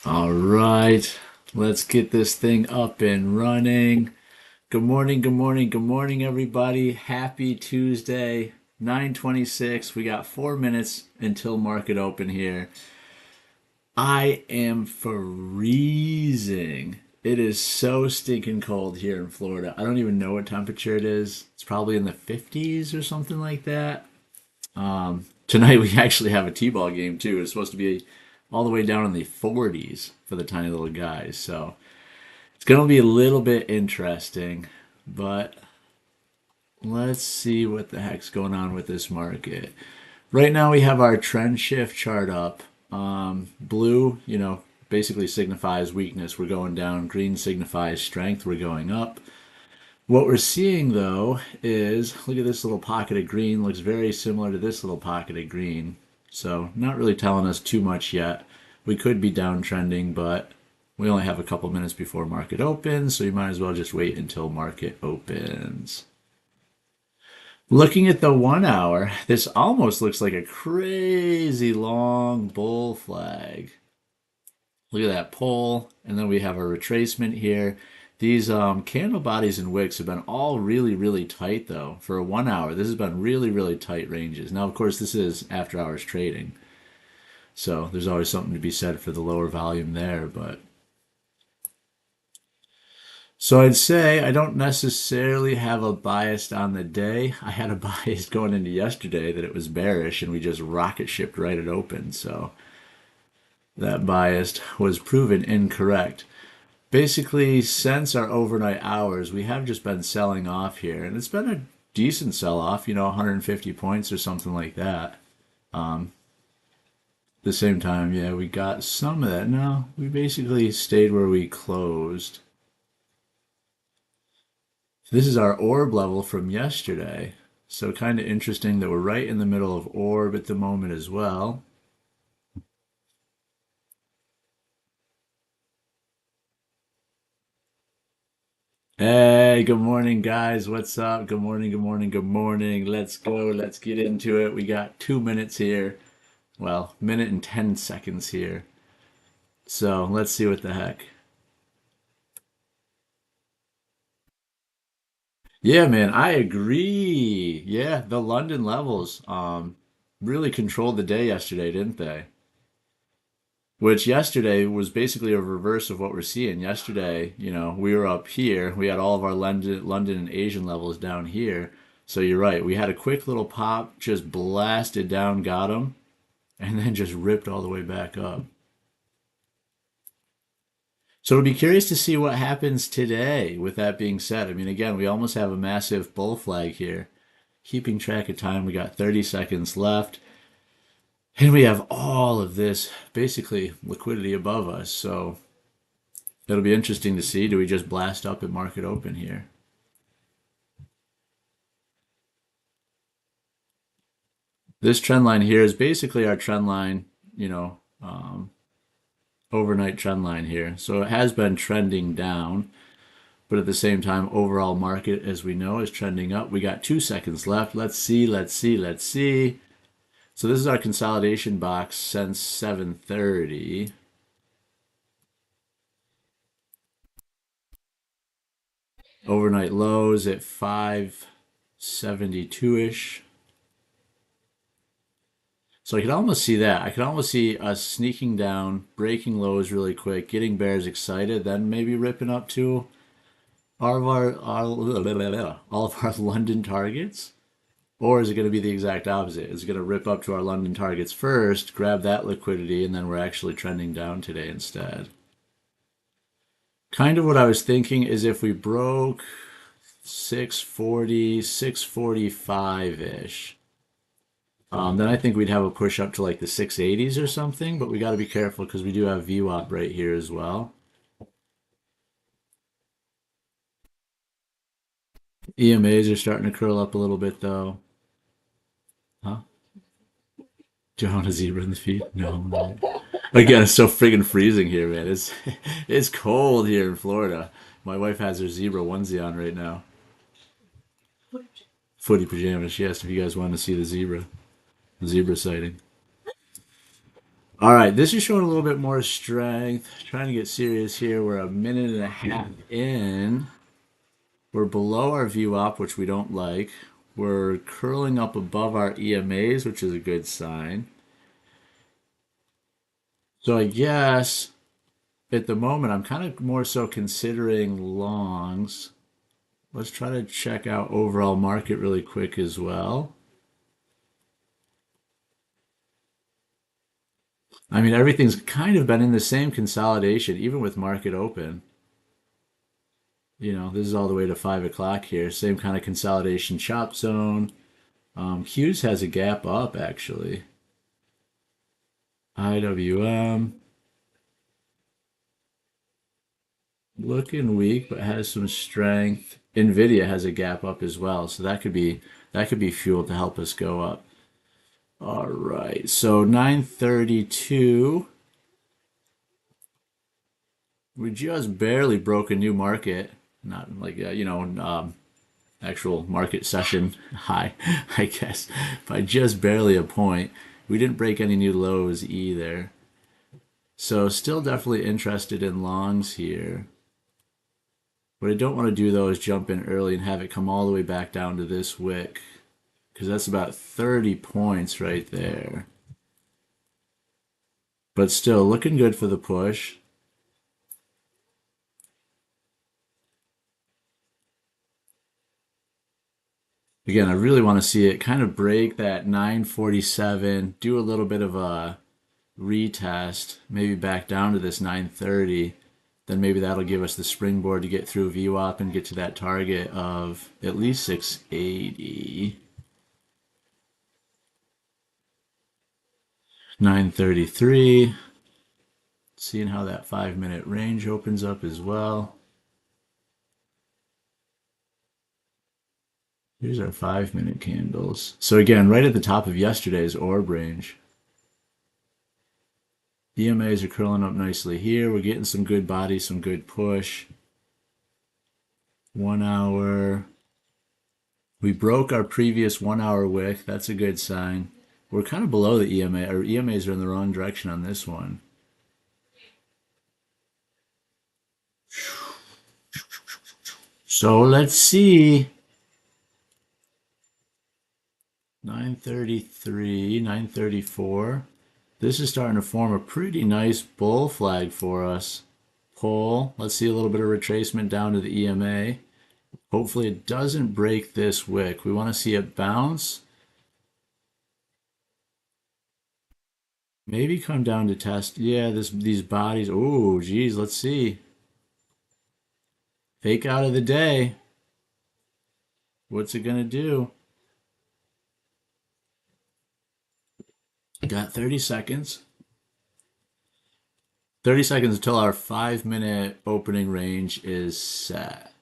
All right, let's get this thing up and running. Good morning, good morning, good morning, everybody. Happy Tuesday, 9:26. We got 4 minutes until market open here. I am freezing. It is so stinking cold here in Florida. I don't even know what temperature it is. It's probably in the 50s or something like that. Tonight we actually have a t-ball game too. It's supposed to be all the way down in the 40s for the tiny little guys. So it's going to be a little bit interesting, but let's see what the heck's going on with this market. Right now we have our trend shift chart up. Blue, basically signifies weakness. We're going down. Green signifies strength. We're going up. What we're seeing though is, look at this little pocket of green, looks very similar to this little pocket of green. So not really telling us too much yet. We could be downtrending, but we only have a couple minutes before market opens, so you might as well just wait until market opens. Looking at the 1 hour, this almost looks like a crazy long bull flag. Look at that pull, and then we have a retracement here. These candle bodies and wicks have been all really, really tight though. For a 1 hour, this has been really, really tight ranges. Now, of course, this is after hours trading. So there's always something to be said for the lower volume there, but so I'd say I don't necessarily have a bias on the day. I had a bias going into yesterday that it was bearish and we just rocket shipped right at open. So that bias was proven incorrect. Basically, since our overnight hours, we have just been selling off here, and it's been a decent sell-off, 150 points or something like that. At the same time, yeah, we got some of that. No, we basically stayed where we closed. This is our orb level from yesterday. So kind of interesting that we're right in the middle of orb at the moment as well. Hey, good morning, guys. What's up? Good morning, good morning, good morning. Let's go. Let's get into it. We got 2 minutes here. Well, minute and 10 seconds here. So let's see what the heck. Yeah, man, I agree. Yeah, the London levels really controlled the day yesterday, didn't they? Which yesterday was basically a reverse of what we're seeing. Yesterday, we were up here. We had all of our London and Asian levels down here. So you're right. We had a quick little pop, just blasted down, got them, and then just ripped all the way back up. So it'll be curious to see what happens today. With that being said, I mean, again, we almost have a massive bull flag here. Keeping track of time, we got 30 seconds left. And we have all of this basically liquidity above us. So it'll be interesting to see. Do we just blast up at market open here? This trend line here is basically our trend line, overnight trend line here. So it has been trending down, but at the same time, overall market, as we know, is trending up. We got 2 seconds left. Let's see, let's see, let's see. So this is our consolidation box since 7:30. Overnight lows at 572-ish. So I could almost see that. I could almost see us sneaking down, breaking lows really quick, getting bears excited, then maybe ripping up to all of our London targets. Or is it going to be the exact opposite? Is it going to rip up to our London targets first, grab that liquidity, and then we're actually trending down today instead? Kind of what I was thinking is if we broke 640, 645-ish, then I think we'd have a push up to like the 680s or something, but we got to be careful because we do have VWAP right here as well. EMAs are starting to curl up a little bit though. Huh? Do you want a zebra in the feet? No, no. Again, it's so friggin' freezing here, man. It's cold here in Florida. My wife has her zebra onesie on right now. Footy pajamas. She asked if you guys wanted to see the zebra sighting. All right, this is showing a little bit more strength. Trying to get serious here. We're a minute and a half in. We're below our view up, which we don't like. We're curling up above our EMAs, which is a good sign. So I guess at the moment, I'm kind of more so considering longs. Let's try to check out overall market really quick as well. I mean, everything's kind of been in the same consolidation, even with market open. You know, this is all the way to 5 o'clock here. Same kind of consolidation chop zone. Hughes has a gap up, actually. IWM. Looking weak, but has some strength. Nvidia has a gap up as well, so that could be fuel to help us go up. All right, so 932. We just barely broke a new market, not like actual market session high, I guess, by just barely a point. We didn't break any new lows either. So still definitely interested in longs here. What I don't want to do though is jump in early and have it come all the way back down to this wick, because that's about 30 points right there. But still looking good for the push. Again, I really want to see it kind of break that 947, do a little bit of a retest, maybe back down to this 930. Then maybe that'll give us the springboard to get through VWAP and get to that target of at least 680. 933. Seeing how that 5-minute range opens up as well. Here's our 5-minute candles. So again, right at the top of yesterday's orb range. EMAs are curling up nicely here. We're getting some good body, some good push. 1 hour. We broke our previous 1 hour wick. That's a good sign. We're kind of below the EMA. Our EMAs are in the wrong direction on this one. So let's see. 933, 934. This is starting to form a pretty nice bull flag for us. Pull. Let's see a little bit of retracement down to the EMA. Hopefully it doesn't break this wick. We want to see it bounce. Maybe come down to test. Yeah, these bodies. Oh, geez, let's see. Fake out of the day. What's it gonna do? Got 30 seconds. 30 seconds until our 5-minute opening range is set.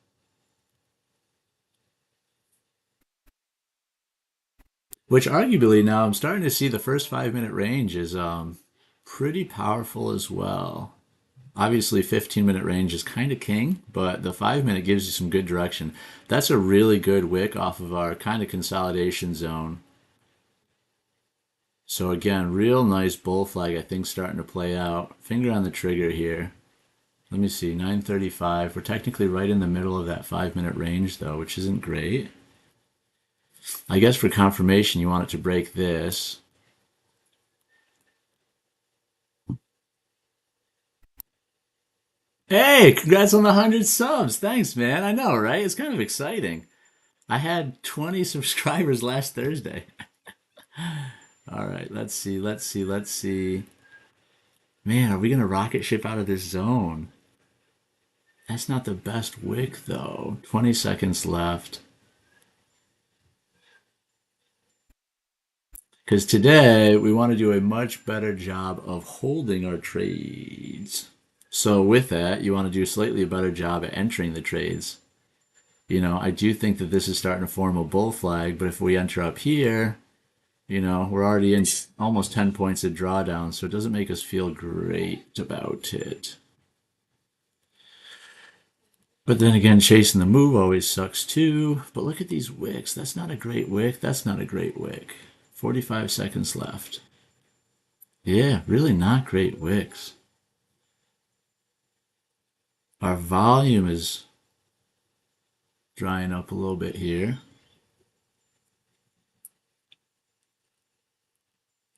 Which arguably now I'm starting to see the first 5-minute range is pretty powerful as well. Obviously 15-minute range is kind of king, but the 5-minute gives you some good direction. That's a really good wick off of our kind of consolidation zone. So again, real nice bull flag I think starting to play out. Finger on the trigger here. Let me see, 935. We're technically right in the middle of that 5-minute range though, which isn't great. I guess for confirmation you want it to break this. Hey, congrats on the 100 subs. Thanks, man. I know, right? It's kind of exciting. I had 20 subscribers last Thursday. All right, let's see, let's see, let's see. Man, are we going to rocket ship out of this zone? That's not the best wick, though. 20 seconds left. Because today, we want to do a much better job of holding our trades. So with that, you want to do slightly a better job at entering the trades. You know, I do think that this is starting to form a bull flag, but if we enter up here, you know, we're already in almost 10 points of drawdown, so it doesn't make us feel great about it. But then again, chasing the move always sucks too. But look at these wicks. That's not a great wick. That's not a great wick. 45 seconds left. Yeah, really not great wicks. Our volume is drying up a little bit here.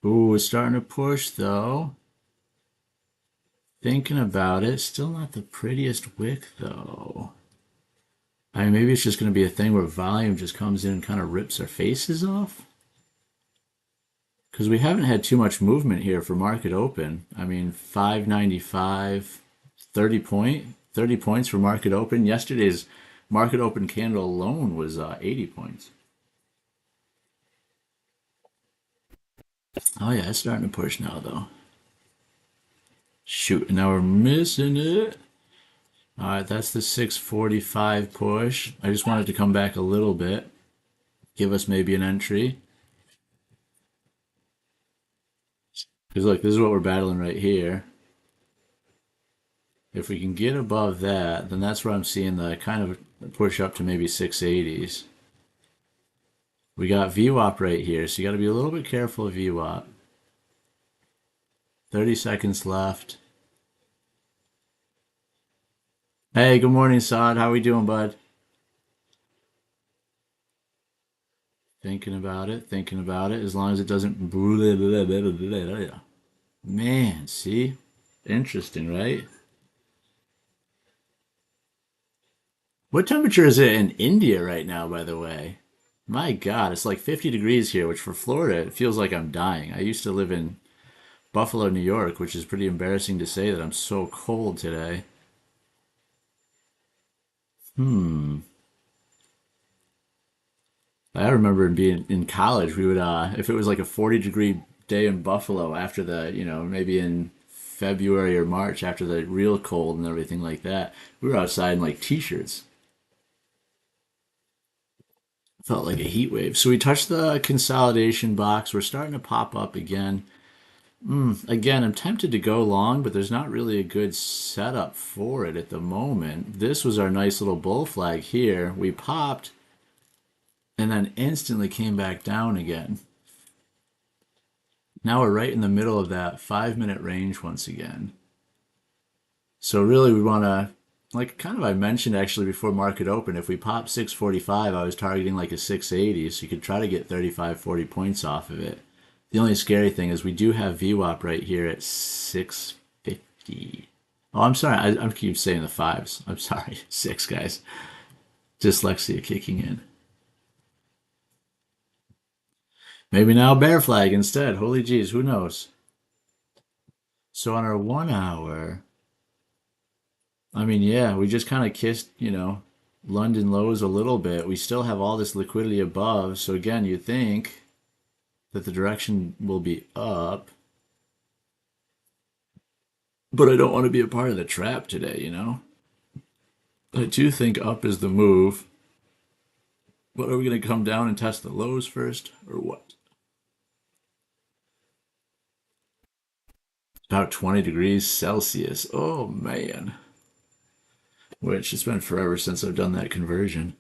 Ooh, it's starting to push though. Thinking about it, still not the prettiest wick though. I mean, maybe it's just going to be a thing where volume just comes in and kind of rips our faces off. Because we haven't had too much movement here for market open. I mean, 595, 30 points for market open. Yesterday's market open candle alone was 80 points. Oh yeah, it's starting to push now though. Shoot, and now we're missing it. All right, that's the 645 push. I just wanted to come back a little bit, give us maybe an entry. Because look, this is what we're battling right here. If we can get above that, then that's where I'm seeing the kind of push up to maybe 680s. We got VWAP right here, so you got to be a little bit careful of VWAP. 30 seconds left. Hey, good morning, Saad. How we doing, bud? Thinking about it, thinking about it. As long as it doesn't. Man, see? Interesting, right? What temperature is it in India right now, by the way? My God, it's like 50 degrees here, which for Florida, it feels like I'm dying. I used to live in Buffalo, New York, which is pretty embarrassing to say that I'm so cold today. Hmm. I remember being in college, we would, if it was like a 40-degree day in Buffalo after the, maybe in February or March after the real cold and everything like that, we were outside in like t-shirts. Felt like a heat wave. So we touched the consolidation box. We're starting to pop up again. Again, I'm tempted to go long, but there's not really a good setup for it at the moment. This was our nice little bull flag here. We popped and then instantly came back down again. Now we're right in the middle of that 5 minute range once again. So really we want to, like kind of I mentioned actually before market open, if we pop 645, I was targeting like a 680, so you could try to get 35, 40 points off of it. The only scary thing is we do have VWAP right here at 650. Oh, I'm sorry. I keep saying the fives. I'm sorry. Six, guys. Dyslexia kicking in. Maybe now bear flag instead. Holy jeez, who knows? So on our 1 hour, I mean, yeah, we just kind of kissed, London lows a little bit. We still have all this liquidity above. So again, you think that the direction will be up. But I don't want to be a part of the trap today. I do think up is the move. But are we going to come down and test the lows first, or what? About 20 degrees Celsius. Oh, man. Which it's been forever since I've done that conversion.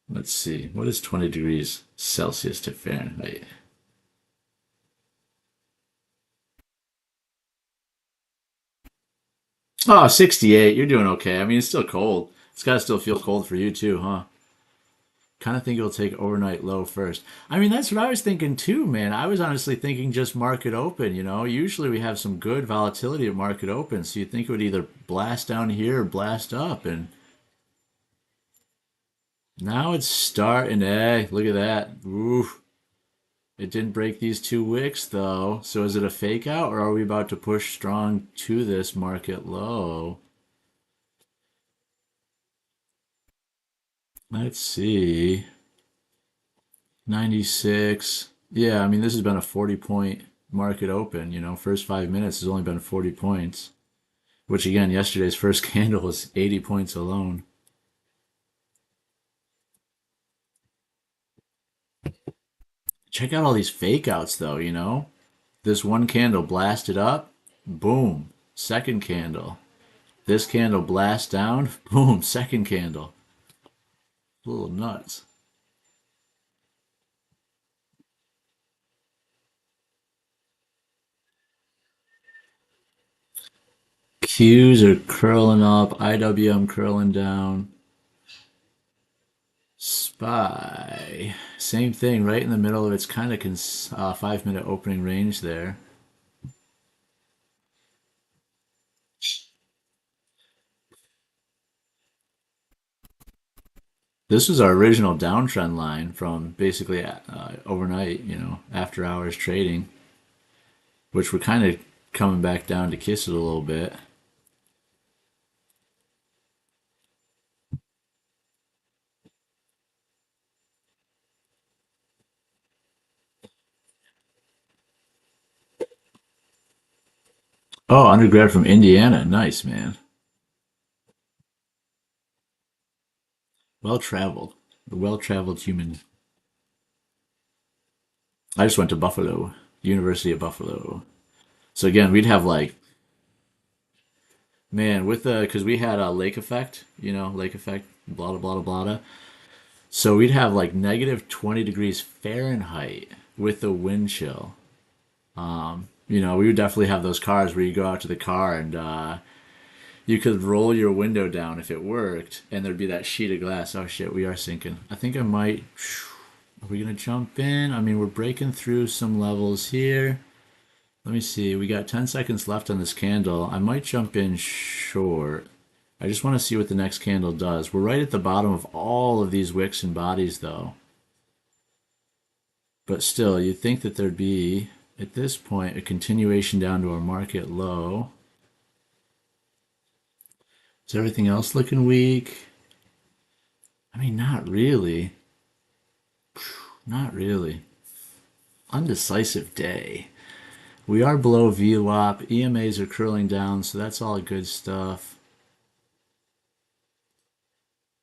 Let's see. What is 20 degrees Celsius to Fahrenheit? Oh, 68. You're doing okay. I mean, it's still cold. It's got to still feel cold for you, too, huh? Kind of think it'll take overnight low first. I mean, that's what I was thinking too, man. I was honestly thinking just market open. Usually we have some good volatility at market open, so you'd think it would either blast down here or blast up. And now it's starting. Hey, look at that. Oof. It didn't break these two wicks though. So is it a fake out or are we about to push strong to this market low? Let's see. 96. Yeah, I mean, this has been a 40-point market open. First 5 minutes has only been 40 points, which again, yesterday's first candle was 80 points alone. Check out all these fake outs though. This one candle blasted up, boom, second candle. This candle blast down, boom, second candle. A little nuts. Qs are curling up, IWM curling down. SPY, same thing, right in the middle of its kind of 5-minute opening range there. This was our original downtrend line from basically overnight, after hours trading, which we're kind of coming back down to kiss it a little bit. Oh, undergrad from Indiana. Nice, man. Well traveled. A well traveled human. I just went to Buffalo, University of Buffalo. So again, we'd have like, man, with the, because we had a lake effect, lake effect, blah, blah, blah, blah, blah. So we'd have like negative 20 degrees Fahrenheit with the wind chill. We would definitely have those cars where you go out to the car and you could roll your window down if it worked, and there'd be that sheet of glass. Oh shit, we are sinking. I think I might. Are we gonna jump in? I mean, we're breaking through some levels here. Let me see. We got 10 seconds left on this candle. I might jump in short. I just want to see what the next candle does. We're right at the bottom of all of these wicks and bodies, though. But still, you'd think that there'd be, at this point, a continuation down to our market low. Is everything else looking weak? I mean, not really. Not really. Undecisive day. We are below VWAP. EMAs are curling down, so that's all good stuff.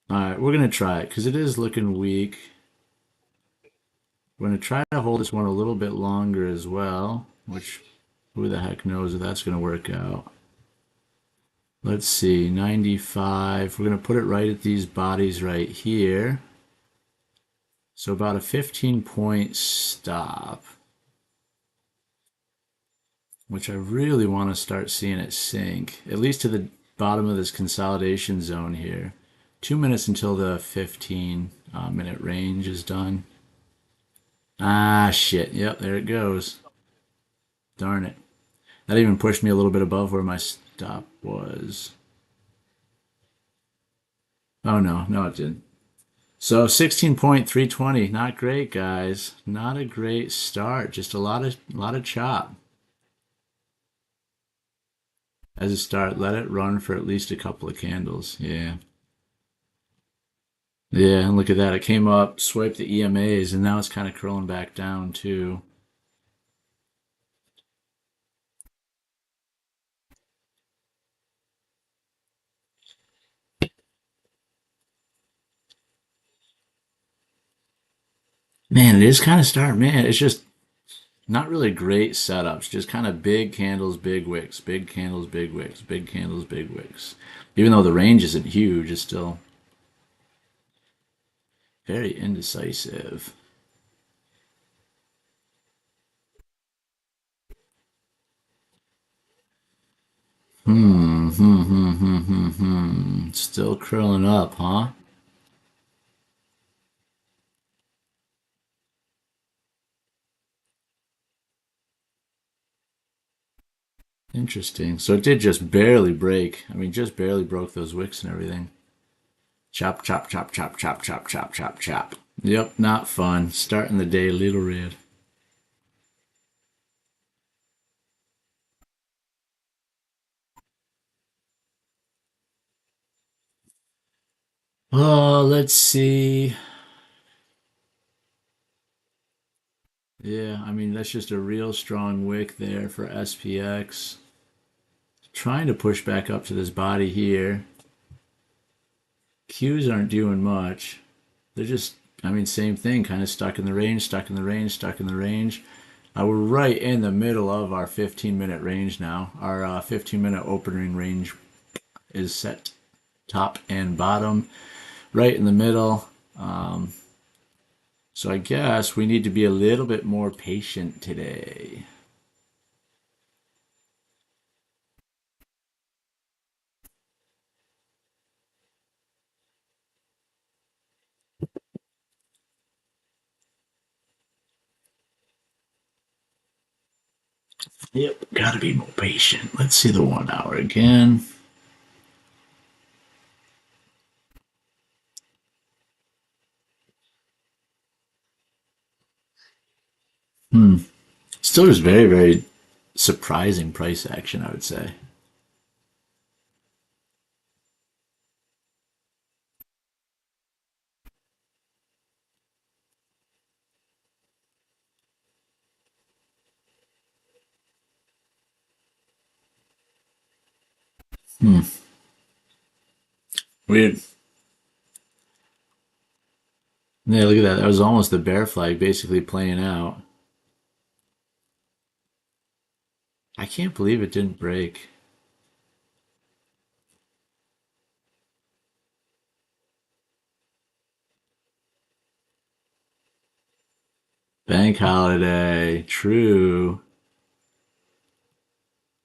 Alright, we're going to try it because it is looking weak. We're going to try to hold this one a little bit longer as well, which who the heck knows if that's going to work out. Let's see, 95. We're going to put it right at these bodies right here. So about a 15-point stop, which I really want to start seeing it sink, at least to the bottom of this consolidation zone here. 2 minutes until the 15-minute range is done. Ah, shit. Yep, there it goes. Darn it. That even pushed me a little bit above where my stop was. Oh, no, it didn't. So 16.320, not great, guys. Not a great start. Just a lot of chop. As a start, let it run for at least a couple of candles. Yeah. Yeah, and look at that. It came up, swiped the EMAs, and now it's kind of curling back down too. Man, it is kind of starting. Man, it's just not really great setups. Just kind of big candles, big wicks, big candles, big wicks, big candles, big wicks. Even though the range isn't huge, it's still very indecisive. Still curling up, huh? Interesting. So it did just barely break. I mean, just barely broke those wicks and everything. Chop, chop, chop, chop, chop, chop, chop, chop, chop. Yep, not fun. Starting the day a little red. Oh, let's see. Yeah, I mean, that's just a real strong wick there for SPX. Trying to push back up to this body here. Qs aren't doing much. They're just, I mean, same thing, kind of stuck in the range, stuck in the range, stuck in the range. We're right in the middle of our 15-minute range now. Our 15-minute opening range is set top and bottom, right in the middle. So I guess we need to be a little bit more patient today. Yep, gotta be more patient. Let's see the 1 hour again. Still just very, very surprising price action, I would say. Hmm. Weird. Yeah, look at that. That was almost the bear flag basically playing out. I can't believe it didn't break. Bank holiday. True.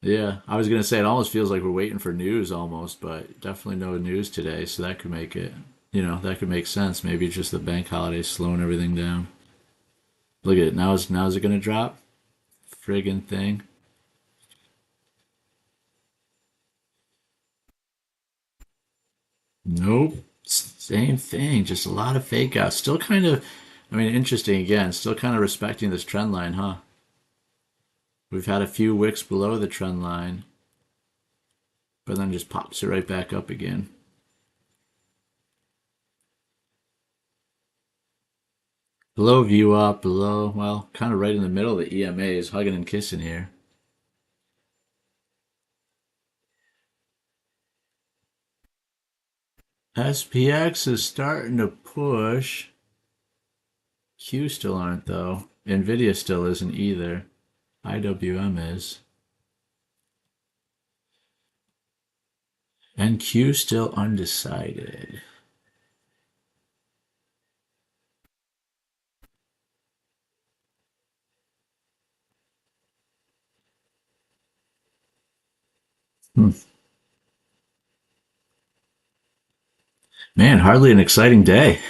Yeah, I was gonna say it almost feels like we're waiting for news almost, but definitely no news today, so that could make it, that could make sense. Maybe it's just the bank holiday slowing everything down. Look at it. Now is it gonna drop? Friggin' thing. Nope. Same thing. Just a lot of fake outs. Still kind of, I mean, interesting again. Still kind of respecting this trend line, huh? We've had a few wicks below the trend line, but then just pops it right back up again. Below view up, below, well, kind of right in the middle of the EMAs, hugging and kissing here. SPX is starting to push. Q still aren't though. Nvidia still isn't either. IWM is. And Q still undecided. Hmm. Man, hardly an exciting day.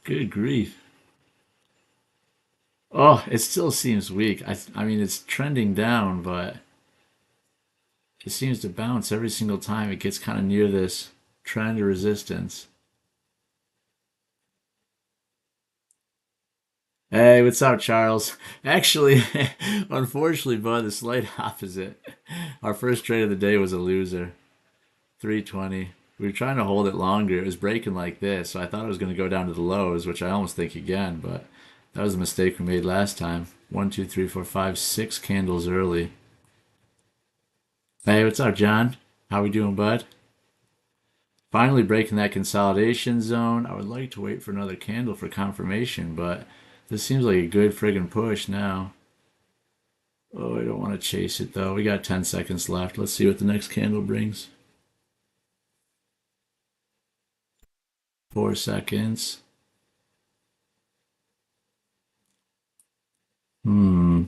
Good grief. Oh, it still seems weak. I mean, it's trending down, but it seems to bounce every single time it gets kind of near this trend or resistance. Hey, what's up, Charles? Actually, unfortunately, bud, the slight opposite. Our first trade of the day was a loser. 320. We were trying to hold it longer. It was breaking like this, so I thought it was going to go down to the lows, which I almost think again, but that was a mistake we made last time. One, two, three, four, five, 6 candles early. Hey, what's up, John? How we doing, bud? Finally breaking that consolidation zone. I would like to wait for another candle for confirmation, but this seems like a good friggin' push now. Oh, I don't want to chase it though. We got 10 seconds left. Let's see what the next candle brings. 4 seconds. Hmm.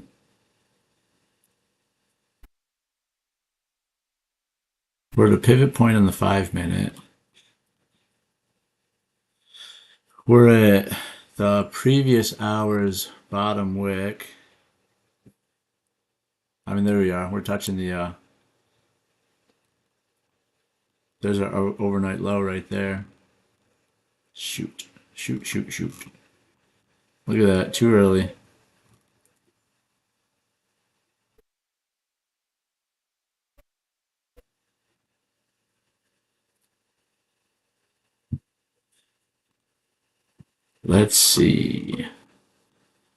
We're at a pivot point on the 5 minute. We're at the previous hour's bottom wick. I mean, there we are. We're touching there's our overnight low right there. Shoot. Shoot, shoot, shoot. Look at that. Too early. Let's see.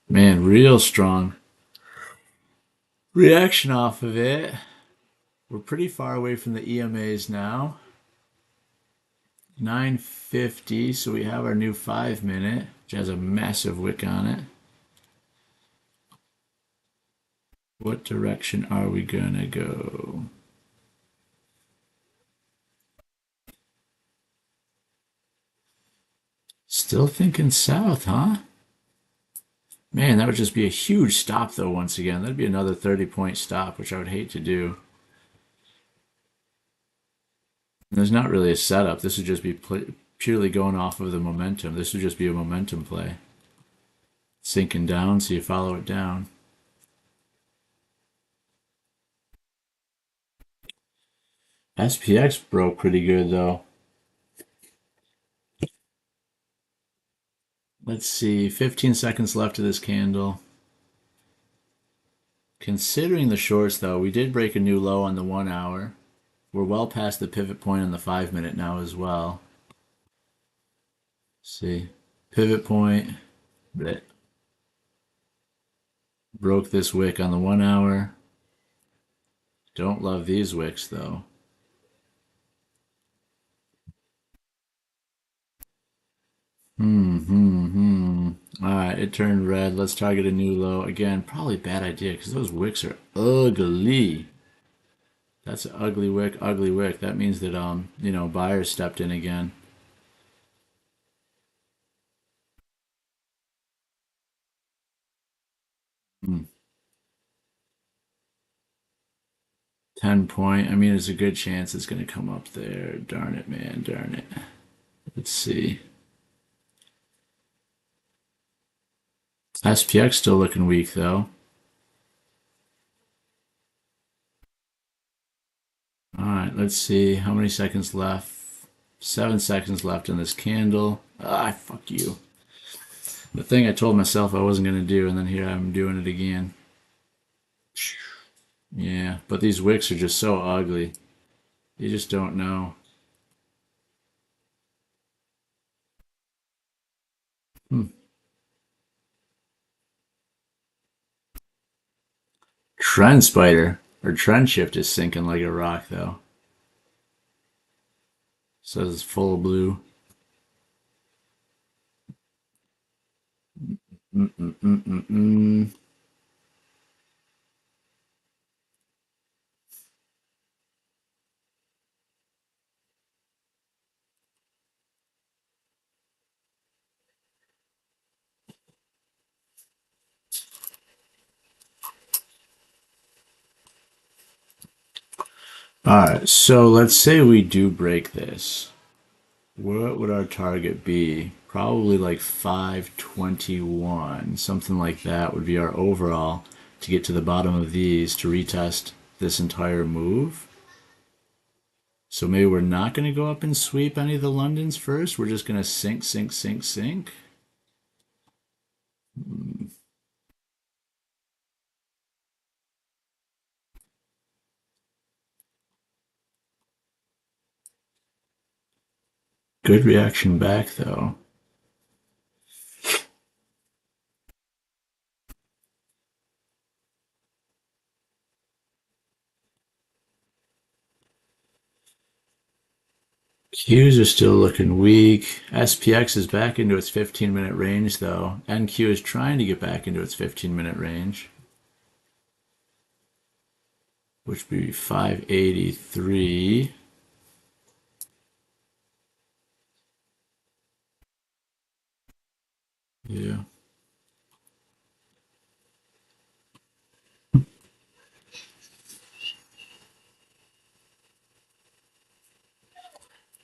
Man, real strong reaction off of it. We're pretty far away from the EMAs now. 950, so we have our new 5 minute, which has a massive wick on it. What direction are we gonna go? Still thinking south, huh? Man, that would just be a huge stop though once again. That'd be another 30-point stop, which I would hate to do. And there's not really a setup. This would just be purely going off of the momentum. This would just be a momentum play. Sinking down, so you follow it down. SPX broke pretty good though. Let's see, 15 seconds left of this candle. Considering the shorts though, we did break a new low on the 1 hour. We're well past the pivot point on the 5 minute now as well. Let's see, pivot point, bleh. Broke this wick on the 1 hour. Don't love these wicks though. Alright, it turned red. Let's target a new low. Again, probably bad idea because those wicks are ugly. That's an ugly wick, ugly wick. That means that buyers stepped in again. Hmm. 10 point. I mean, there's a good chance it's going to come up there. Darn it, man. Darn it. Let's see. SPX still looking weak, though. All right, let's see. How many seconds left? 7 seconds left in this candle. Ah, fuck you. The thing I told myself I wasn't going to do, and then here I'm doing it again. Yeah, but these wicks are just so ugly. You just don't know. Trend spider or trend shift is sinking like a rock though. Says it's full of blue. Mm-mm-mm-mm-mm. All right, so let's say we do break this. What would our target be? Probably like 521, something like that would be our overall to get to the bottom of these to retest this entire move. So maybe we're not going to go up and sweep any of the Londons first. We're just going to sink, sink, sink, sink. Good reaction back though. Qs are still looking weak. SPX is back into its 15-minute range though. NQ is trying to get back into its 15-minute range, which would be 583. Yeah.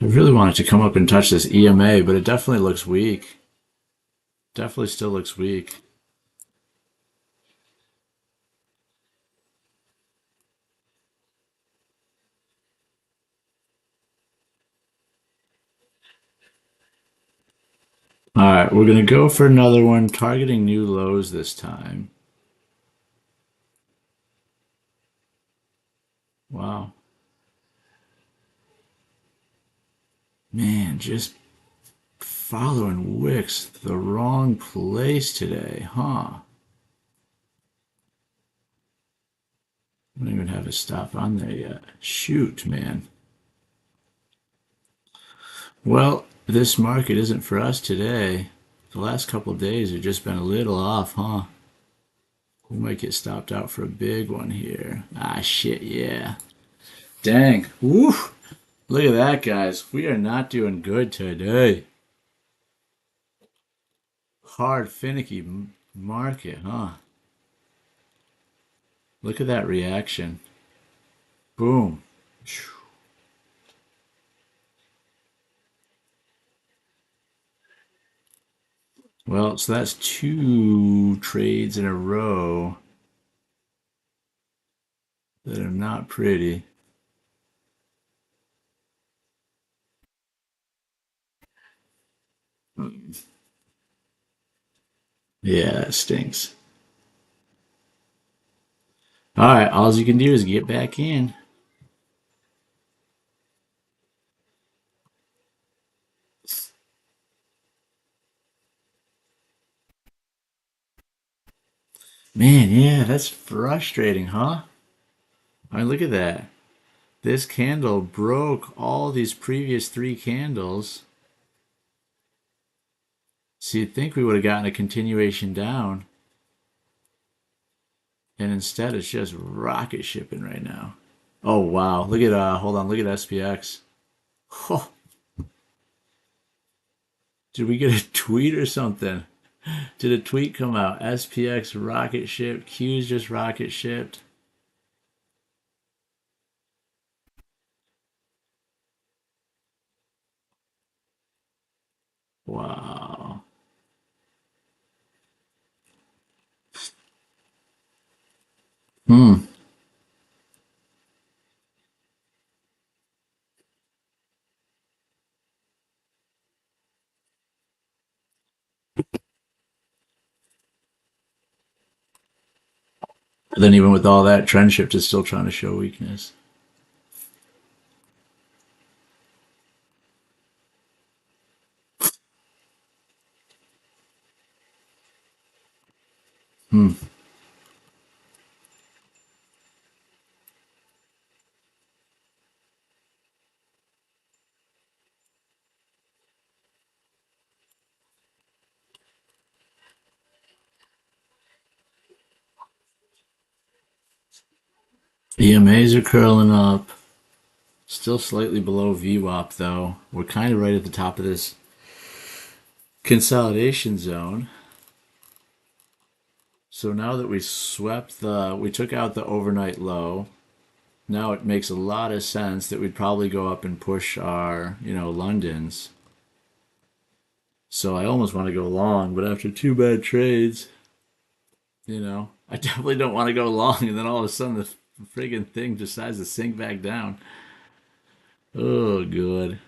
I really wanted to come up and touch this EMA, but it definitely looks weak. Definitely still looks weak. All right, we're going to go for another one, targeting new lows this time. Wow. Man, just following wicks the wrong place today, huh? I don't even have a stop on there yet. Shoot, man. Well, this market isn't for us today. The last couple of days have just been a little off, huh? We might get stopped out for a big one here. Ah, shit, yeah. Dang. Woo! Look at that, guys. We are not doing good today. Hard, finicky market, huh? Look at that reaction. Boom. Well, so that's 2 trades in a row that are not pretty. Yeah, that stinks. All right, all you can do is get back in. Man, yeah, that's frustrating, huh? I mean, look at that. This candle broke all these previous three candles. So you'd think we would have gotten a continuation down. And instead, it's just rocket shipping right now. Oh, wow. Look at, hold on, look at SPX. Oh, did we get a tweet or something? Did a tweet come out? SPX rocket ship, Q's just rocket shipped. Wow. Hmm. But then even with all that, trend shift is still trying to show weakness. Hmm. EMAs are curling up. Still slightly below VWAP though. We're kind of right at the top of this consolidation zone. So now that we took out the overnight low, now it makes a lot of sense that we'd probably go up and push our, Londons. So I almost want to go long, but after two bad trades, I definitely don't want to go long, and then all of a sudden the friggin' thing decides to sink back down. Oh, good.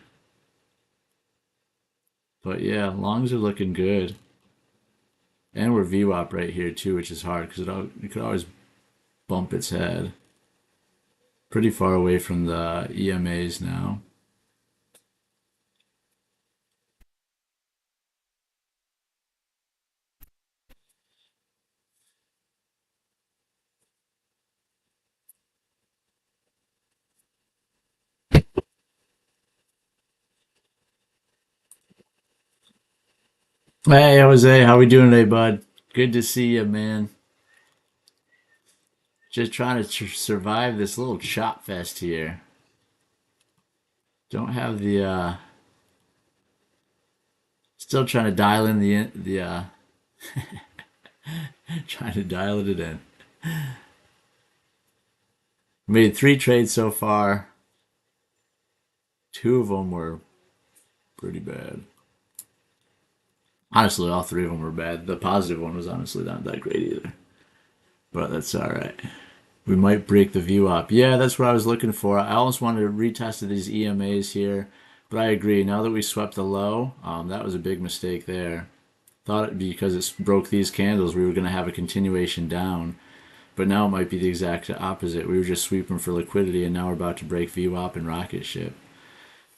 But yeah, longs are looking good. And we're VWAP right here too, which is hard because it could always bump its head. Pretty far away from the EMAs now. Hey, Jose, how we doing today, bud? Good to see you, man. Just trying to survive this little chop fest here. Don't have the still trying to dial in the trying to dial it in. Made three trades so far. Two of them were pretty bad. Honestly, all three of them were bad. The positive one was honestly not that great either. But that's all right. We might break the view up. Yeah, that's what I was looking for. I almost wanted to retest these EMAs here, but I agree. Now that we swept the low, that was a big mistake there. Thought it because it broke these candles, we were going to have a continuation down, but now it might be the exact opposite. We were just sweeping for liquidity, and now we're about to break VWAP and rocket ship.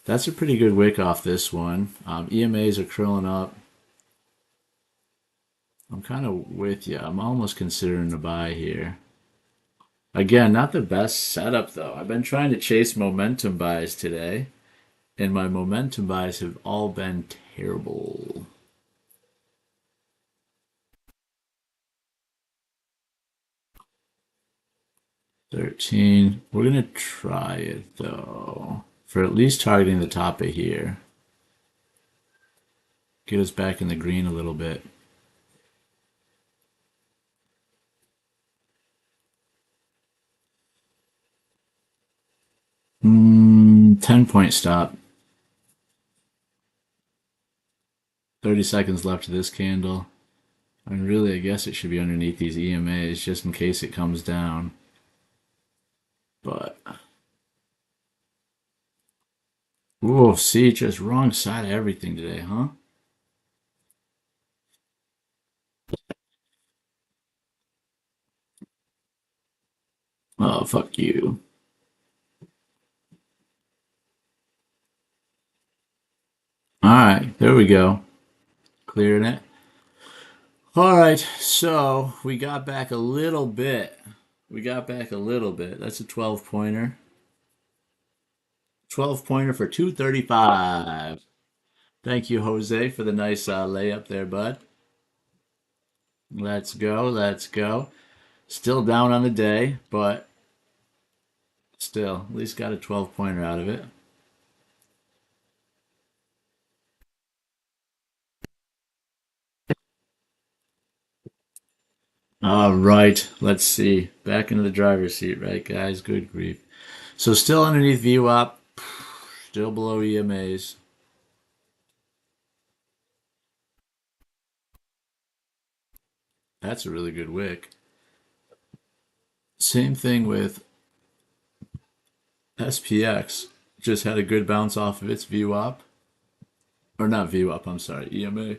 That's a pretty good wick off this one. EMAs are curling up. I'm kind of with you. I'm almost considering a buy here. Again, not the best setup though. I've been trying to chase momentum buys today, and my momentum buys have all been terrible. 13. We're gonna try it though. For at least targeting the top of here. Get us back in the green a little bit. Hmm, 10-point stop. 30 seconds left of this candle. I mean, really, I guess it should be underneath these EMAs just in case it comes down. But, ooh, see, just wrong side of everything today, huh? Oh, fuck you. All right, there we go. Clearing it. All right, so we got back a little bit. We got back a little bit. That's a 12 pointer. 12 pointer for 235. Thank you, Jose, for the nice layup there, bud. Let's go. Let's go. Still down on the day, but still, at least got a 12 pointer out of it. All right, let's see. Back into the driver's seat, right, guys? Good grief. So still underneath VWAP, still below EMAs. That's a really good wick. Same thing with SPX. Just had a good bounce off of its VWAP. Or not VWAP, I'm sorry, EMA.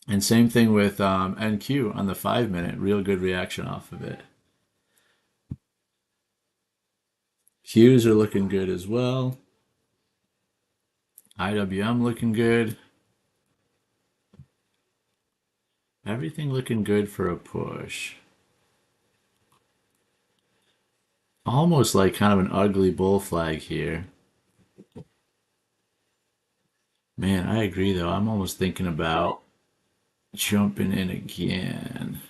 And same thing with NQ on the 5 minute. Real good reaction off of it. Qs are looking good as well. IWM looking good. Everything looking good for a push. Almost like kind of an ugly bull flag here. Man, I agree though. I'm almost thinking about jumping in again.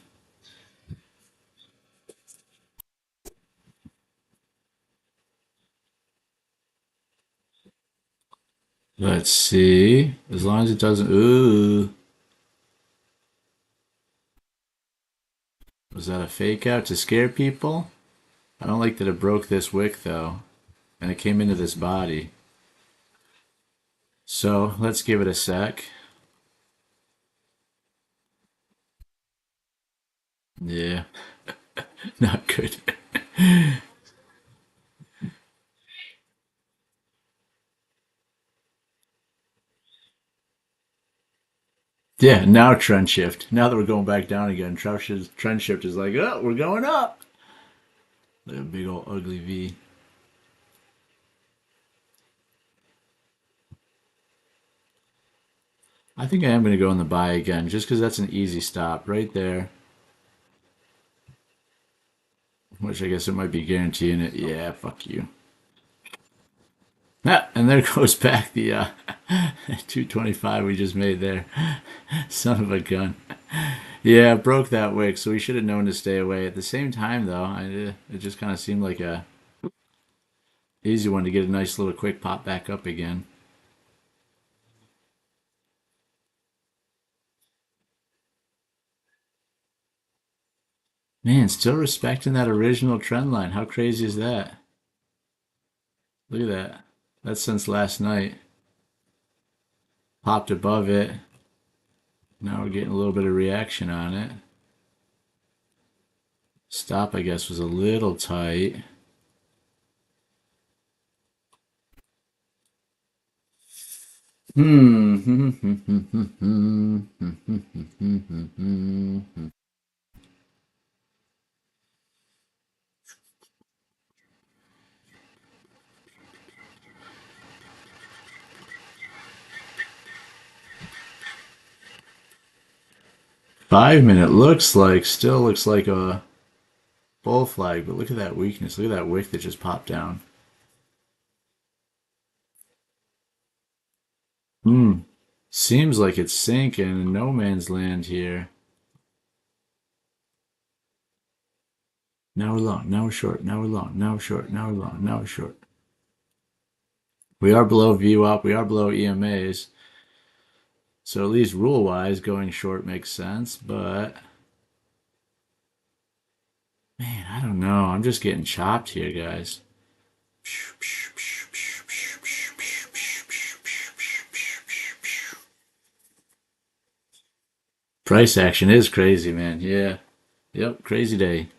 Let's see. As long as it doesn't. Ooh. Was that a fake out to scare people? I don't like that it broke this wick though. And it came into this body. So let's give it a sec. Yeah. Not good. Yeah, now trend shift. Now that we're going back down again, trend shift is like, oh, we're going up. Like a big old ugly V. I think I am going to go in the buy again, just because that's an easy stop right there. Which I guess it might be guaranteeing it. Yeah, fuck you. Ah, and there goes back the 225 we just made there. Son of a gun. Yeah, broke that wick, so we should have known to stay away. At the same time, though, it just kind of seemed like a easy one to get a nice little quick pop back up again. Man, still respecting that original trend line. How crazy is that? Look at that. That's since last night. Popped above it. Now we're getting a little bit of reaction on it. Stop, I guess, was a little tight. Hmm. 5 minute still looks like a bull flag, but look at that weakness. Look at that wick that just popped down. Hmm. Seems like it's sinking in no man's land here. Now we're long, now we're short, now we're long, now we're short, now we're long, now we're short. We are below VWAP, we are below EMAs. So at least rule-wise, going short makes sense, but man, I don't know. I'm just getting chopped here, guys. Price action is crazy, man. Yeah. Yep, crazy day.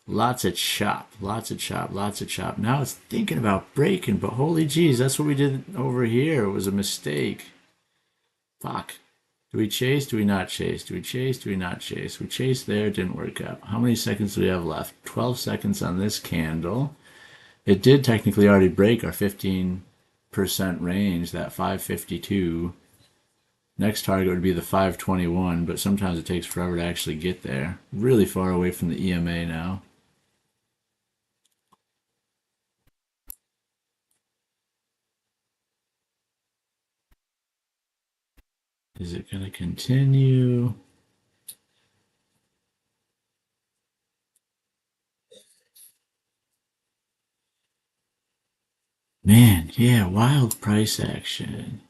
Lots of chop, lots of chop, lots of chop. Now it's thinking about breaking, but holy jeez, that's what we did over here. It was a mistake. Fuck. Do we chase? Do we not chase? Do we chase? Do we not chase? We chased there, didn't work out. How many seconds do we have left? 12 seconds on this candle. It did technically already break our 15% range, that 552. Next target would be the 521, but sometimes it takes forever to actually get there. Really far away from the EMA now. Is it going to continue? Man, yeah, wild price action.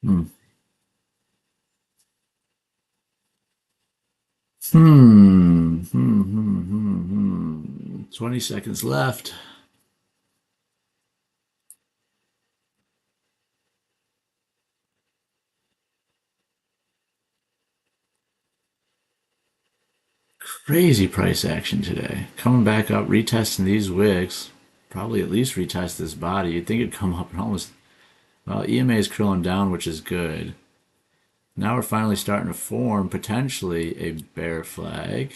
Hmm. 20 seconds left. Crazy price action today. Coming back up, retesting these wicks. Probably at least retest this body. You'd think it'd come up and almost... Well, EMA is curling down, which is good. Now we're finally starting to form, potentially, a bear flag.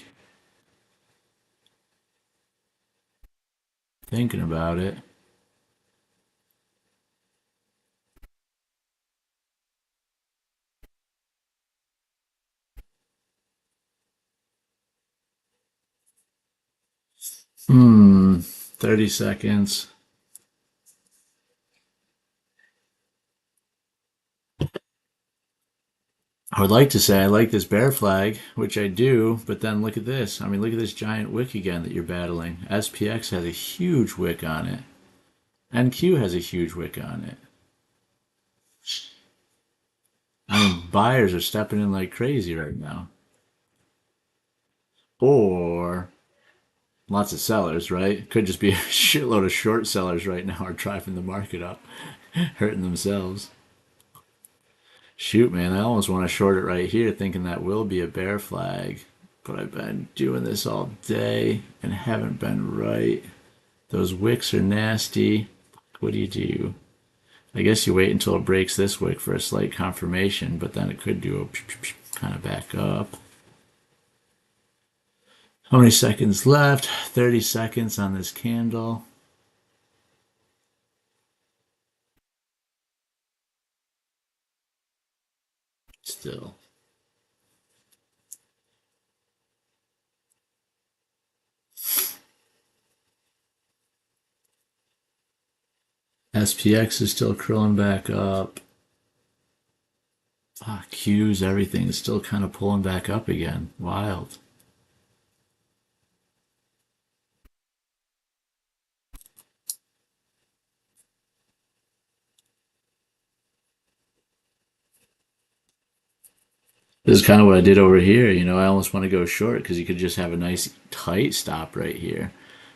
Thinking about it. Hmm, 30 seconds. I would like to say I like this bear flag, which I do, but then look at this. I mean, look at this giant wick again that you're battling. SPX has a huge wick on it. NQ has a huge wick on it. I mean, buyers are stepping in like crazy right now. Or lots of sellers, right? Could just be a shitload of short sellers right now are driving the market up, hurting themselves. Shoot, man, I almost want to short it right here, thinking that will be a bear flag. But I've been doing this all day and haven't been right. Those wicks are nasty. What do you do? I guess you wait until it breaks this wick for a slight confirmation, but then it could do a kind of back up. How many seconds left? 30 seconds on this candle. Still. SPX is still curling back up. Qs, everything is still kind of pulling back up again. Wild. This is kind of what I did over here. You know, I almost want to go short because you could just have a nice tight stop right here.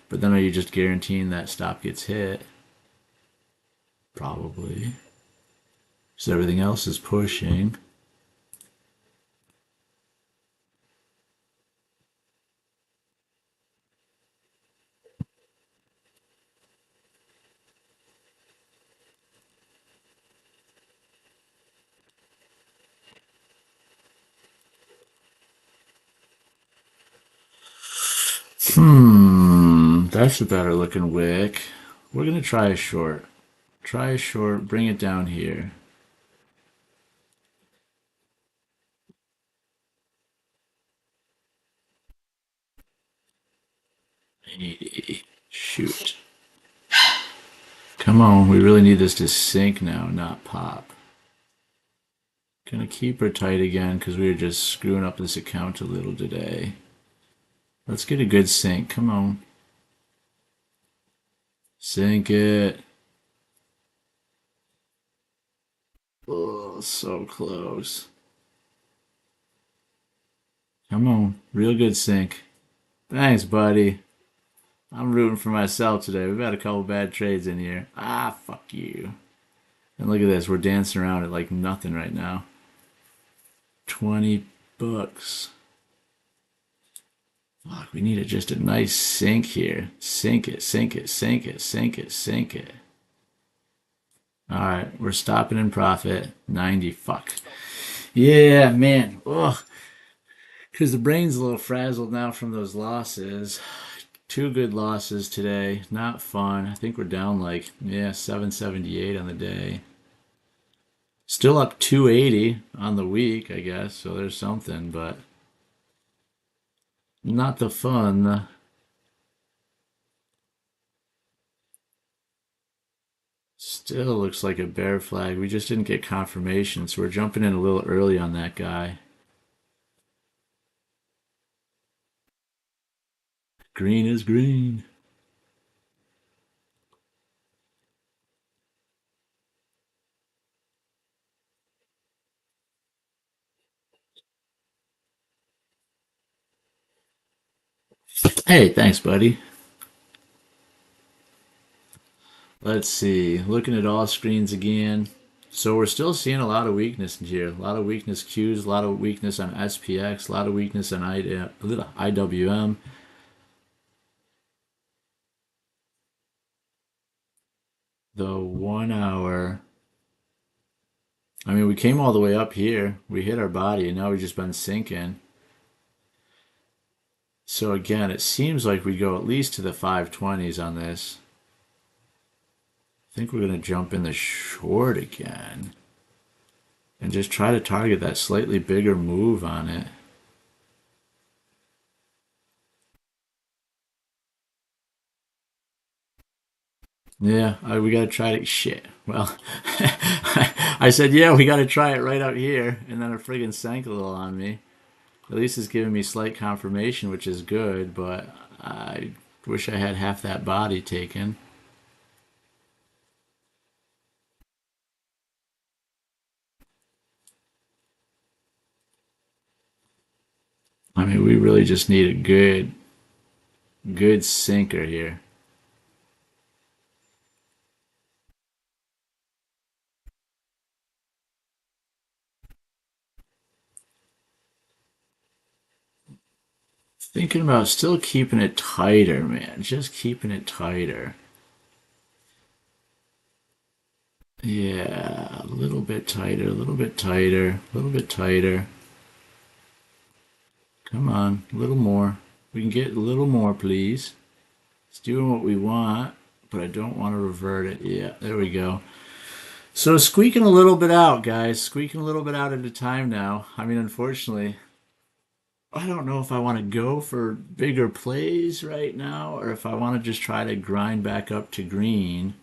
But then are you just guaranteeing that stop gets hit? Probably. So everything else is pushing. That's a better looking wick. We're gonna try a short. Try a short, bring it down here. 80. Shoot. Come on, we really need this to sink now, not pop. Gonna keep her tight again because we were just screwing up this account a little today. Let's get a good sink. Come on. Sink it. Oh, so close. Come on. Real good sink. Thanks, buddy. I'm rooting for myself today. We've had a couple bad trades in here. Fuck you. And look at this. We're dancing around it like nothing right now. 20 bucks. Fuck, we need just a nice sink here. Sink it, sink it, sink it, sink it, sink it. All right, we're stopping in profit. 90. Fuck. Yeah, man. Ugh. Because the brain's a little frazzled now from those losses. Two good losses today. Not fun. I think we're down like, yeah, 778 on the day. Still up 280 on the week, I guess. So there's something, but not the fun. Still looks like a bear flag. We just didn't get confirmation, so we're jumping in a little early on that guy. Green is green. Hey, thanks, buddy. Let's see. Looking at all screens again. So we're still seeing a lot of weakness in here. A lot of weakness Qs, a lot of weakness on SPX, a lot of weakness on IWM. The 1 hour. I mean, we came all the way up here. We hit our body, and now we've just been sinking. So again, it seems like we go at least to the 520s on this. I think we're going to jump in the short again and just try to target that slightly bigger move on it. Yeah, we got to try to. Shit. Well, I said, yeah, we got to try it right out here. And then it friggin' sank a little on me. At least it's giving me slight confirmation, which is good, but I wish I had half that body taken. I mean, we really just need a good sinker here. Thinking about still keeping it tighter, man. Just keeping it tighter. Yeah, a little bit tighter, a little bit tighter, a little bit tighter. Come on, a little more. We can get a little more, please. It's doing what we want, but I don't want to revert it. Yeah, there we go. So squeaking a little bit out, guys. Squeaking a little bit out at a time now. I mean, unfortunately, I don't know if I want to go for bigger plays right now or if I want to just try to grind back up to green.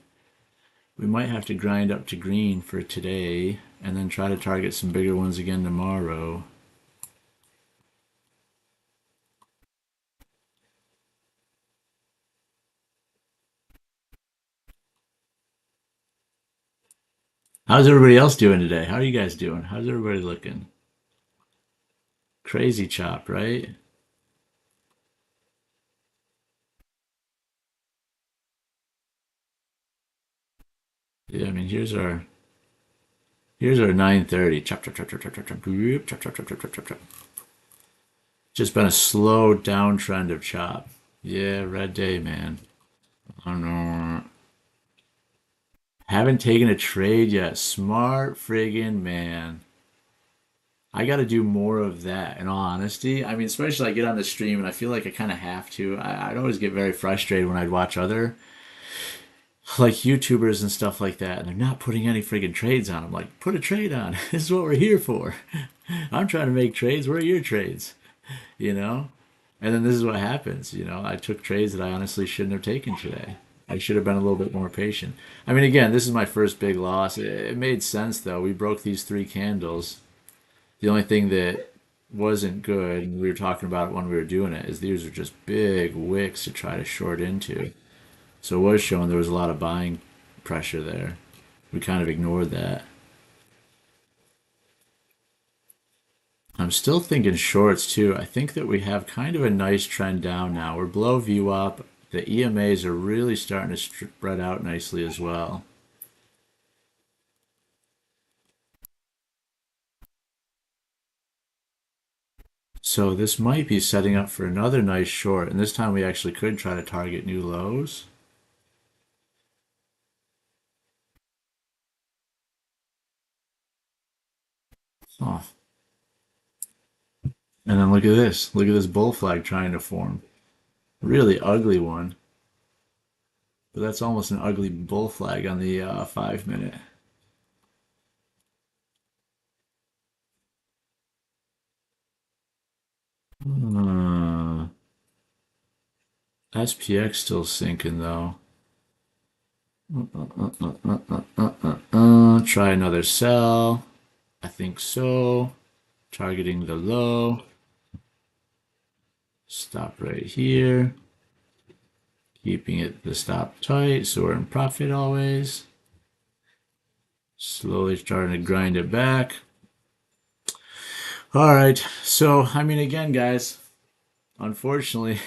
We might have to grind up to green for today and then try to target some bigger ones again tomorrow. How's everybody else doing today? How are you guys doing? How's everybody looking? Crazy chop, right? Yeah, I mean here's our 930. Chop chop chop chop chop chop chop chop chop chop chop chop chop chop. Just been a slow downtrend of chop. Yeah, red day, man. I don't know. Haven't taken a trade yet. Smart friggin' man. I got to do more of that, in all honesty. I mean, especially I get on the stream and I feel like I kind of have to. I'd always get very frustrated when I'd watch other, like, YouTubers and stuff like that, and they're not putting any friggin' trades on. I'm like, put a trade on. This is what we're here for. I'm trying to make trades. Where are your trades? You know? And then this is what happens. I took trades that I honestly shouldn't have taken today. I should have been a little bit more patient. I mean, again, this is my first big loss. It made sense, though. We broke these three candles. The only thing that wasn't good, and we were talking about it when we were doing it, is these are just big wicks to try to short into. So it was showing there was a lot of buying pressure there. We kind of ignored that. I'm still thinking shorts too. I think that we have kind of a nice trend down now. We're below VWAP. The EMAs are really starting to spread out nicely as well. So this might be setting up for another nice short, and this time we actually could try to target new lows. Oh. And then look at this. Look at this bull flag trying to form. Really ugly one. But that's almost an ugly bull flag on the 5 minute. SPX still sinking though. Try another sell. I think so. Targeting the low. Stop right here. Keeping it the stop tight so we're in profit always. Slowly starting to grind it back. All right. So, I mean, again, guys, unfortunately,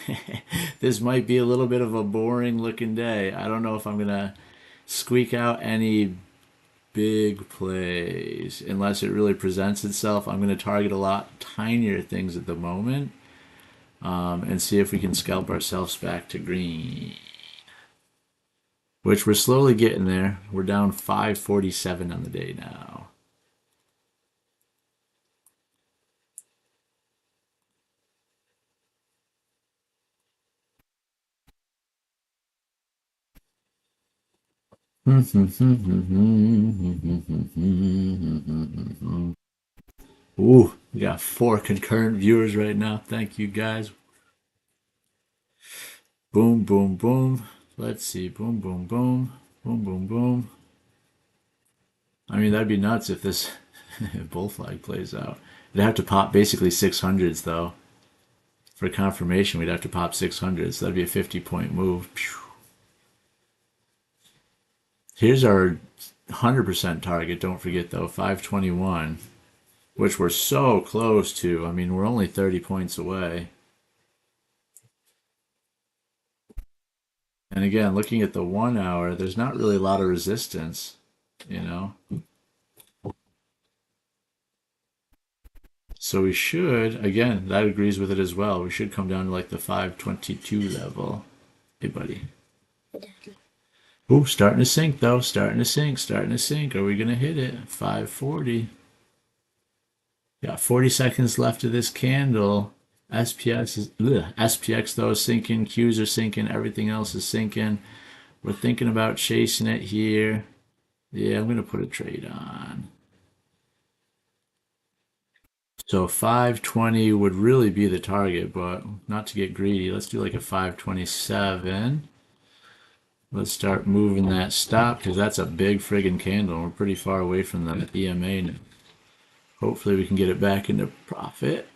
this might be a little bit of a boring looking day. I don't know if I'm going to squeak out any big plays unless it really presents itself. I'm going to target a lot tinier things at the moment and see if we can scalp ourselves back to green, which we're slowly getting there. We're down 547 on the day now. Ooh, we got 4 concurrent viewers right now. Thank you guys. Boom, boom, boom. Let's see. Boom, boom, boom. Boom, boom, boom. I mean, that'd be nuts if this bull flag plays out. It'd have to pop basically 600s, though. For confirmation, we'd have to pop 600s. So that'd be a 50-point move. Here's our 100% target. Don't forget, though, 521, which we're so close to. I mean, we're only 30 points away. And again, looking at the 1 hour, there's not really a lot of resistance, you know? So we should, again, that agrees with it as well. We should come down to like the 522 level. Hey, buddy. Ooh, starting to sink though. Starting to sink. Starting to sink. Are we going to hit it? 540. Got 40 seconds left of this candle. SPX though is sinking. Qs are sinking. Everything else is sinking. We're thinking about chasing it here. Yeah, I'm going to put a trade on. So 520 would really be the target, but not to get greedy. Let's do like a 527. Let's start moving that stop because that's a big friggin' candle. We're pretty far away from the EMA now. Hopefully we can get it back into profit.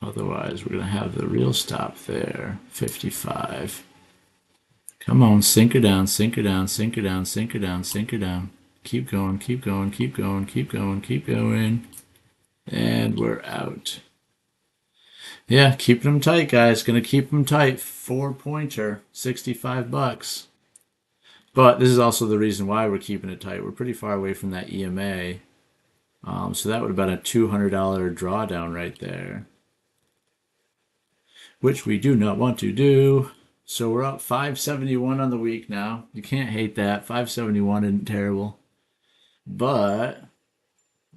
Otherwise, we're going to have the real stop there, 55. Come on, sink her down, sink her down, sink her down, sink her down, sink her down. Keep going, keep going, keep going, keep going, keep going. And we're out. Yeah, keeping them tight, guys. Gonna keep them tight. 4-pointer, $65. But this is also the reason why we're keeping it tight. We're pretty far away from that EMA. So that would have been a $200 drawdown right there, which we do not want to do. So we're up 571 on the week now. You can't hate that. 571 isn't terrible. But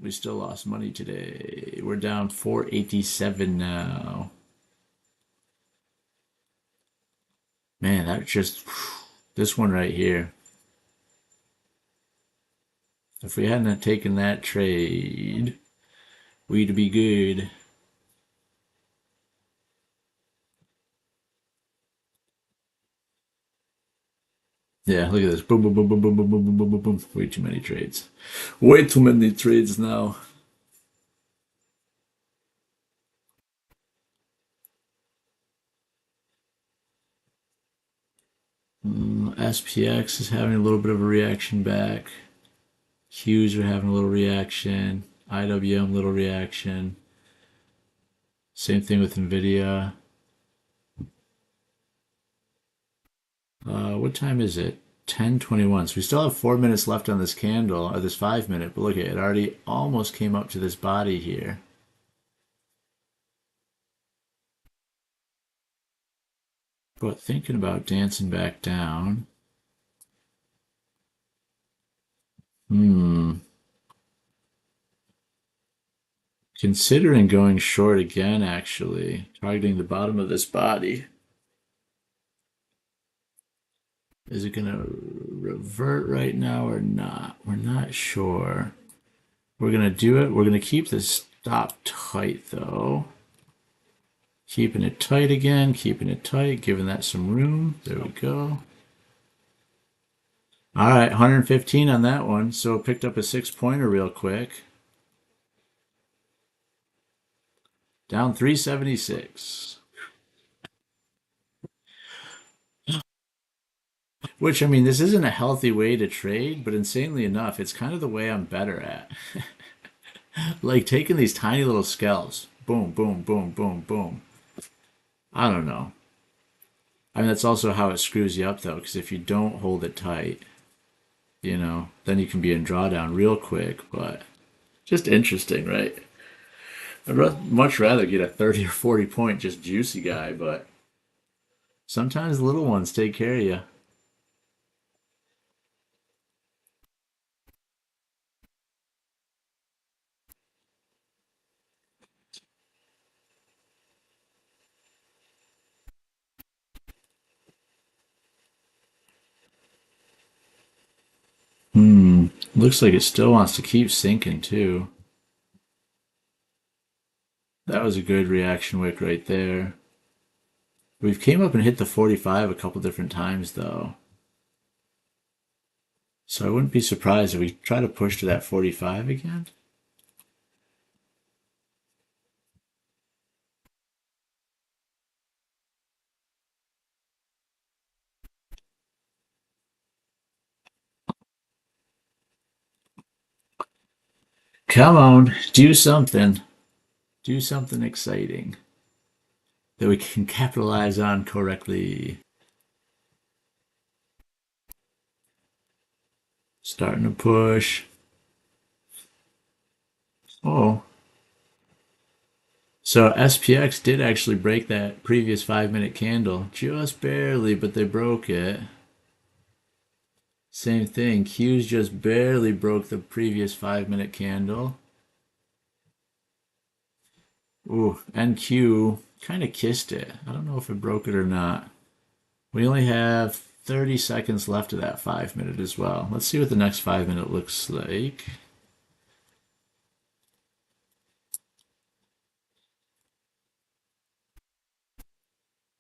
we still lost money today. We're down 487 now. Man, that just... This one right here. If we hadn't taken that trade, we'd be good. Yeah, look at this. Boom, boom, boom, boom, boom, boom, boom, boom, boom, boom, boom. Way too many trades. Way too many trades now. SPX is having a little bit of a reaction back. Qs are having a little reaction. IWM, little reaction. Same thing with NVIDIA. What time is it? 10:21. So we still have 4 minutes left on this candle, or this 5 minute, but look at it, it already almost came up to this body here. But thinking about dancing back down. Considering going short again, actually. Targeting the bottom of this body. Is it going to revert right now or not? We're not sure. We're going to do it. We're going to keep this stop tight, though. Keeping it tight again, keeping it tight, giving that some room. There we go. All right, 115 on that one. So it picked up a 6-pointer real quick. Down 376. Which, I mean, this isn't a healthy way to trade, but insanely enough, it's kind of the way I'm better at. Like taking these tiny little scalps. Boom, boom, boom, boom, boom. I don't know. I mean, that's also how it screws you up, though, because if you don't hold it tight, you know, then you can be in drawdown real quick, but just interesting, right? I'd much rather get a 30 or 40 point just juicy guy, but sometimes the little ones take care of you. Looks like it still wants to keep sinking too. That was a good reaction wick right there. We've came up and hit the 45 a couple different times though. So I wouldn't be surprised if we try to push to that 45 again. Come on, do something. Do something exciting that we can capitalize on correctly. Starting to push. Oh. So SPX did actually break that previous 5 minute candle. Just barely, but they broke it. Same thing. Q's just barely broke the previous 5 minute candle. Ooh, NQ kind of kissed it. I don't know if it broke it or not. We only have 30 seconds left of that 5 minute as well. Let's see what the next 5 minute looks like.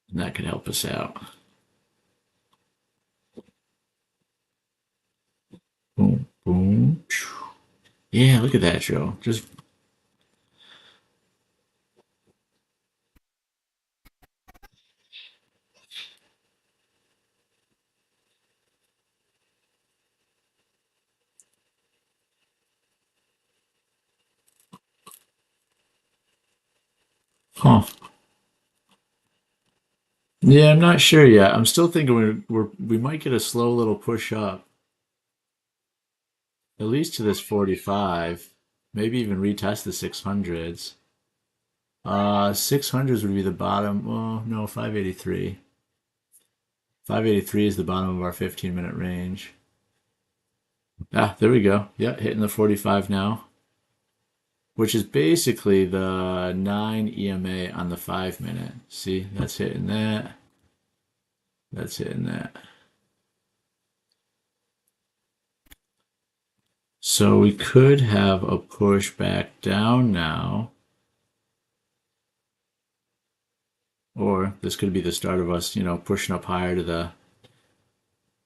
And that could help us out. Boom, boom. Yeah, look at that, Joe. Just huh. Yeah, I'm not sure yet. I'm still thinking we might get a slow little push up, at least to this 45. Maybe even retest the 600s. 600s would be the bottom. Oh no, 583. 583 is the bottom of our 15 minute range. Ah, there we go. Yeah, hitting the 45 now, which is basically the 9 EMA on the 5 minute. See, that's hitting that. That's hitting that. So we could have a push back down now. Or this could be the start of us, you know, pushing up higher to the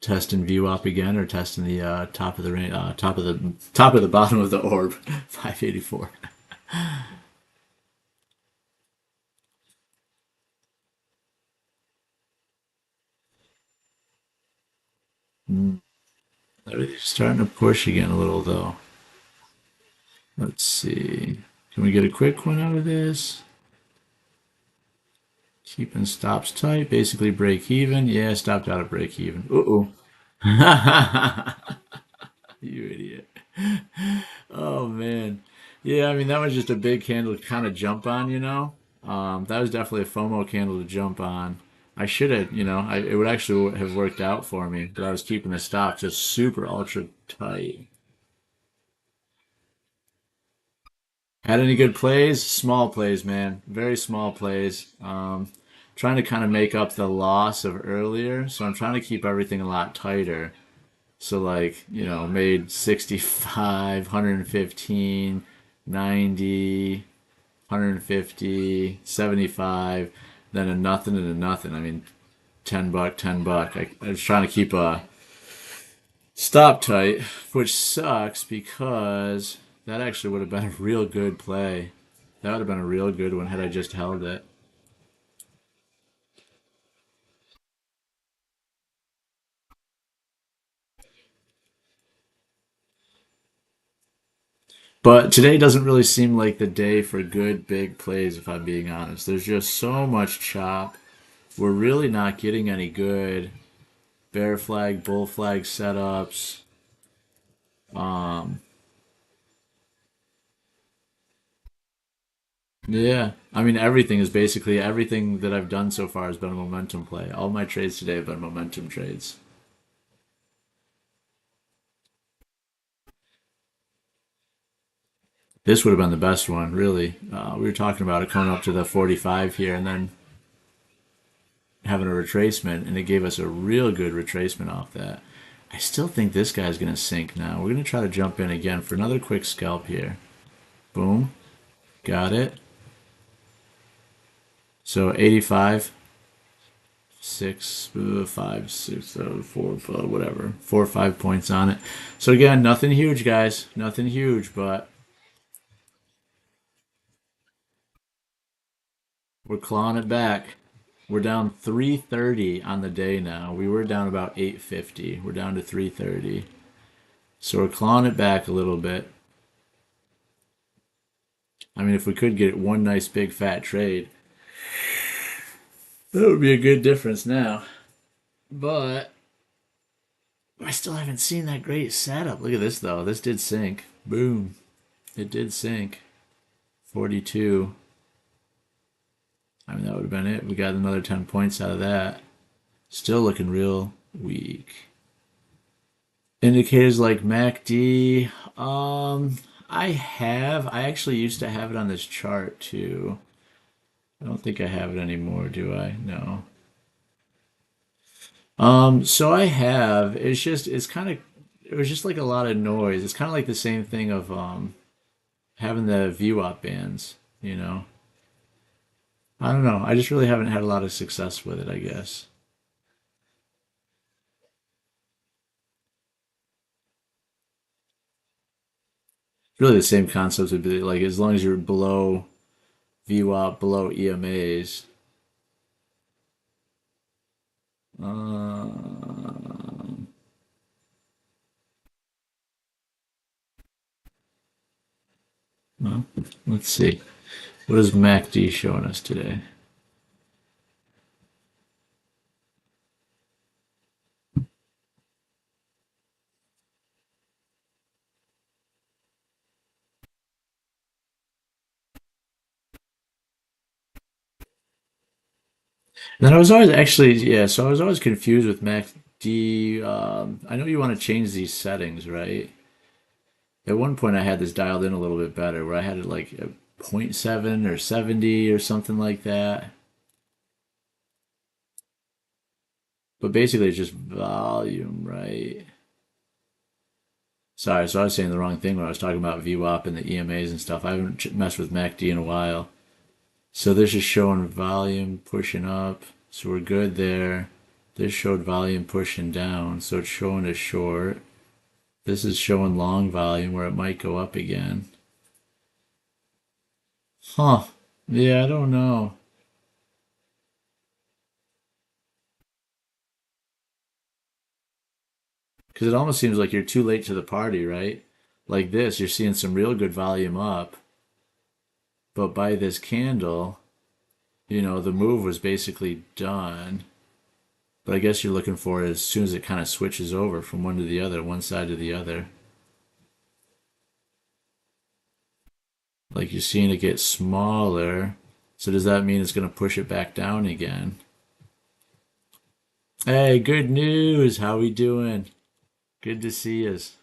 testing VWAP again, or testing the top of the range, top of the bottom of the orb, 584. Starting to push again a little though. Let's see. Can we get a quick one out of this? Keeping stops tight, basically break even. Yeah, stopped out at break even. Uh-oh. You idiot. Oh man. Yeah, I mean that was just a big candle to kind of jump on, you know. That was definitely a FOMO candle to jump on. I should have, it would actually have worked out for me, but I was keeping the stop just super ultra tight. Had any good plays? Small plays, man. Very small plays. Trying to kind of make up the loss of earlier, so I'm trying to keep everything a lot tighter. So like, made 65, 115, 90, 150, 75, then a nothing and a nothing. I mean, 10 buck, 10 buck. I was trying to keep a stop tight, which sucks because that actually would have been a real good play. That would have been a real good one had I just held it. But today doesn't really seem like the day for good big plays, if I'm being honest. There's just so much chop. We're really not getting any good bear flag, bull flag setups. Um, yeah, I mean everything that I've done so far has been a momentum play. All my trades today have been momentum trades. This would have been the best one, really. We were talking about it coming up to the 45 here, and then having a retracement, and it gave us a real good retracement off that. I still think this guy's going to sink now. We're going to try to jump in again for another quick scalp here. Boom. Got it. So 85, 6, 5, 6, 4, whatever. 4 or 5 points on it. So again, nothing huge, guys. Nothing huge, but we're clawing it back. We're down 330 on the day now. We were down about 850. We're down to 330. So we're clawing it back a little bit. I mean, if we could get one nice big fat trade, that would be a good difference now. But I still haven't seen that great setup. Look at this though. This did sink. Boom. It did sink. 42. I mean, that would have been it. We got another 10 points out of that. Still looking real weak. Indicators like MACD. I actually used to have it on this chart too. I don't think I have it anymore, do I? No. So I have. It was just like a lot of noise. It's kind of like the same thing of having the VWAP bands, you know. I don't know. I just really haven't had a lot of success with it, I guess. Really the same concept would be like as long as you're below VWAP, below EMAs. Um, well, let's see. What is MACD showing us today? And then I was always actually, yeah, so I was always confused with MACD. I know you want to change these settings, right? At one point, I had this dialed in a little bit better, where I had it like a point 0.7 or 70 or something like that. But basically, it's just volume, right? Sorry, so I was saying the wrong thing when I was talking about VWAP and the EMAs and stuff. I haven't messed with MACD in a while. So this is showing volume pushing up, so we're good there. This showed volume pushing down, so it's showing a short. This is showing long volume where it might go up again. Huh. Yeah, I don't know. Because it almost seems like you're too late to the party, right? Like this, you're seeing some real good volume up, but by this candle, the move was basically done. But I guess you're looking for it as soon as it kind of switches over from one to the other, one side to the other. Like you're seeing it get smaller. So does that mean it's going to push it back down again? Hey, good news. How we doing? Good to see us.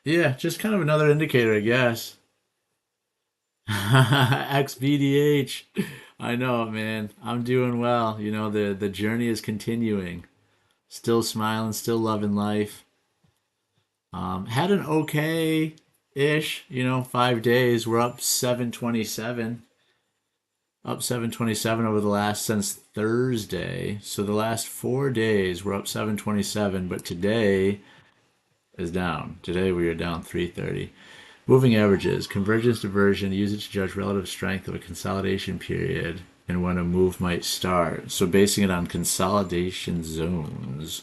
Yeah, just kind of another indicator, I guess. XBDH. I know, man. I'm doing well. You know, the journey is continuing. Still smiling, still loving life. Had an okay-ish, 5 days. We're up 727. Up 727 over the last since Thursday. So the last 4 days we're up 727, but today is down. Today we are down 330. Moving averages, convergence diversion, use it to judge relative strength of a consolidation period and when a move might start. So basing it on consolidation zones,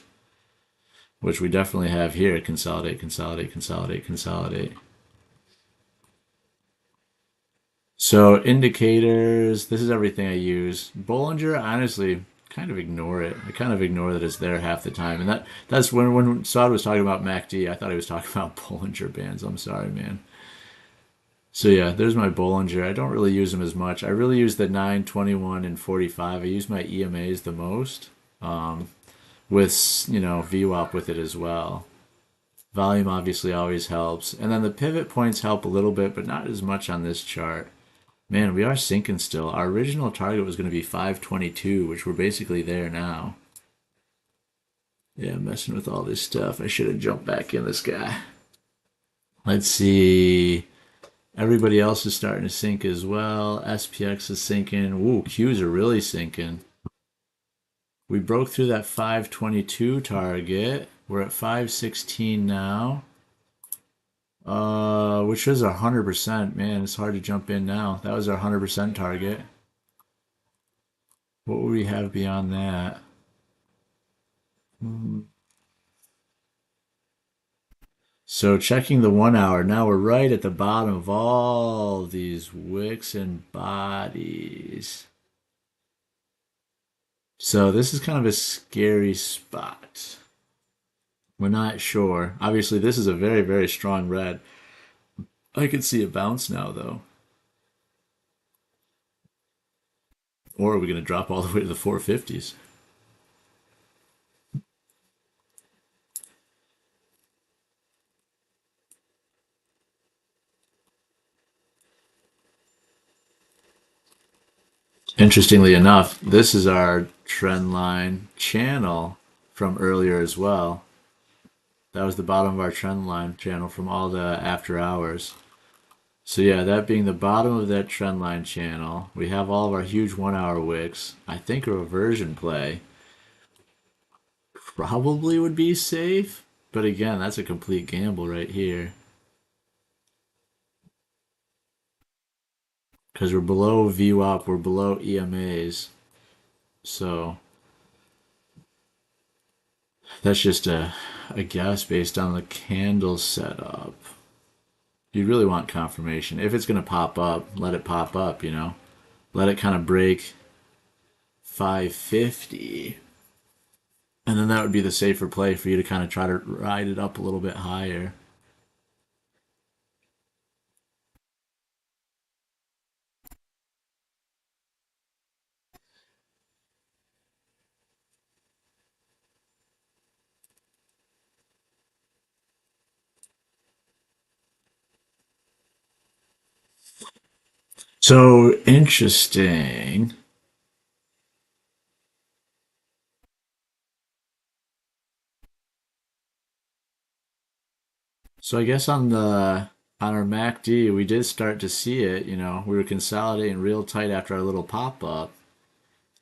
which we definitely have here, consolidate, consolidate, consolidate, consolidate. So indicators, this is everything I use. Bollinger, honestly, kind of ignore it. I kind of ignore that it's there half the time. And that's when Saad was talking about MACD, I thought he was talking about Bollinger Bands. I'm sorry, man. So yeah, there's my Bollinger. I don't really use them as much. I really use the 9, 21, and 45. I use my EMAs the most, with, VWAP with it as well. Volume obviously always helps. And then the pivot points help a little bit, but not as much on this chart. Man, we are sinking still. Our original target was going to be 522, which we're basically there now. Yeah, I'm messing with all this stuff. I should have jumped back in this guy. Let's see. Everybody else is starting to sink as well. SPX is sinking. Ooh, Qs are really sinking. We broke through that 522 target. We're at 516 now. Which is our 100%. Man, it's hard to jump in now. That was our 100% target. What would we have beyond that? So checking the 1 hour, now we're right at the bottom of all these wicks and bodies. So this is kind of a scary spot. We're not sure. Obviously, this is a very, very strong red. I could see a bounce now, though. Or are we going to drop all the way to the 450s? Interestingly enough, this is our trend line channel from earlier as well. That was the bottom of our trend line channel from all the after hours. So yeah, that being the bottom of that trend line channel, we have all of our huge 1 hour wicks. I think a reversion play probably would be safe, but again, that's a complete gamble right here. Because we're below VWAP, we're below EMAs. So that's just a guess based on the candle setup. You really want confirmation. If it's going to pop up, let it pop up, Let it kind of break 550. And then that would be the safer play for you to kind of try to ride it up a little bit higher. So interesting. So I guess on our MACD, we did start to see it. We were consolidating real tight after our little pop up.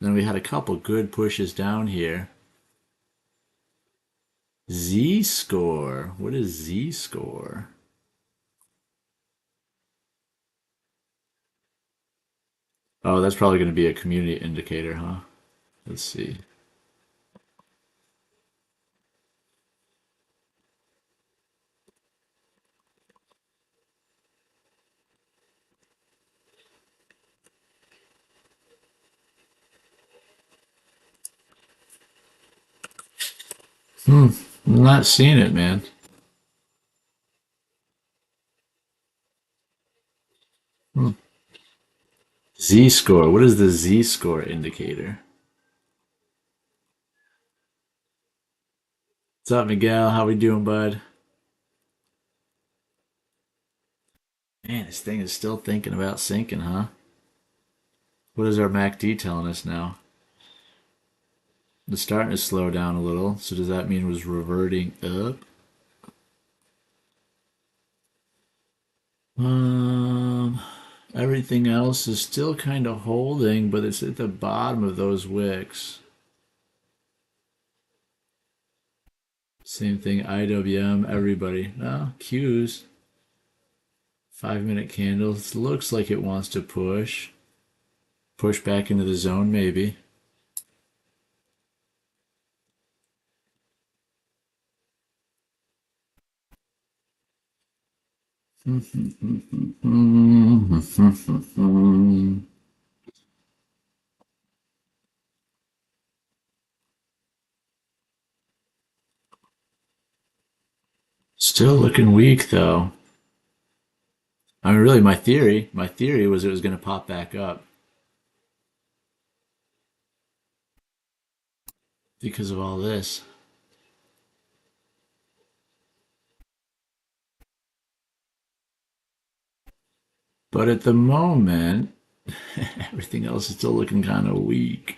Then we had a couple good pushes down here. Z score. What is Z score? Oh, that's probably going to be a community indicator, huh? Let's see. I'm not seeing it, man. Hmm. Z score. What is the Z score indicator? What's up, Miguel? How we doing, bud? Man, this thing is still thinking about sinking, huh? What is our MACD telling us now? It's starting to slow down a little. So does that mean it was reverting up? Um, Everything else is still kind of holding, but it's at the bottom of those wicks. Same thing, IWM, everybody. No, Q's. 5 minute candles. Looks like it wants to push. Push back into the zone, maybe. Still looking weak, though. I mean, really, my theory was it was going to pop back up because of all this. But at the moment, everything else is still looking kind of weak.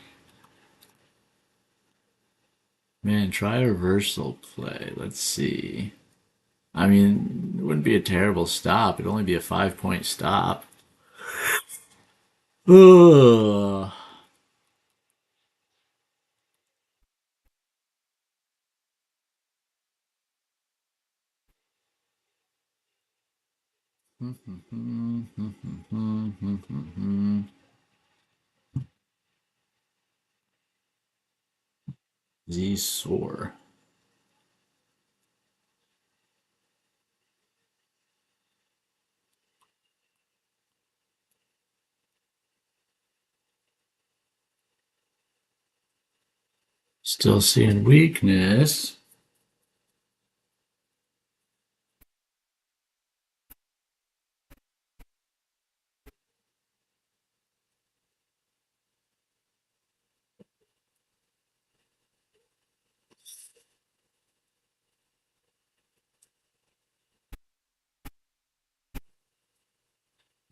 Man, try a reversal play. Let's see. I mean, it wouldn't be a terrible stop. It'd only be a 5 point stop. Ugh. Z soar. Still seeing weakness.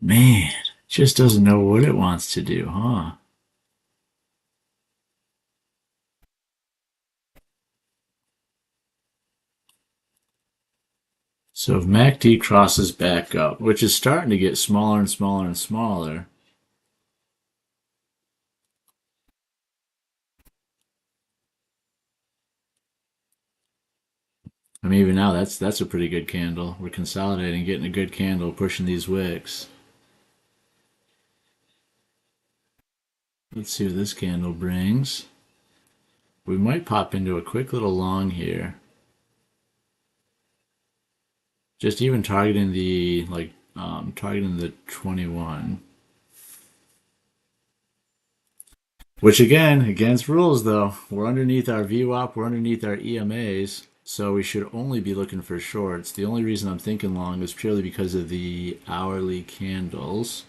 Man, just doesn't know what it wants to do, huh? So if MACD crosses back up, which is starting to get smaller and smaller and smaller, I mean, even now that's a pretty good candle. We're consolidating, getting a good candle, pushing these wicks. Let's see what this candle brings. We might pop into a quick little long here. Just even targeting the targeting the 21. Which again, against rules though, we're underneath our VWAP, we're underneath our EMAs, so we should only be looking for shorts. The only reason I'm thinking long is purely because of the hourly candles.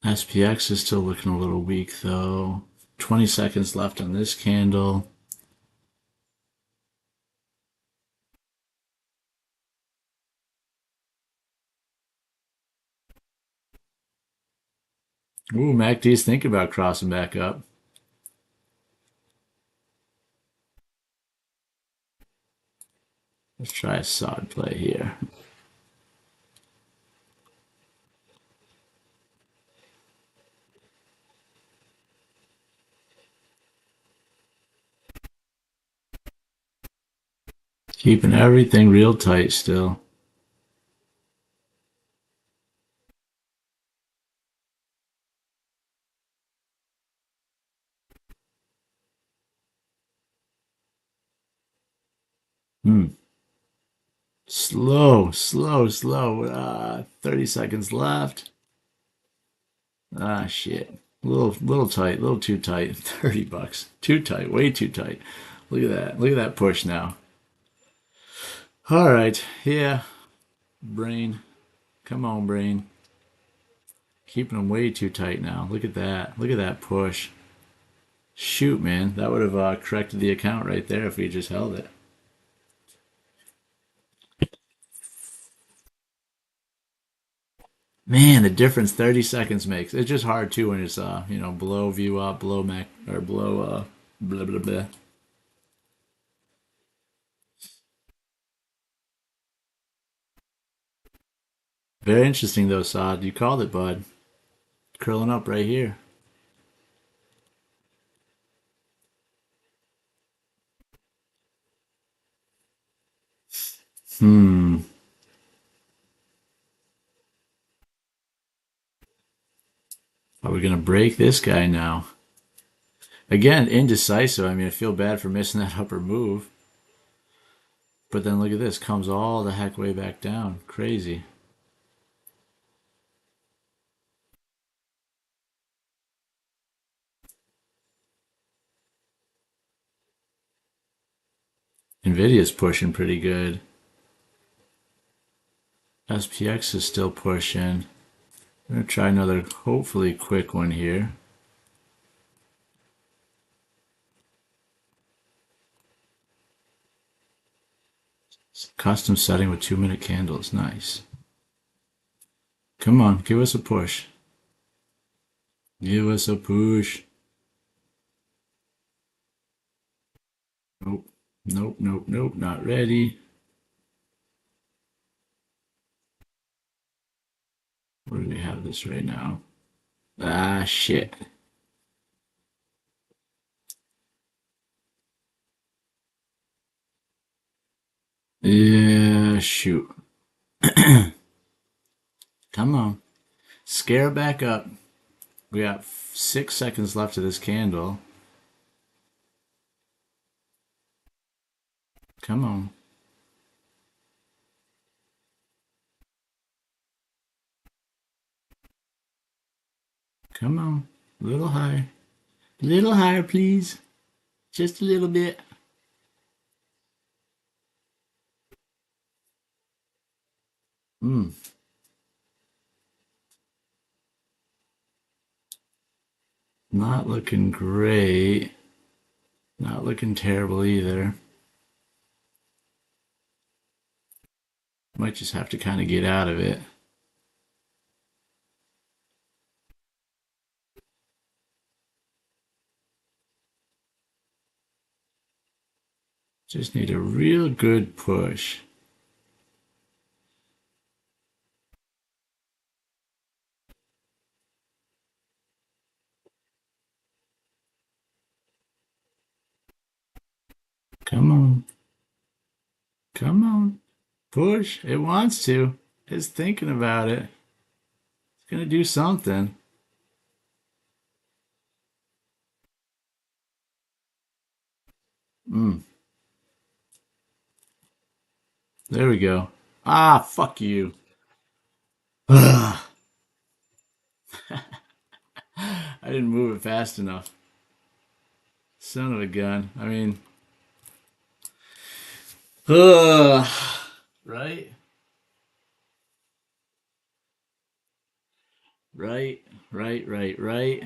SPX is still looking a little weak though. 20 seconds left on this candle. Ooh, MACD's thinking about crossing back up. Let's try a sod play here. Keeping everything real tight still. Hmm. Slow, slow, slow. 30 seconds left. Ah, shit. Little tight, little too tight. 30 bucks. Too tight, way too tight. Look at that. Look at that push now. All right. Yeah. Brain. Come on, brain. Keeping them way too tight now. Look at that. Look at that push. Shoot, man. That would have corrected the account right there if we just held it. Man, the difference 30 seconds makes. It's just hard too when it's below view up, below Mac or below blah blah blah. Very interesting though, Sod. You called it, bud. Curling up right here. Hmm. Are we gonna break this guy now? Again, indecisive. I mean, I feel bad for missing that upper move. But then look at this. Comes all the heck way back down. Crazy. Nvidia's pushing pretty good. SPX is still pushing. I'm going to try another hopefully quick one here. Custom setting with 2-minute candles. Nice. Come on, give us a push. Give us a push. Nope. Nope, nope, nope. Not ready. Where do we have this right now? Ah, shit. Yeah, shoot. Come on. Scare back up. We got 6 seconds left of this candle. Come on. Come on. A little higher. A little higher, please. Just a little bit. Not looking great. Not looking terrible either. Might just have to kind of get out of it. Just need a real good push. Come on. Come on. Push. It wants to. It's thinking about it. It's going to do something. There we go. Ah, fuck you. I didn't move it fast enough. Son of a gun. I mean, right? Right, right, right, right.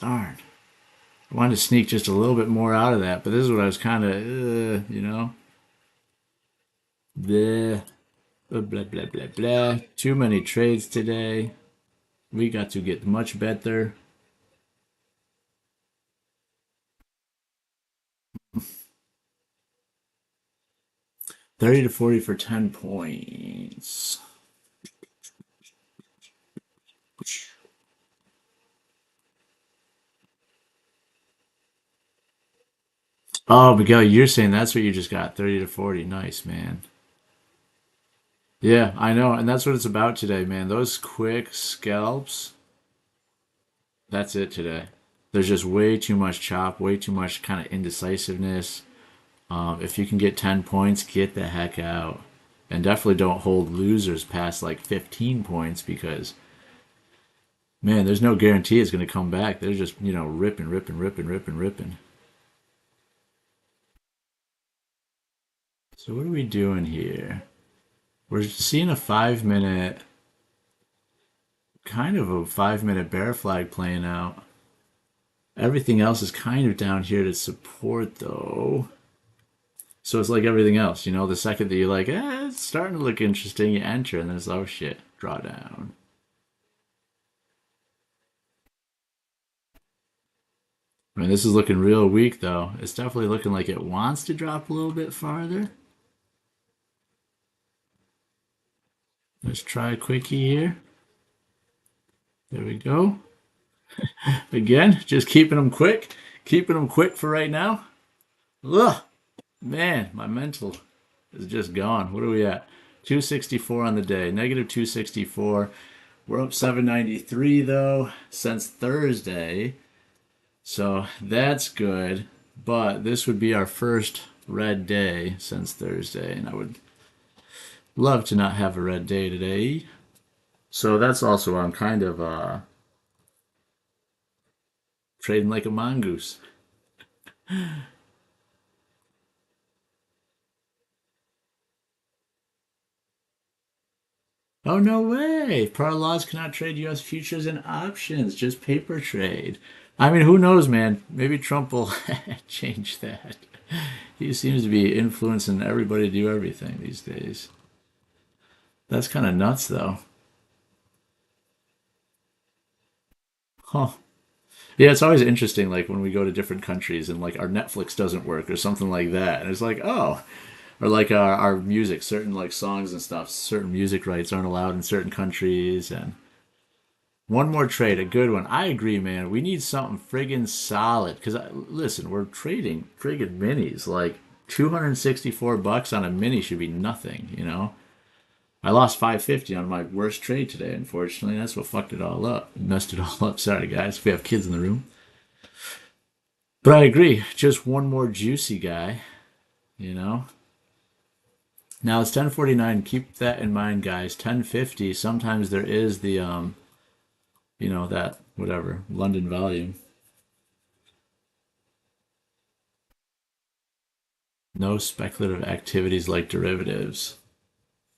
Darn. I wanted to sneak just a little bit more out of that, but this is what I was kind of, Blah, blah, blah, blah, blah, blah. Too many trades today. We got to get much better. $30 to 40 for 10 points. Oh, Miguel, you're saying that's what you just got. 30 to 40. Nice, man. Yeah, I know. And that's what it's about today, man. Those quick scalps. That's it today. There's just way too much chop, way too much kind of indecisiveness. If you can get 10 points, get the heck out. And definitely don't hold losers past like 15 points because, man, there's no guarantee it's going to come back. They're just, ripping, ripping, ripping, ripping, ripping. So what are we doing here? We're seeing a 5 minute, kind of a 5 minute bear flag playing out. Everything else is kind of down here to support though. So it's like everything else, the second that you're like, it's starting to look interesting, you enter and then it's, oh shit, drawdown. I mean, this is looking real weak though. It's definitely looking like it wants to drop a little bit farther. Let's try a quickie here. There we go. Again, just keeping them quick. Keeping them quick for right now. Ugh, man, my mental is just gone. What are we at? 264 on the day. Negative 264. We're up 793 though since Thursday. So that's good. But this would be our first red day since Thursday. And I would love to not have a red day today. So that's also I'm kind of trading like a mongoose. Oh, no way! Par laws cannot trade U.S. futures and options, just paper trade. I mean, who knows, man? Maybe Trump will change that. He seems to be influencing everybody to do everything these days. That's kind of nuts, though. Huh. Yeah, it's always interesting, like when we go to different countries and like our Netflix doesn't work or something like that, and it's like, oh, or like our music, certain like songs and stuff, certain music rights aren't allowed in certain countries. And one more trade, a good one. I agree, man. We need something friggin' solid. Because listen, we're trading friggin' minis. Like 264 bucks on a mini should be nothing. I lost 550 on my worst trade today, unfortunately. That's what fucked it all up. Messed it all up. Sorry, guys, if we have kids in the room. But I agree. Just one more juicy guy, you know? Now it's 10:49. Keep that in mind, guys. 10:50. Sometimes there is the that whatever London volume. No speculative activities like derivatives.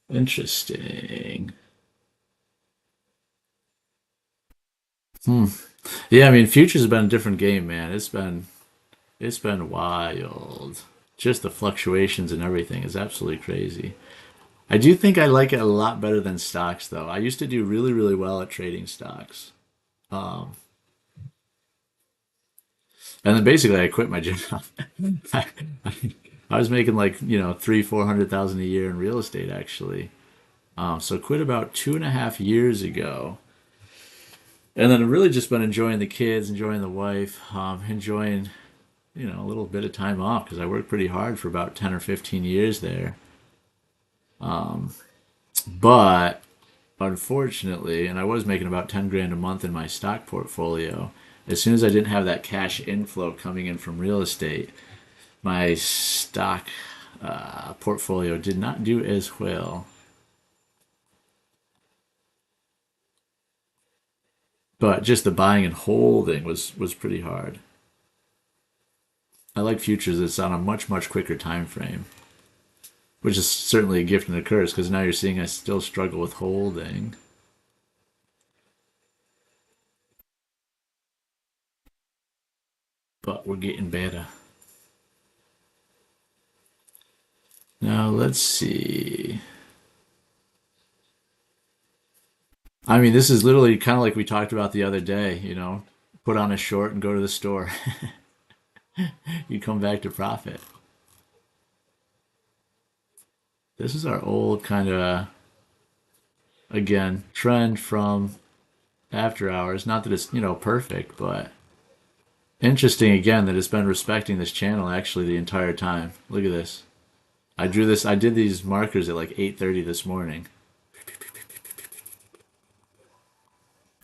Interesting. Hmm. Yeah, I mean, futures has been a different game, man. It's been wild. Just the fluctuations and everything is absolutely crazy. I do think I like it a lot better than stocks, though. I used to do really, really well at trading stocks. Um, and then basically I quit my job. I, I was making like, three, 400,000 a year in real estate actually. So quit about 2.5 years ago. And then I've really just been enjoying the kids, enjoying the wife, enjoying, a little bit of time off because I worked pretty hard for about 10 or 15 years there. But unfortunately, and I was making about 10 grand a month in my stock portfolio, as soon as I didn't have that cash inflow coming in from real estate, my stock portfolio did not do as well. But just the buying and holding was pretty hard. I like futures. It's on a much much quicker time frame, which is certainly a gift and a curse because now you're seeing I still struggle with holding. But we're getting better. Now let's see. I mean, this is literally kind of like we talked about the other day. Put on a short and go to the store. You come back to profit. This is our old kind of again trend from after hours. Not that it's perfect, but interesting again that it's been respecting this channel actually the entire time. Look at this. I drew this. I did these markers at like 8:30 this morning.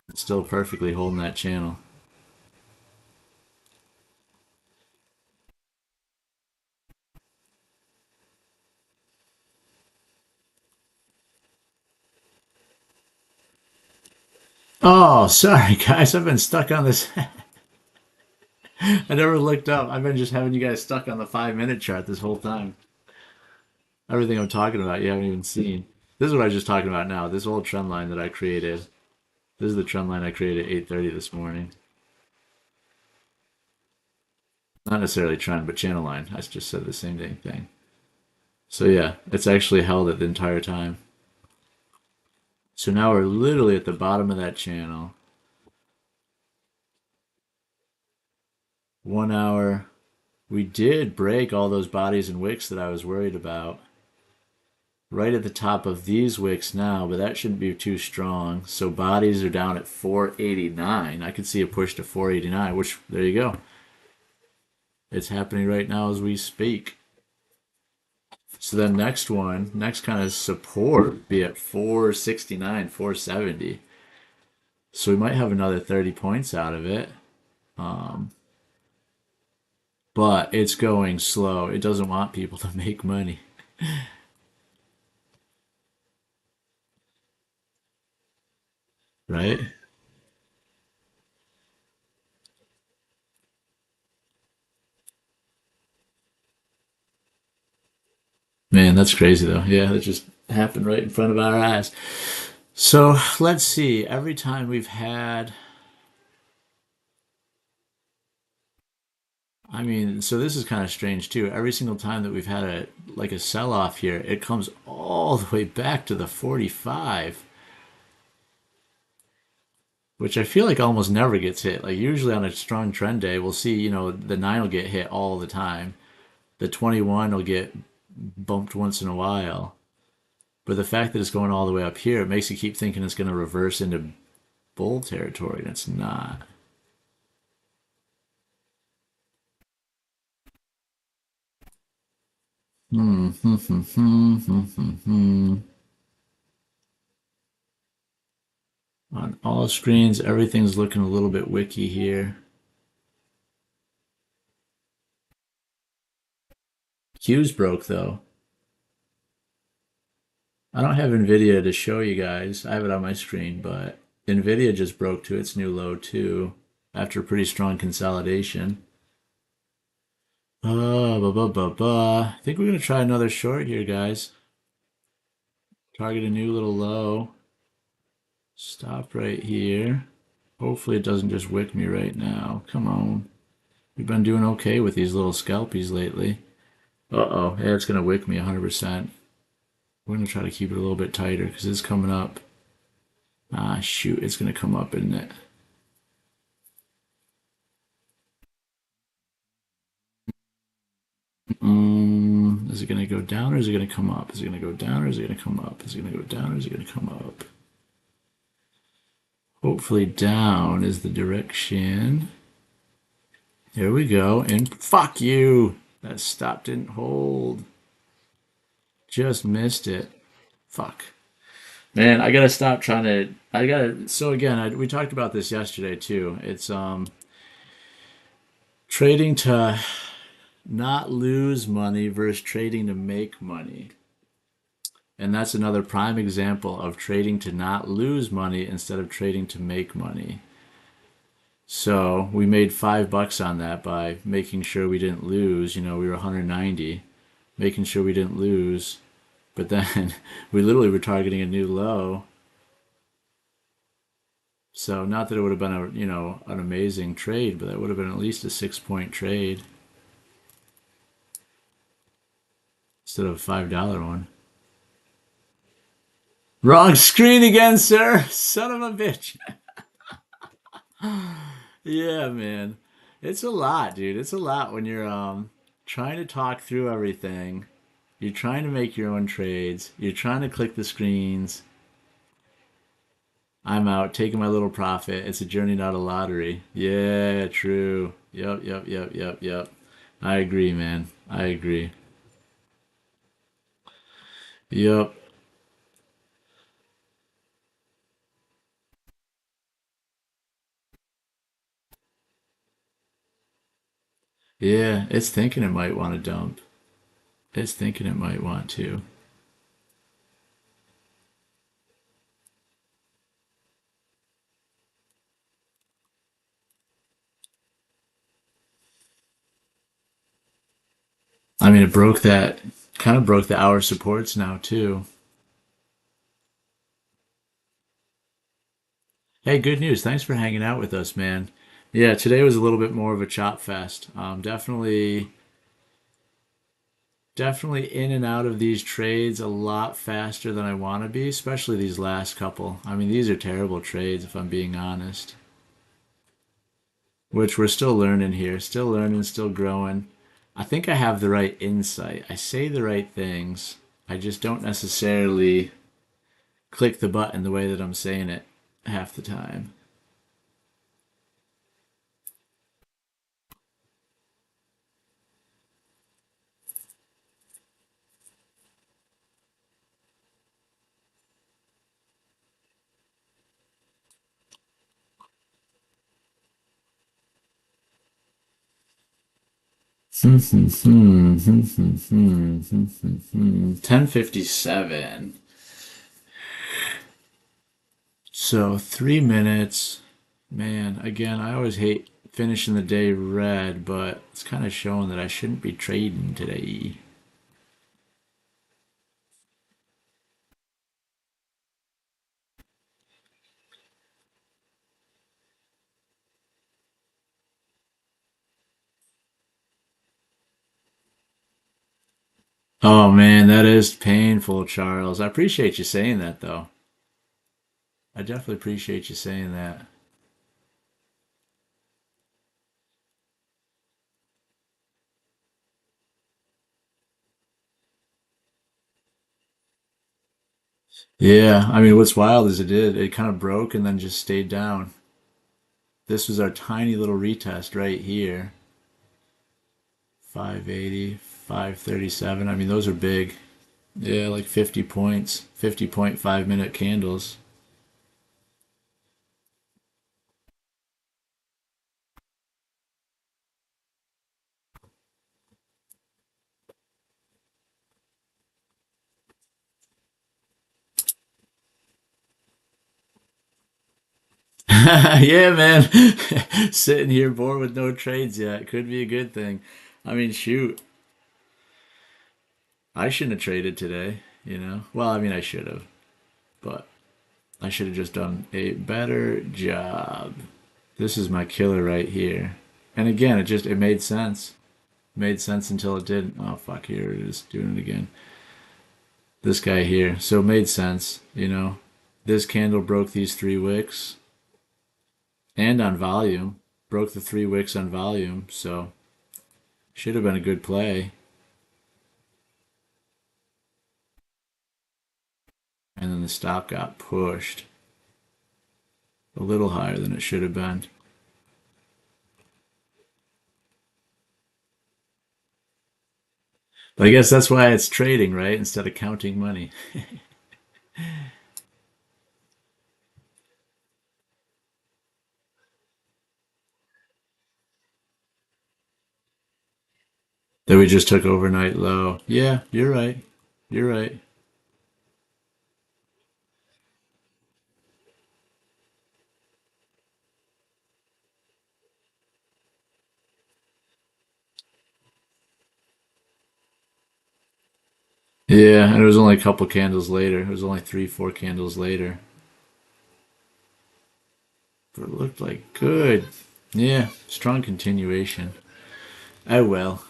It's still perfectly holding that channel. Oh, sorry guys, I've been stuck on this. I never looked up. I've been just having you guys stuck on the 5 minute chart this whole time. Everything I'm talking about, you haven't even seen. This is what I was just talking about now. This old trend line that I created. This is the trend line I created at 8:30 this morning. Not necessarily trend, but channel line. I just said the same dang thing. So yeah, it's actually held it the entire time. So now we're literally at the bottom of that channel. 1 hour. We did break all those bodies and wicks that I was worried about. Right at the top of these wicks now, but that shouldn't be too strong. So bodies are down at 489. I could see a push to 489, which, there you go. It's happening right now as we speak. So then next kind of support be at 469, 470. So we might have another 30 points out of it. But it's going slow. It doesn't want people to make money. Right? Man, that's crazy though. Yeah, that just happened right in front of our eyes. So let's see. Every time we've had, I mean, so this is kind of strange too. Every single time that we've had a sell off here, it comes all the way back to the 45, which I feel like almost never gets hit. Like usually on a strong trend day, we'll see, the 9 will get hit all the time. The 21 will get bumped once in a while. But the fact that it's going all the way up here, it makes you keep thinking it's going to reverse into bull territory, and it's not. Hmm. Hmm. Hmm. Hmm. Hmm. Hmm. Hmm. On all screens, everything's looking a little bit wicky here. Q's broke though. I don't have Nvidia to show you guys. I have it on my screen, but Nvidia just broke to its new low too after a pretty strong consolidation. I think we're gonna try another short here, guys. Target a new little low. Stop right here. Hopefully it doesn't just wick me right now. Come on. We've been doing okay with these little scalpies lately. Uh-oh. Yeah, it's gonna wick me 100%. We're gonna try to keep it a little bit tighter because it's coming up. Ah, shoot, it's gonna come up, isn't it? Is it gonna go down or is it gonna come up? Is it gonna go down or is it gonna come up? Is it gonna go down or is it gonna come up? Hopefully down is the direction. There we go. And fuck you! That stop didn't hold. Just missed it. Fuck. Man, I gotta stop trying to. I gotta. So again, we talked about this yesterday too. It's trading to not lose money versus trading to make money. And that's another prime example of trading to not lose money instead of trading to make money. So we made $5 on that by making sure we didn't lose. We were 190, making sure we didn't lose. But then we literally were targeting a new low. So not that it would have been an amazing trade, but that would have been at least a 6 point trade instead of a $5 one. Wrong screen again, sir. Son of a bitch. Yeah, man. It's a lot, dude. It's a lot when you're trying to talk through everything. You're trying to make your own trades. You're trying to click the screens. I'm out taking my little profit. It's a journey, not a lottery. Yeah, true. Yep, yep, yep, yep, yep. I agree, man. I agree. Yep. Yeah, it's thinking it might want to dump. It's thinking it might want to. I mean, it broke that, kind of broke the hour supports now too. Hey, good news. Thanks for hanging out with us, man. Yeah, today was a little bit more of a chop fest. Definitely in and out of these trades a lot faster than I want to be, especially these last couple. I mean, these are terrible trades if I'm being honest. Which we're still learning here, still learning, still growing. I think I have the right insight. I say the right things. I just don't necessarily click the button the way that I'm saying it half the time. Hmm, 10:57. So 3 minutes. Man, again, I always hate finishing the day red, but it's kind of showing that I shouldn't be trading today. Oh man, that is painful, Charles. I appreciate you saying that though. I definitely appreciate you saying that. Yeah, I mean, what's wild is it kind of broke and then just stayed down. This was our tiny little retest right here. 580, 537. I mean, those are big. Yeah, like 50 points, 50.5 minute candles. Yeah, man. Sitting here bored with no trades yet. Could be a good thing. I mean, shoot. I shouldn't have traded today, you know? Well, I mean, I should have, but I should have just done a better job. This is my killer right here. And again, it made sense. Made sense until it didn't. Oh, fuck, here it is. Doing it again. This guy here. So it made sense, you know? This candle broke these 3 wicks and on volume. Broke the 3 wicks on volume, so should have been a good play. And then the stop got pushed a little higher than it should have been. But I guess that's why it's trading, right? Instead of counting money. That we just took overnight low. Yeah, you're right. You're right. Yeah, and it was only a couple candles later. It was only three, 4 candles later. But it looked like good. Yeah, strong continuation. Oh well.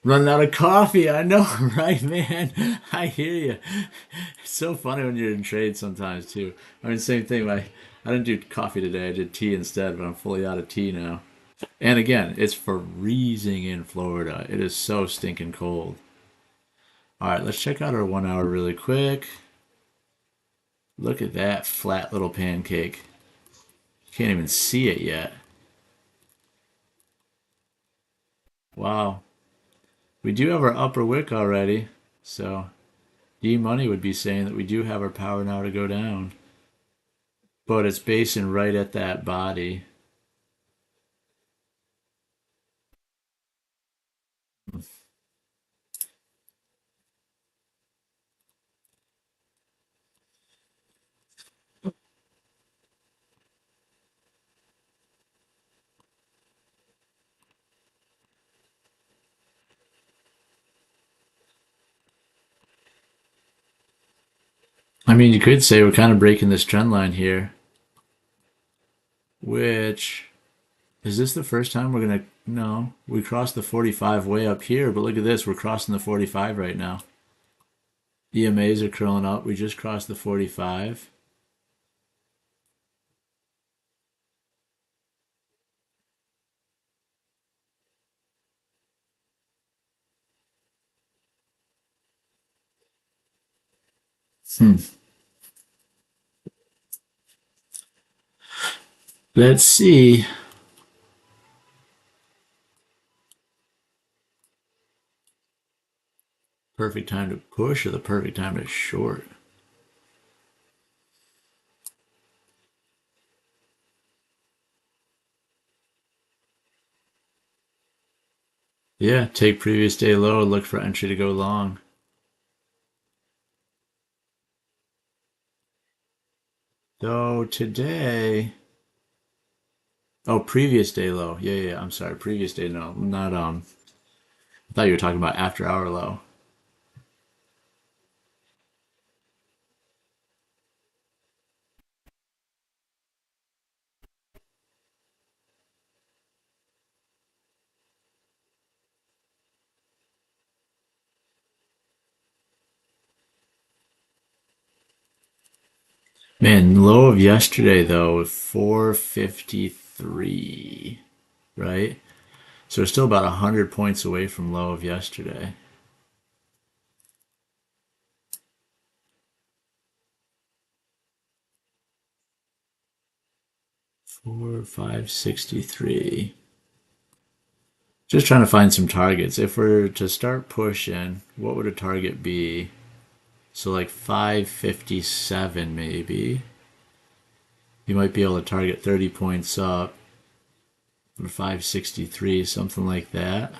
Running out of coffee. I know, right, man? I hear you. It's so funny when you're in trade sometimes too. I mean, same thing. I didn't do coffee today. I did tea instead, but I'm fully out of tea now. And again, it's freezing in Florida. It is so stinking cold. All right, let's check out our 1 hour really quick. Look at that flat little pancake. Can't even see it yet. Wow. We do have our upper wick already, so E-money would be saying that we do have our power now to go down. But it's basing right at that body. I mean, you could say we're kind of breaking this trend line here, which is this the first time we're gonna? No, we crossed the 45 way up here, but look at this, we're crossing the 45 right now. EMAs are curling up. We just crossed the 45. Hmm. Let's see. Perfect time to push or the perfect time to short? Yeah, take previous day low, look for entry to go long. Though today, oh, previous day low. Yeah, yeah, I'm sorry. Previous day, no, not, I thought you were talking about after hour low. Man, low of yesterday though, 453, right? So we're still about 100 points away from low of yesterday. 4563. Just trying to find some targets. If we're to start pushing, what would a target be? So like 557 maybe. You might be able to target 30 points up or 563, something like that.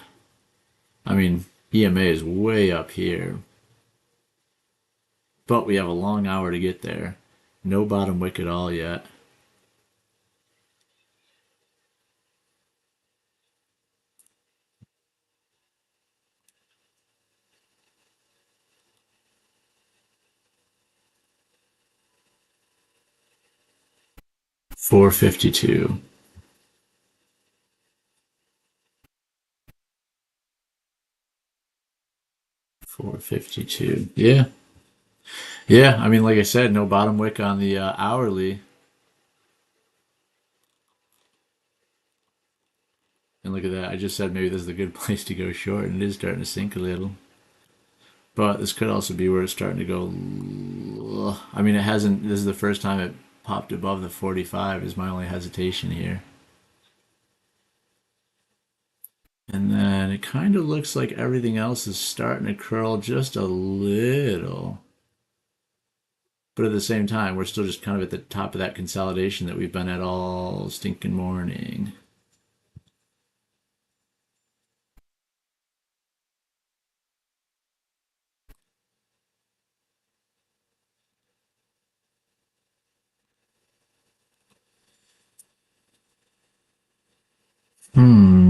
I mean, EMA is way up here, but we have a long hour to get there. No bottom wick at all yet. $4.52. 4.52. Yeah. Yeah. I mean, like I said, no bottom wick on the hourly. And look at that. I just said maybe this is a good place to go short, and it is starting to sink a little. But this could also be where it's starting to go. I mean, it hasn't. This is the first time it popped above the 45, is my only hesitation here. And then it kind of looks like everything else is starting to curl just a little. But at the same time, we're still just kind of at the top of that consolidation that we've been at all stinking morning. Hmm.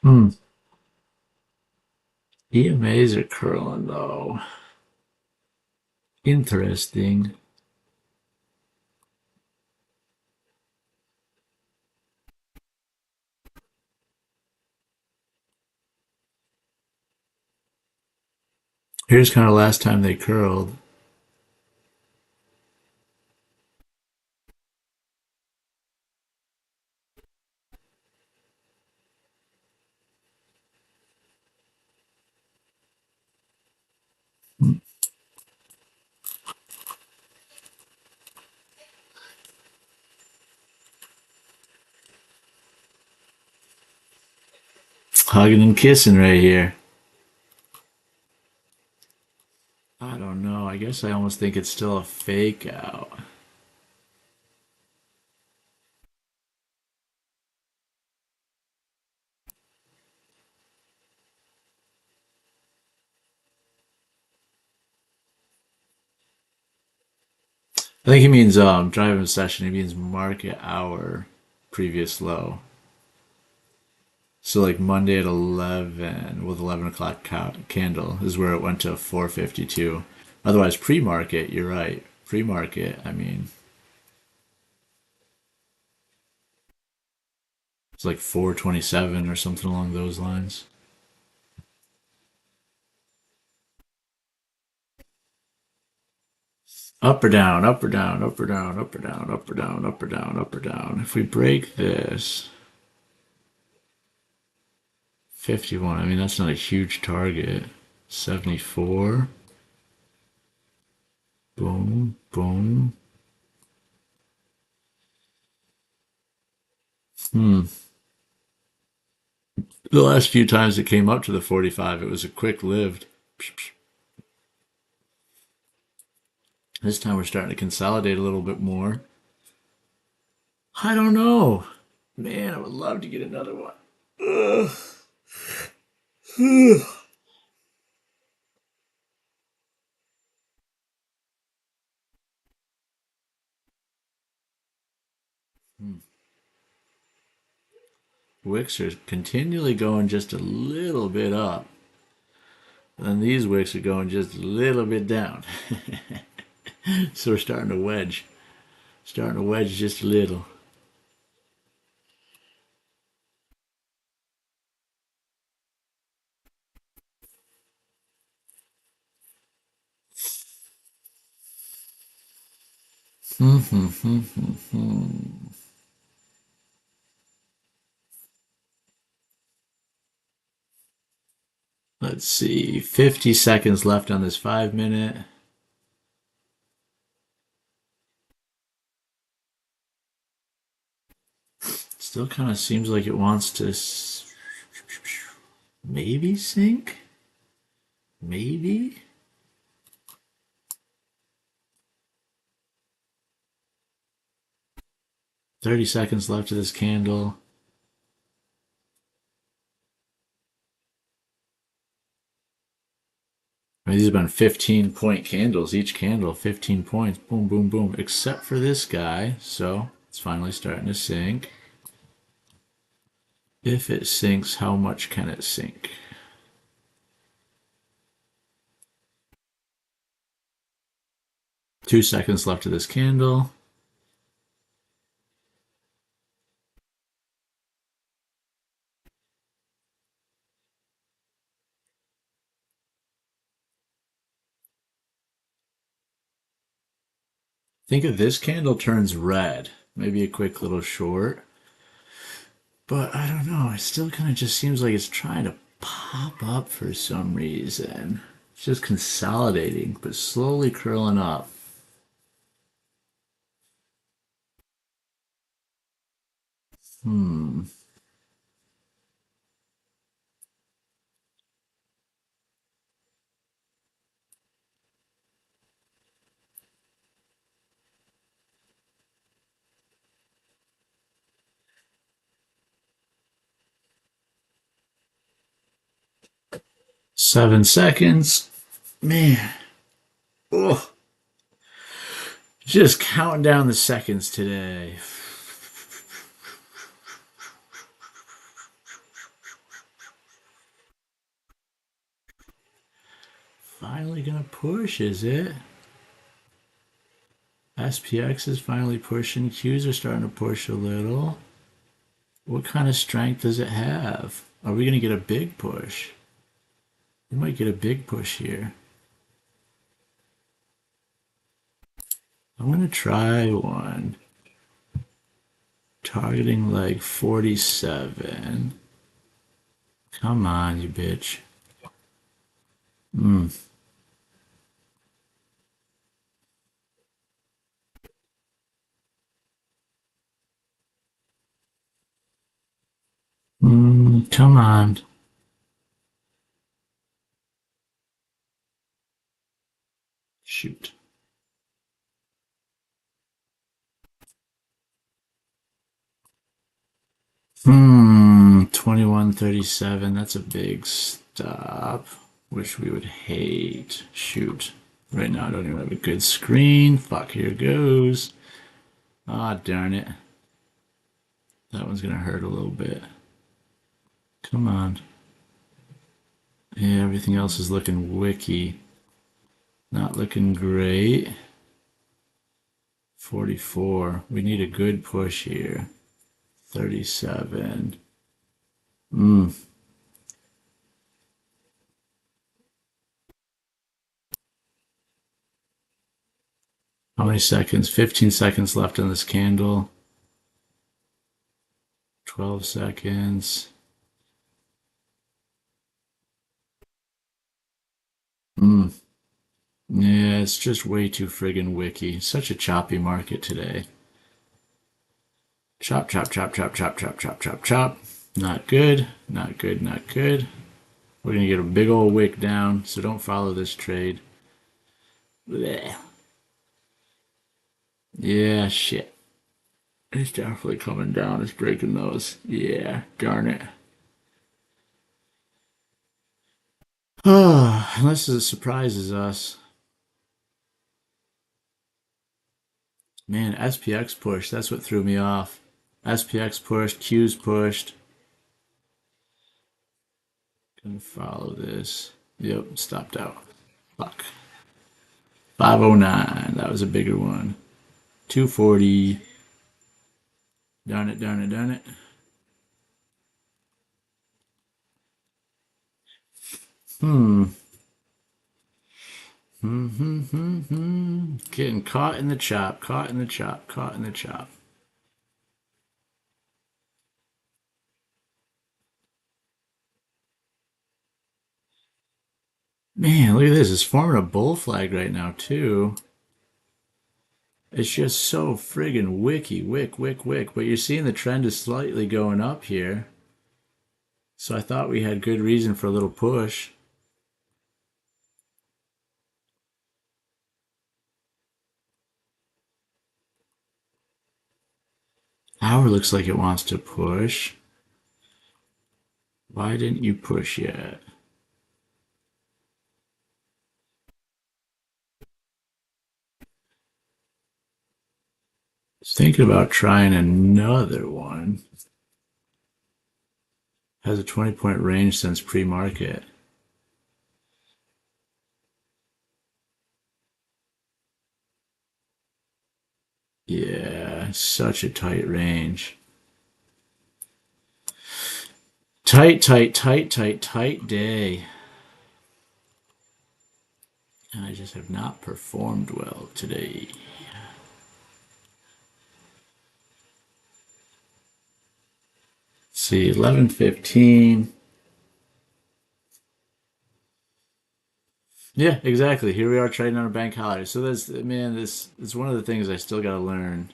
Hmm. EMAs are curling though. Interesting. Here's kind of last time they curled. Hugging and kissing right here. I don't know. I guess guess I almost think it's still a fake out. I think he means driving session. He means market hour previous low. So like Monday at 11 with 11 o'clock candle is where it went to 452. Otherwise, pre-market, you're right. Pre-market, I mean, it's like 427 or something along those lines. Up or down, up or down, up or down, up or down, up or down, up or down, up or down. If we break this, 51, I mean, that's not a huge target. 74. Boom, boom. Hmm. The last few times it came up to the 45, it was a quick lived. This time we're starting to consolidate a little bit more. I don't know. Man, I would love to get another one. Ugh. Wicks are continually going just a little bit up. And these wicks are going just a little bit down. So we're starting to wedge. Starting to wedge just a little. Let's see. 50 seconds left on this 5 minute. Still kind of seems like it wants to maybe sink. Maybe. 30 seconds left of this candle. I mean, these have been 15-point candles. Each candle, 15 points. Boom, boom, boom. Except for this guy. So it's finally starting to sink. If it sinks, how much can it sink? Two seconds left of this candle. Think if this candle turns red, maybe a quick little short. But I don't know. It still kind of just seems like it's trying to pop up for some reason. It's just consolidating, but slowly curling up. Hmm. Seven seconds. Man. Oh. Just counting down the seconds today. Finally gonna push, is it? SPX is finally pushing. Qs are starting to push a little. What kind of strength does it have? Are we gonna get a big push? We might get a big push here. I'm gonna try one. Targeting like 47. Come on, you bitch. Hmm. Come on. Shoot. 2137. That's a big stop, which we would hate. Shoot. Right now, I don't even have a good screen. Fuck, here goes. Ah, darn it. That one's gonna hurt a little bit. Come on. Yeah, everything else is looking wicky. Not looking great. 44. We need a good push here. 37. How many seconds? 15 seconds left on this candle. 12 seconds. Yeah, it's just way too friggin' wicky. Such a choppy market today. Chop, chop, chop, chop, chop, chop, chop, chop, chop. Not good, not good, not good. We're gonna get a big old wick down, so don't follow this trade. Blech. Yeah, shit. It's definitely coming down. It's breaking those. Yeah, darn it. Unless it surprises us. Man, SPX pushed. That's what threw me off. SPX pushed. Q's pushed. Gonna follow this. Yep, stopped out. Fuck. 509. That was a bigger one. 240. Darn it, darn it, darn it. Getting caught in the chop, caught in the chop, caught in the chop. Man, look at this. It's forming a bull flag right now, too. It's just so friggin' wicky, wick, wick, wick. But you're seeing the trend is slightly going up here. So I thought we had good reason for a little push. Hour looks like it wants to push. Why didn't you push yet? I was thinking about trying another one. Has a 20-point range since pre-market. Yeah, such a tight range. Tight, tight, tight, tight, tight day. And I just have not performed well today. Let's see, 11:15. Yeah, exactly. Here we are trading on a bank holiday. So that's, man, this is one of the things I still got to learn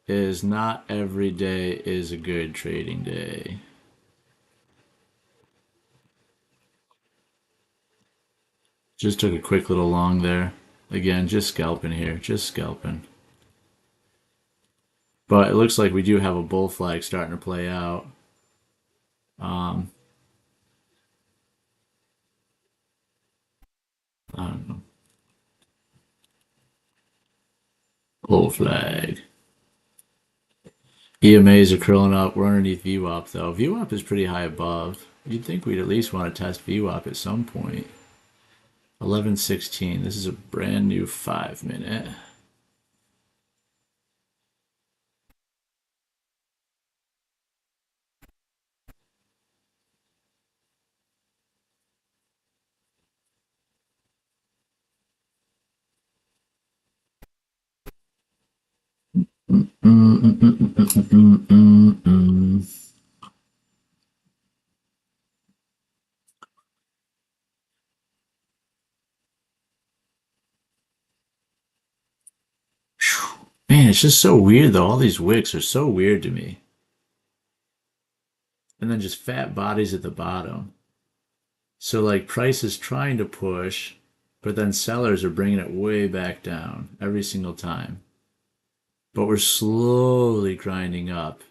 is not every day is a good trading day. Just took a quick little long there. Again, just scalping here, just scalping. But it looks like we do have a bull flag starting to play out. I don't know. Bull flag. EMAs are curling up. We're underneath VWAP though. VWAP is pretty high above. You'd think we'd at least want to test VWAP at some point. 11:16. This is a brand new 5-minute. Man, it's just so weird though. All these wicks are so weird to me. And then just fat bodies at the bottom. So like price is trying to push, but then sellers are bringing it way back down every single time. But we're slowly grinding up.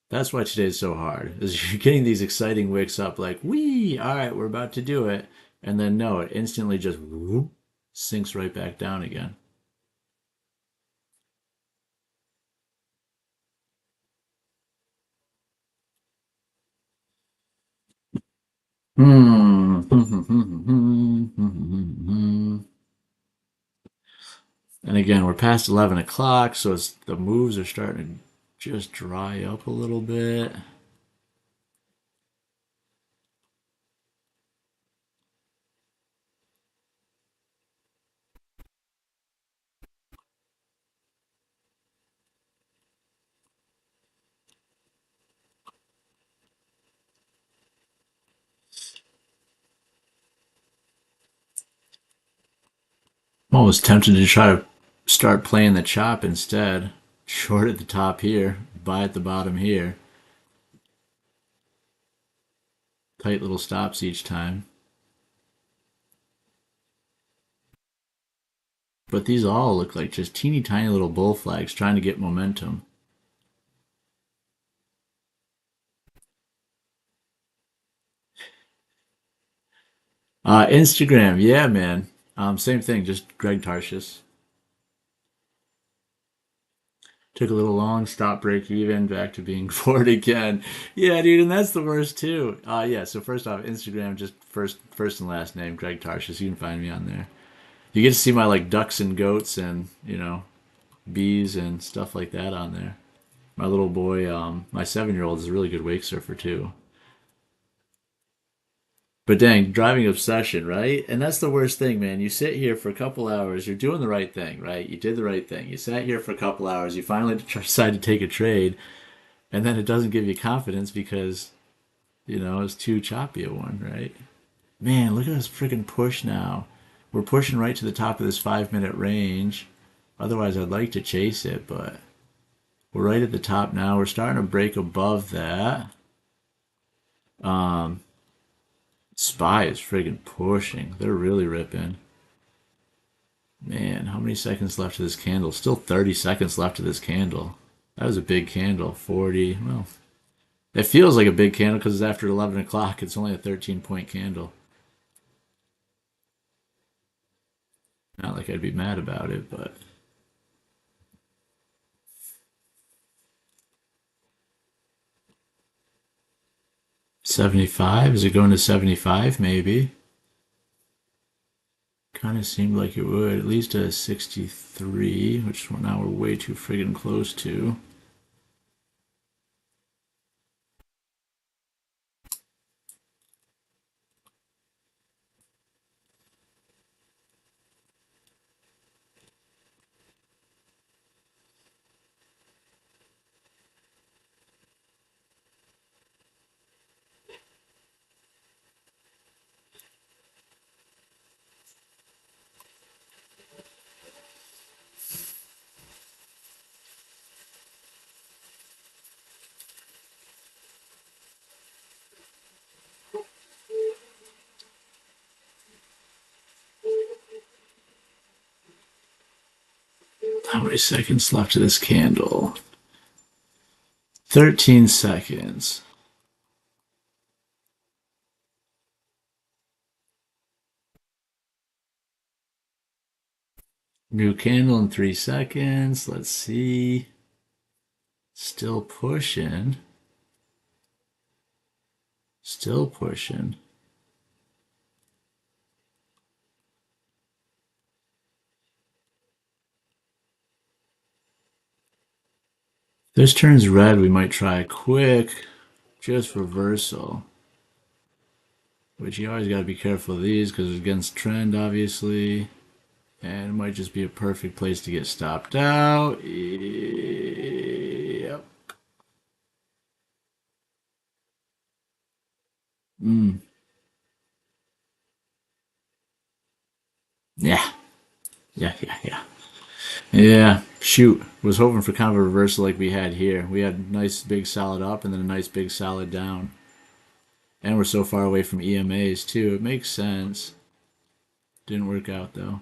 That's why today's so hard. Is you're getting these exciting wicks up like, wee, all right, we're about to do it. And then no, it instantly just whoop, sinks right back down again. Hmm. And again, we're past 11 o'clock, so the moves are starting to just dry up a little bit. I'm almost tempted to try to start playing the chop instead. Short at the top here, buy at the bottom here. Tight little stops each time. But these all look like just teeny tiny little bull flags trying to get momentum. Instagram, yeah, man. Same thing, just Greg Tarshis. Took a little long, stop break even, back to being forward again. Yeah, dude, and that's the worst too. Yeah, so first off, Instagram, just first and last name, Greg Tarshis. You can find me on there. You get to see my like ducks and goats and bees and stuff like that on there. My little boy, my 7-year-old is a really good wake surfer too. But dang, driving obsession, right? And that's the worst thing, man. You sit here for a couple hours, you're doing the right thing, right? You did the right thing. You sat here for a couple hours, you finally decide to take a trade, and then it doesn't give you confidence because, it's too choppy a one, right? Man, look at us freaking push now. We're pushing right to the top of this 5 minute range. Otherwise, I'd like to chase it, but we're right at the top now. We're starting to break above that. Um, Spy is friggin' pushing. They're really ripping. Man, how many seconds left of this candle? Still 30 seconds left of this candle. That was a big candle. 40. Well, it feels like a big candle because it's after 11 o'clock. It's only a 13-point candle. Not like I'd be mad about it, but 75? Is it going to 75? Maybe. Kind of seemed like it would. At least a 63, which now we're way too friggin' close to. How many seconds left of this candle? 13 seconds. New candle in 3 seconds. Let's see. Still pushing. Still pushing. If this turns red, we might try a quick just reversal. Which you always got to be careful of these because it's against trend, obviously. And it might just be a perfect place to get stopped out. Yep. Mm. Yeah. Yeah, yeah, yeah. Yeah, shoot. Was hoping for kind of a reversal like we had here. We had a nice big solid up and then a nice big solid down. And we're so far away from EMAs too. It makes sense. Didn't work out though.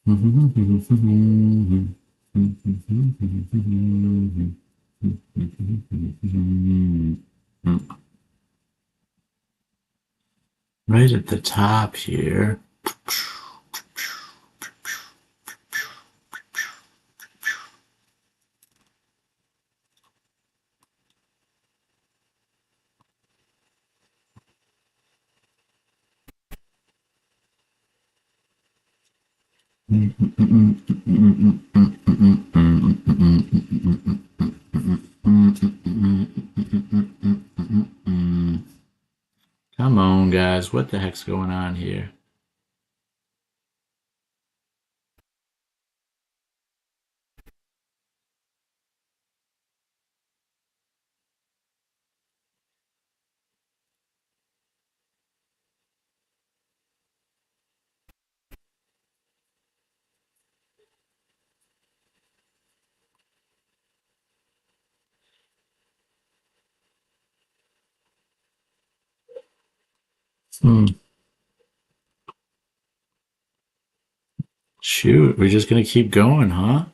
Right at the top here. Come on, guys. What the heck's going on here? Hmm. Shoot, we're just gonna keep going, huh?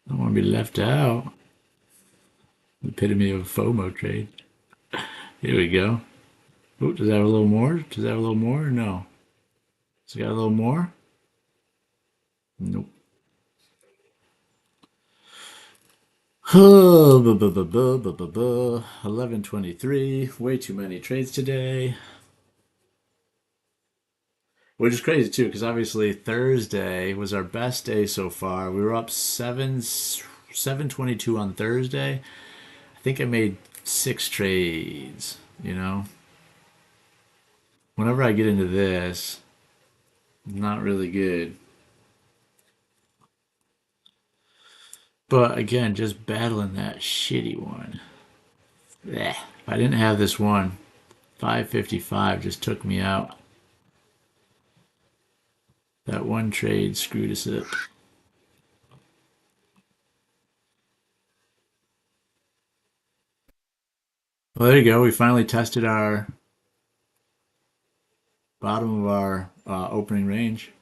I don't want to be left out. Epitome of a FOMO trade. Here we go. Oh, does that have a little more? Does that have a little more? Or no. Does it got a little more? Nope. Oh, 11:23. Way too many trades today. Which is crazy too, because obviously Thursday was our best day so far. We were up 722 on Thursday. I think I made 6 trades. Whenever I get into this, not really good. But again, just battling that shitty one. Blech. If I didn't have this one, 555 just took me out. That one trade screwed us up. Well, there you go. We finally tested our bottom of our opening range.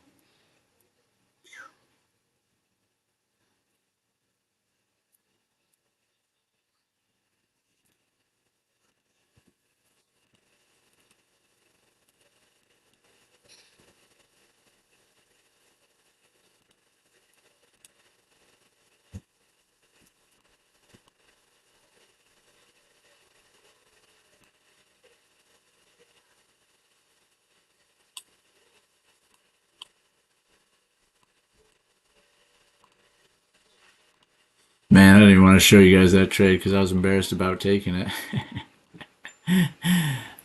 Man, I didn't even want to show you guys that trade because I was embarrassed about taking it.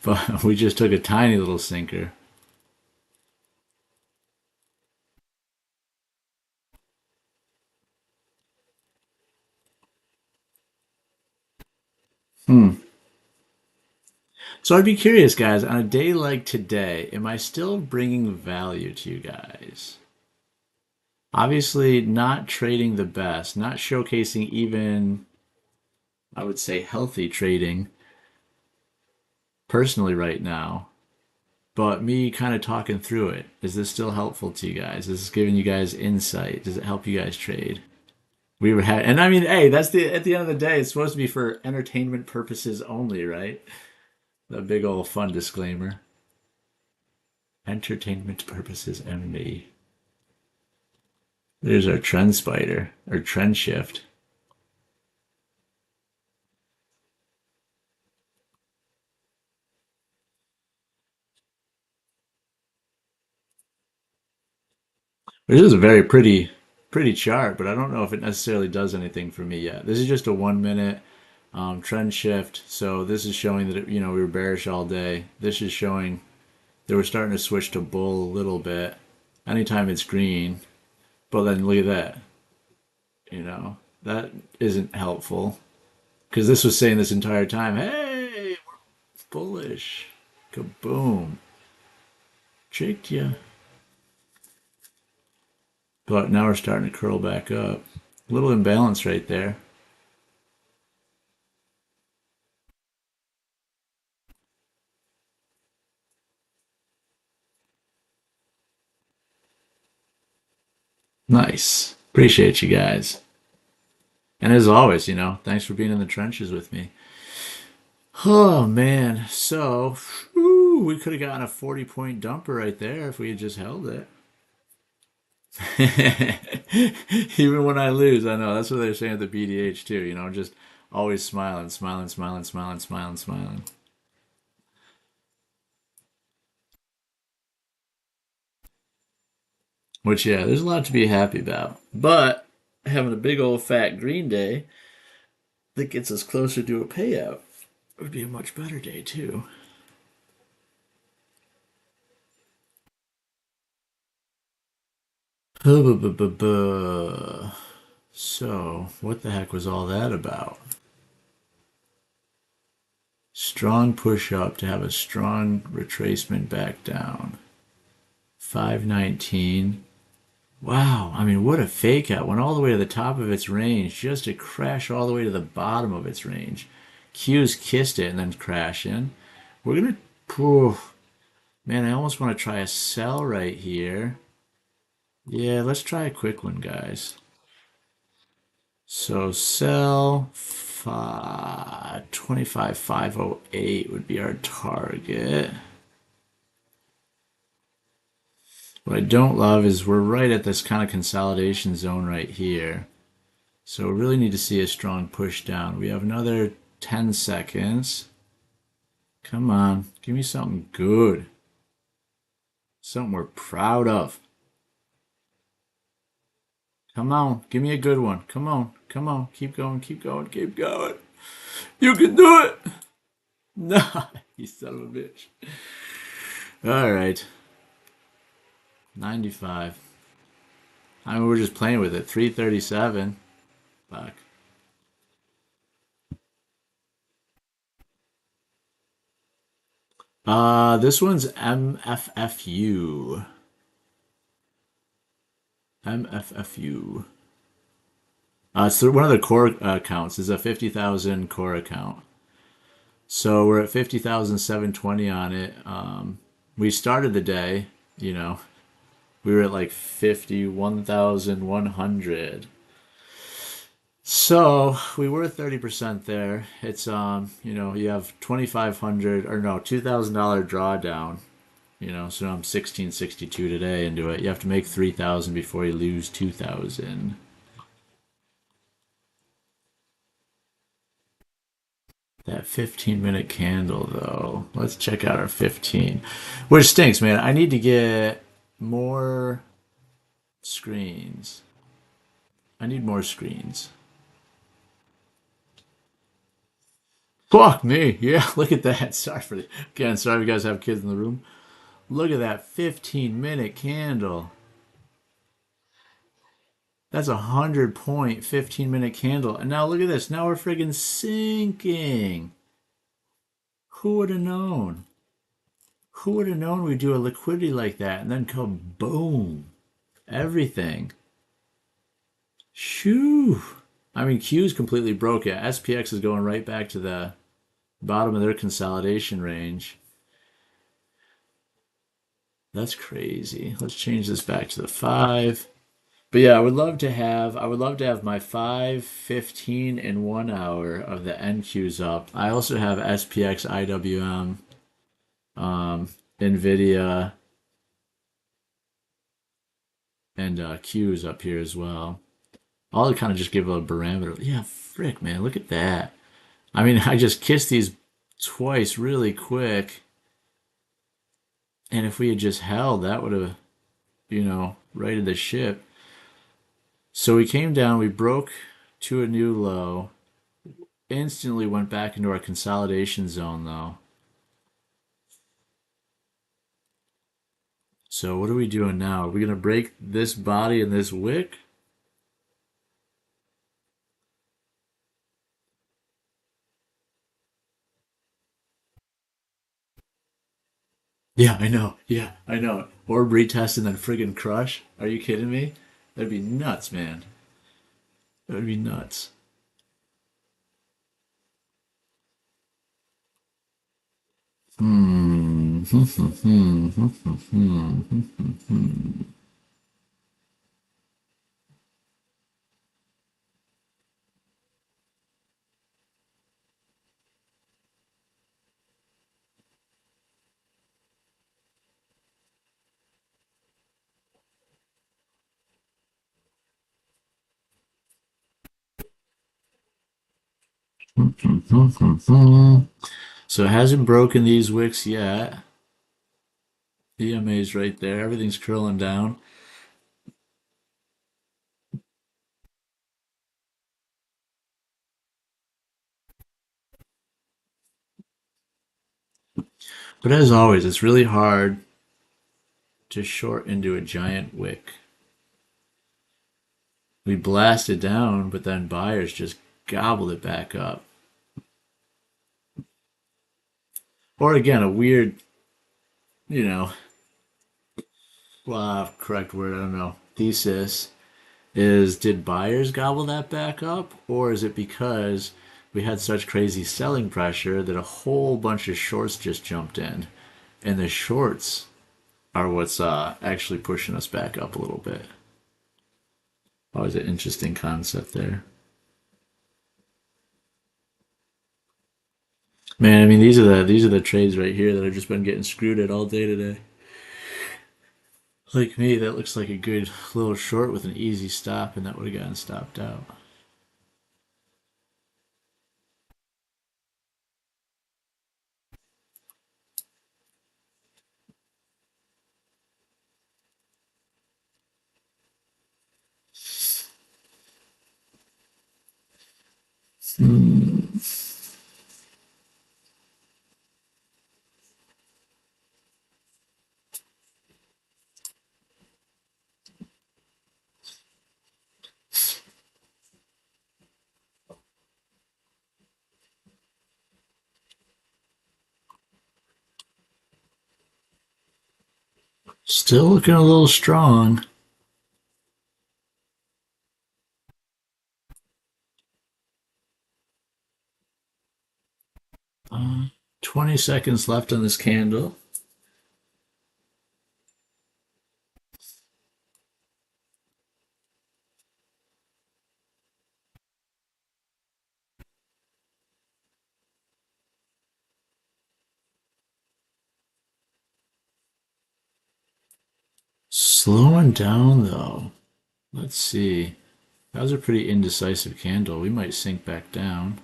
But we just took a tiny little sinker. Hmm. So I'd be curious, guys, on a day like today, am I still bringing value to you guys? Obviously, not trading the best, not showcasing even, I would say, healthy trading personally right now, but me kind of talking through it. Is this still helpful to you guys? Is this giving you guys insight? Does it help you guys trade? We were and I mean, hey, that's the at the end of the day, it's supposed to be for entertainment purposes only, right? The big old fun disclaimer. Entertainment purposes only. There's our trend spider, or trend shift. This is a very pretty chart, but I don't know if it necessarily does anything for me yet. This is just a 1 minute trend shift. So this is showing that we were bearish all day. This is showing that we're starting to switch to bull a little bit. Anytime it's green, but then look at that. That isn't helpful because this was saying this entire time, "Hey, we're bullish." Kaboom! Tricked you. But now we're starting to curl back up. A little imbalance right there. Nice. Appreciate you guys. And as always, thanks for being in the trenches with me. Oh man, so we could have gotten a 40-point dumper right there if we had just held it. Even when I lose, I know that's what they're saying at the BDH too. Just always smiling, smiling, smiling, smiling, smiling, smiling. Which, yeah, there's a lot to be happy about. But having a big old fat green day that gets us closer to a payout would be a much better day too. So, what the heck was all that about? Strong push up to have a strong retracement back down. 519. Wow, I mean, what a fake out. Went all the way to the top of its range just to crash all the way to the bottom of its range. Q's kissed it and then crash in. We're going to. Man, I almost want to try a sell right here. Yeah, let's try a quick one, guys. So sell 25,508 would be our target. What I don't love is we're right at this kind of consolidation zone right here. So we really need to see a strong push down. We have another 10 seconds. Come on, give me something good. Something we're proud of. Come on, give me a good one. Come on, come on, keep going, keep going, keep going. You can do it. Nah, you son of a bitch. All right, 95. I mean, we're just playing with it. 337. Fuck. This one's MFFU. MFFU. It's one of the core accounts. It's a 50,000 core account. So we're at 50,720 on it. We started the day, we were at like 51,100. So we were 30% there. It's you have 2,500 or no $2,000 drawdown. So I'm 1662 today into it. You have to make 3,000 before you lose 2,000. That 15-minute candle though. Let's check out our 15. Which stinks, man. I need to get more screens. I need more screens. Fuck me. Yeah, look at that. Sorry for the again, sorry if you guys have kids in the room. Look at that 15-minute candle. That's 100-point 15-minute candle. And now look at this. Now we're friggin' sinking. Who would have known? Who would have known we'd do a liquidity like that and then come boom. Everything. Shoo. I mean, Q's completely broke it. SPX is going right back to the bottom of their consolidation range. That's crazy. Let's change this back to the 5. But yeah, I would love to have my 5, 15, and 1 hour of the NQs up. I also have SPX, IWM, NVIDIA, and Qs up here as well. All to kind of just give a parameter. Yeah, frick, man, look at that. I mean, I just kissed these twice really quick. And if we had just held, that would have, righted the ship. So we came down, we broke to a new low, instantly went back into our consolidation zone though. So what are we doing now? Are we gonna break this body and this wick? Yeah, I know. Yeah, I know. Or retest and then friggin' crush? Are you kidding me? That'd be nuts, man. That would be nuts. Hmm. So it hasn't broken these wicks yet. EMA's right there. Everything's curling down. But as always, it's really hard to short into a giant wick. We blasted down, but then buyers just gobbled it back up. Or again, a weird, you know, well, correct word, I don't know, thesis is, did buyers gobble that back up? Or is it because we had such crazy selling pressure that a whole bunch of shorts just jumped in? And the shorts are what's actually pushing us back up a little bit. Always an interesting concept there. Man, I mean these are the trades right here that I've just been getting screwed at all day today. Like me, that looks like a good little short with an easy stop, and that would have gotten stopped out. Hmm. Still looking a little strong. 20 seconds left on this candle. Slowing down though. Let's see. That was a pretty indecisive candle. We might sink back down.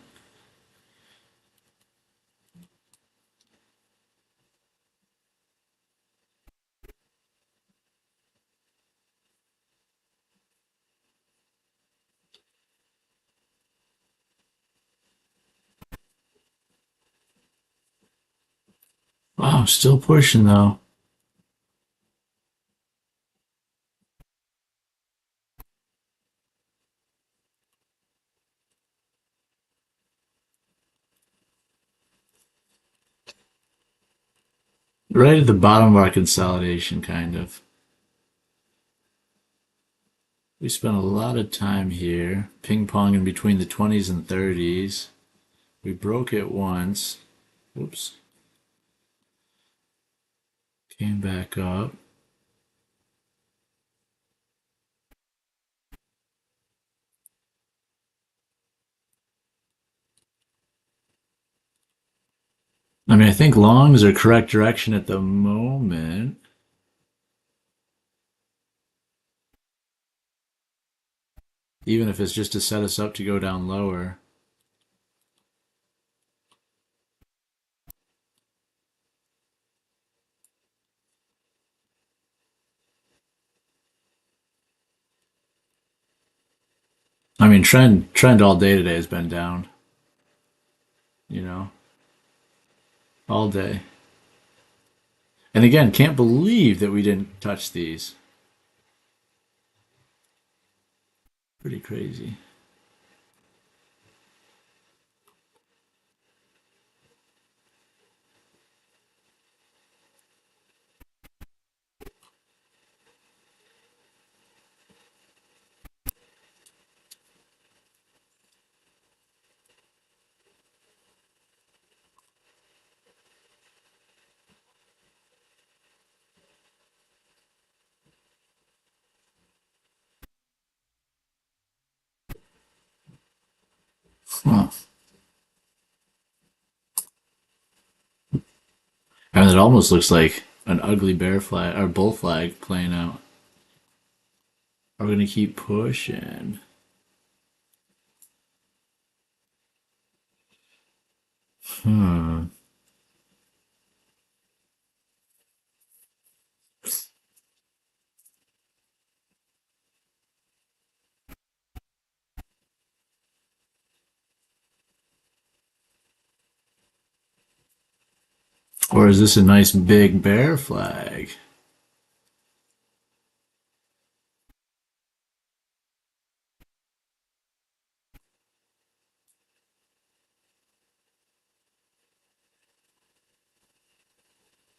Wow, still pushing though. Right at the bottom of our consolidation, kind of. We spent a lot of time here, ping-ponging between the 20s and 30s. We broke it once. Whoops. Came back up. I mean, I think longs are correct direction at the moment. Even if it's just to set us up to go down lower. I mean, trend all day today has been down. You know, all day. And again, can't believe that we didn't touch these. Pretty crazy. Huh. I mean, it almost looks like an ugly bear flag or bull flag playing out. Are we gonna keep pushing? Hmm. Or is this a nice big bear flag?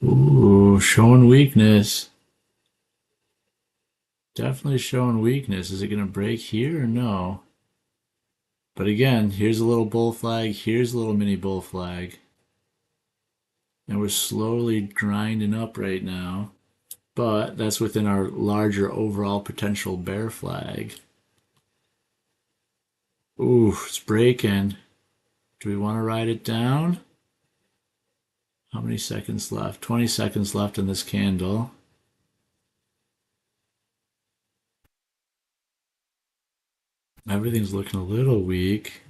Ooh, showing weakness. Definitely showing weakness. Is it going to break here or no? But again, here's a little bull flag. Here's a little mini bull flag. And we're slowly grinding up right now. But that's within our larger overall potential bear flag. Ooh, it's breaking. Do we want to ride it down? How many seconds left? 20 seconds left in this candle. Everything's looking a little weak.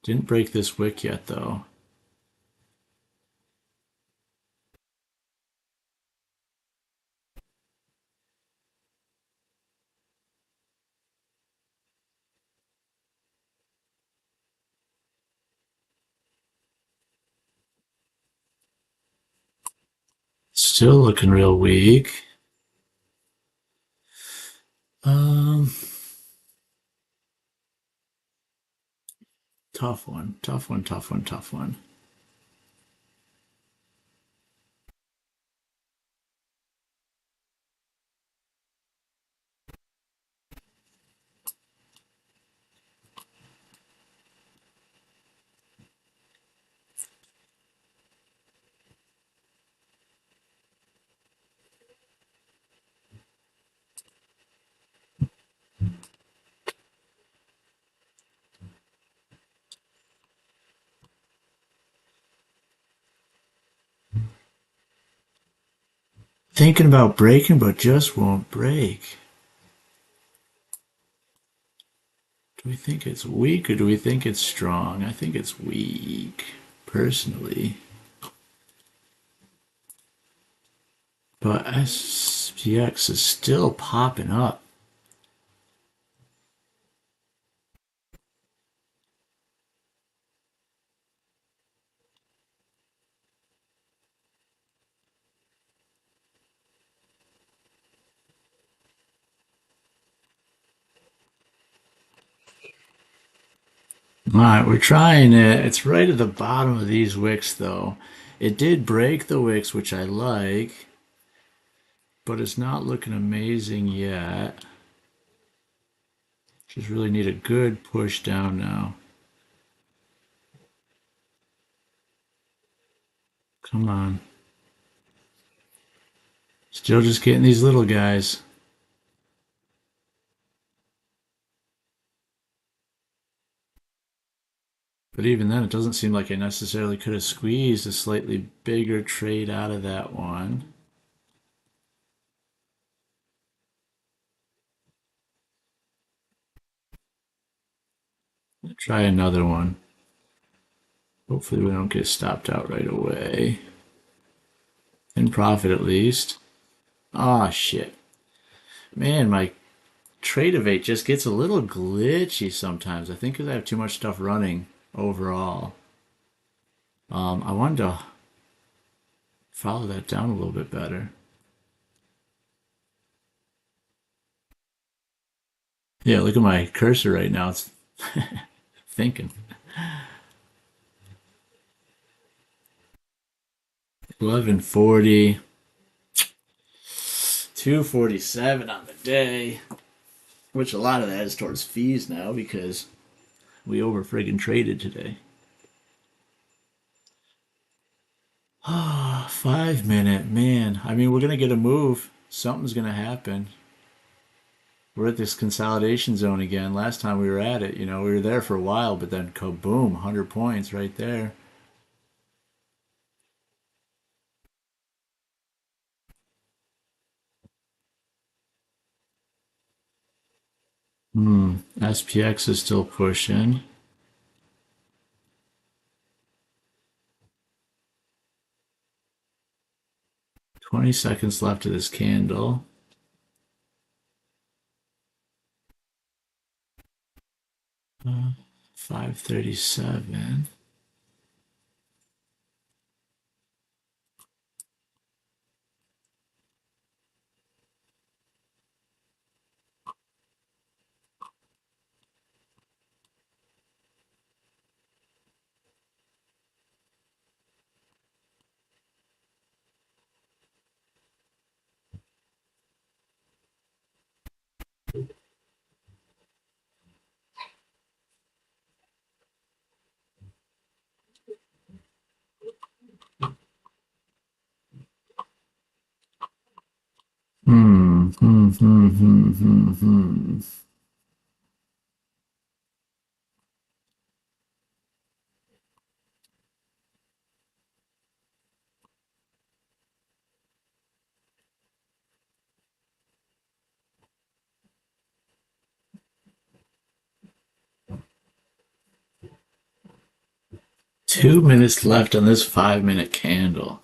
Didn't break this wick yet, though. Still looking real weak. Um, tough one, tough one, tough one, tough one. Thinking about breaking, but just won't break. Do we think it's weak or do we think it's strong? I think it's weak, personally. But SPX is still popping up. All right, we're trying it. It's right at the bottom of these wicks, though. It did break the wicks, which I like, but it's not looking amazing yet. Just really need a good push down now. Come on. Still just getting these little guys. But even then, it doesn't seem like I necessarily could have squeezed a slightly bigger trade out of that one. Try another one. Hopefully we don't get stopped out right away. In profit at least. Ah, shit. Man, my trade evade just gets a little glitchy sometimes. I think because I have too much stuff running overall. I wanted to follow that down a little bit better. Yeah, look at my cursor right now. It's thinking. 1140. 247 on the day. Which a lot of that is towards fees now because we over friggin' traded today. 5 minute, man. I mean, we're gonna get a move. Something's gonna happen. We're at this consolidation zone again. Last time we were at it, we were there for a while, but then kaboom, 100 points right there. SPX is still pushing. 20 seconds left of this candle. Uh, 537. Hmm, hmm, hmm, hmm, hmm, hmm. 2 minutes left on this 5 minute candle.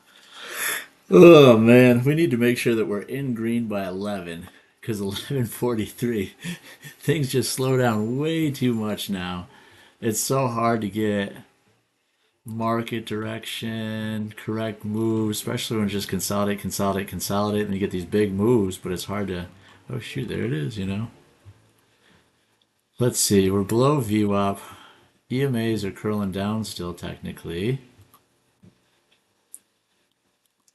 Oh man, we need to make sure that we're in green by 11 because 11:43 things just slow down way too much now. It's so hard to get market direction, correct moves, especially when it's just consolidate, consolidate, consolidate, and you get these big moves, but it's hard to, oh shoot, there it is. Let's see, we're below VWAP. EMAs are curling down still technically.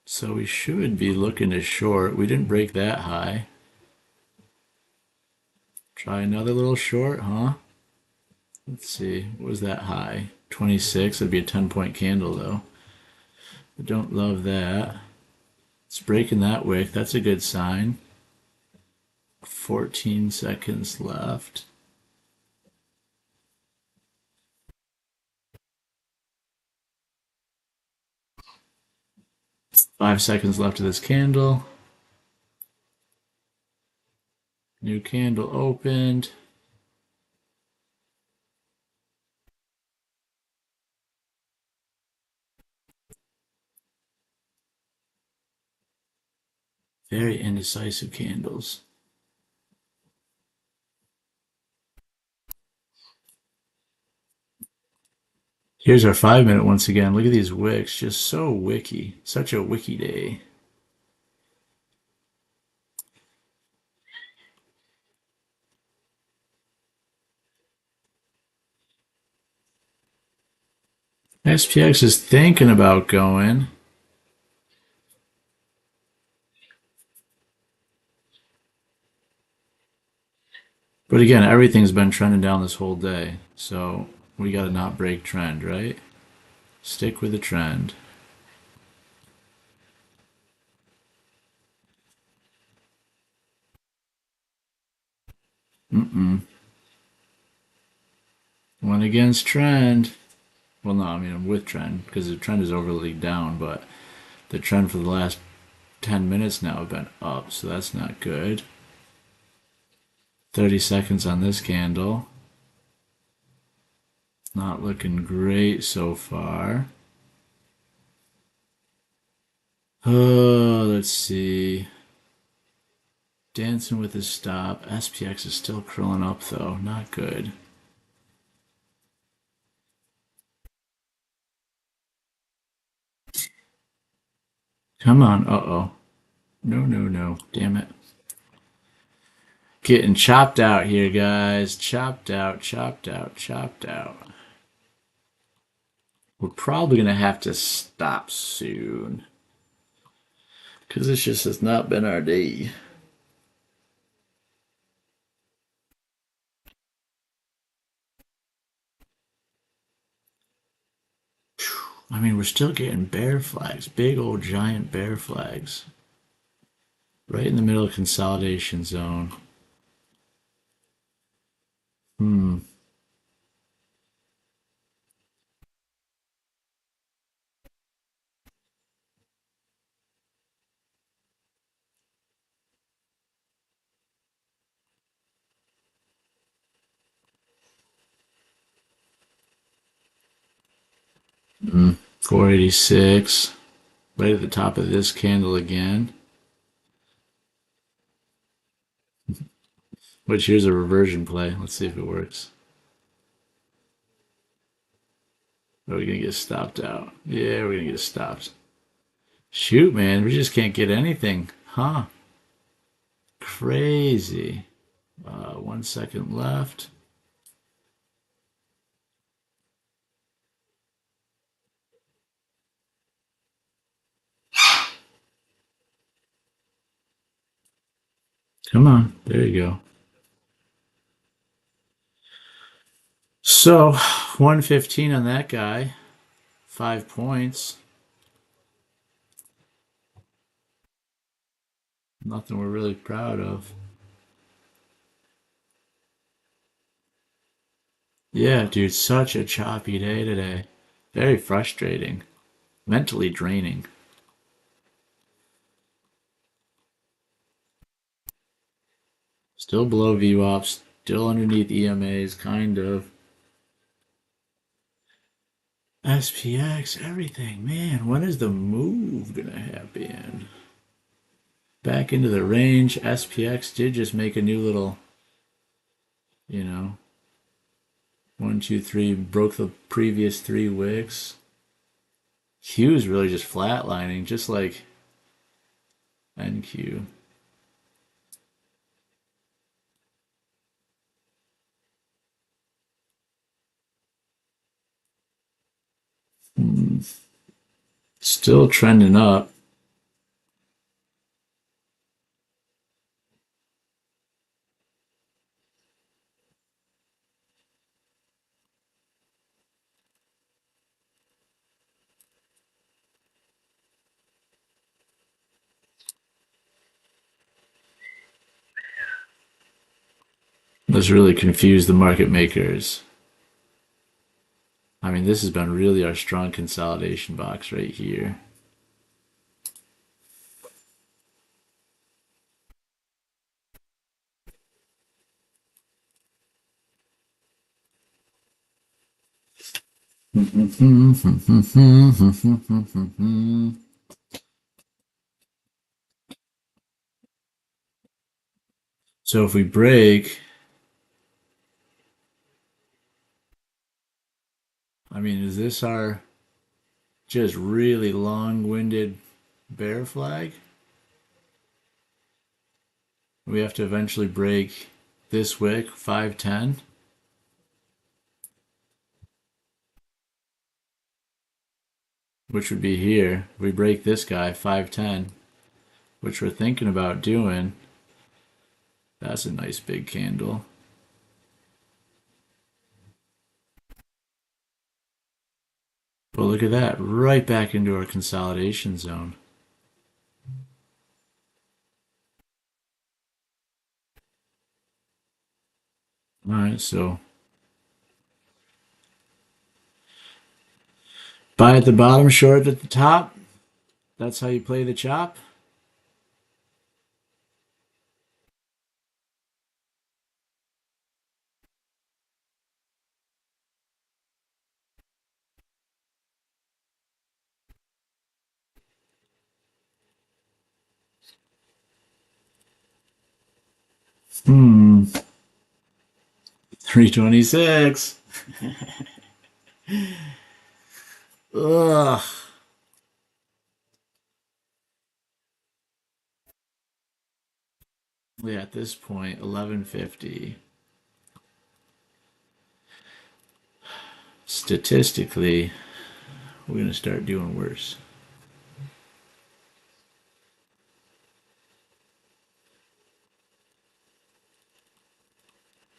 So we should be looking to short. We didn't break that high. Try another little short, huh? Let's see, what was that high? 26, that'd be a 10-point candle though. I don't love that. It's breaking that wick, that's a good sign. 14 seconds left. Five seconds left of this candle. New candle opened. Very indecisive candles. Here's our 5 minute once again. Look at these wicks, just so wicky. Such a wicky day. SPX is thinking about going. But again, everything's been trending down this whole day. So we got to not break trend, right? Stick with the trend. Mm-mm. Went against trend. Well, no, I mean, I'm with trend because the trend is overly down, but the trend for the last 10 minutes now have been up, so that's not good. 30 seconds on this candle. Not looking great so far. Oh, let's see. Dancing with his stop. SPX is still curling up though. Not good. Come on. Uh-oh. No, no, no. Damn it. Getting chopped out here, guys. Chopped out, chopped out, chopped out. We're probably going to have to stop soon. Because this just has not been our day. I mean, we're still getting bear flags. Big old giant bear flags. Right in the middle of consolidation zone. Hmm. Mm. 486. Right at the top of this candle again. Which here's a reversion play. Let's see if it works. Are we gonna get stopped out? Yeah, we're gonna get stopped. Shoot, man, we just can't get anything. Huh? Crazy. 1 second left. Come on. There you go. So, 115 on that guy. 5 points. Nothing we're really proud of. Yeah, dude, such a choppy day today. Very frustrating. Mentally draining. Still below VWAP, still underneath EMAs, kind of. SPX, everything. Man, when is the move gonna happen? Back into the range. SPX did just make a new little, you know, 1, 2, 3, broke the previous 3 wicks. Q's really just flatlining, just like NQ. Still trending up. This really confused the market makers. I mean, this has been really our strong consolidation box right here. So if we break, I mean, is this our just really long-winded bear flag? We have to eventually break this wick, 510. Which would be here. We break this guy, 510, which we're thinking about doing. That's a nice big candle. But look at that, right back into our consolidation zone. All right, so buy at the bottom, short at the top. That's how you play the chop. Hmm. 326. Ugh. Yeah, at this point, 1150. Statistically, we're going to start doing worse.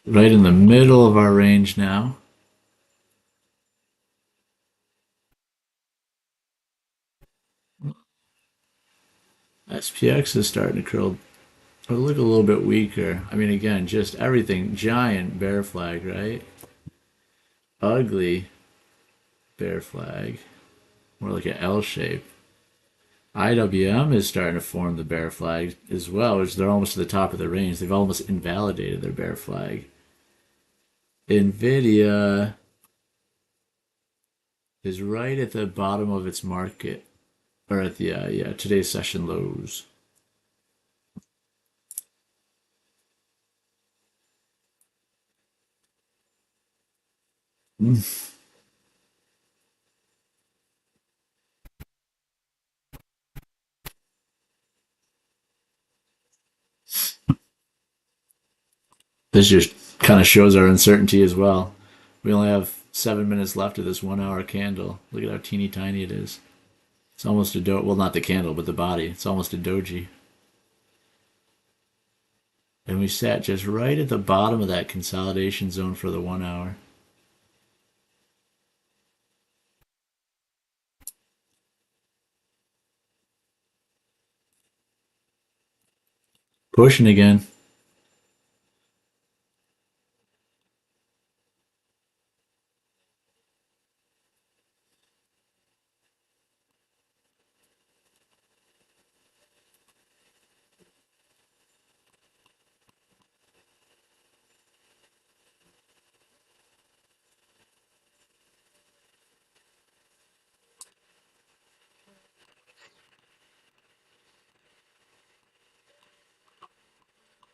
Right in the middle of our range now. SPX is starting to curl or look a little bit weaker. I mean, again, just everything. Giant bear flag, right? Ugly bear flag. More like an L shape. IWM is starting to form the bear flag as well, which they're almost to the top of the range. They've almost invalidated their bear flag. Nvidia is right at the bottom of its market or at the yeah, today's session lows. This just kind of shows our uncertainty as well. We only have 7 minutes left of this 1 hour candle. Look at how teeny tiny it is. It's almost a well, not the candle, but the body. It's almost a doji. And we sat just right at the bottom of that consolidation zone for the 1 hour. Pushing again.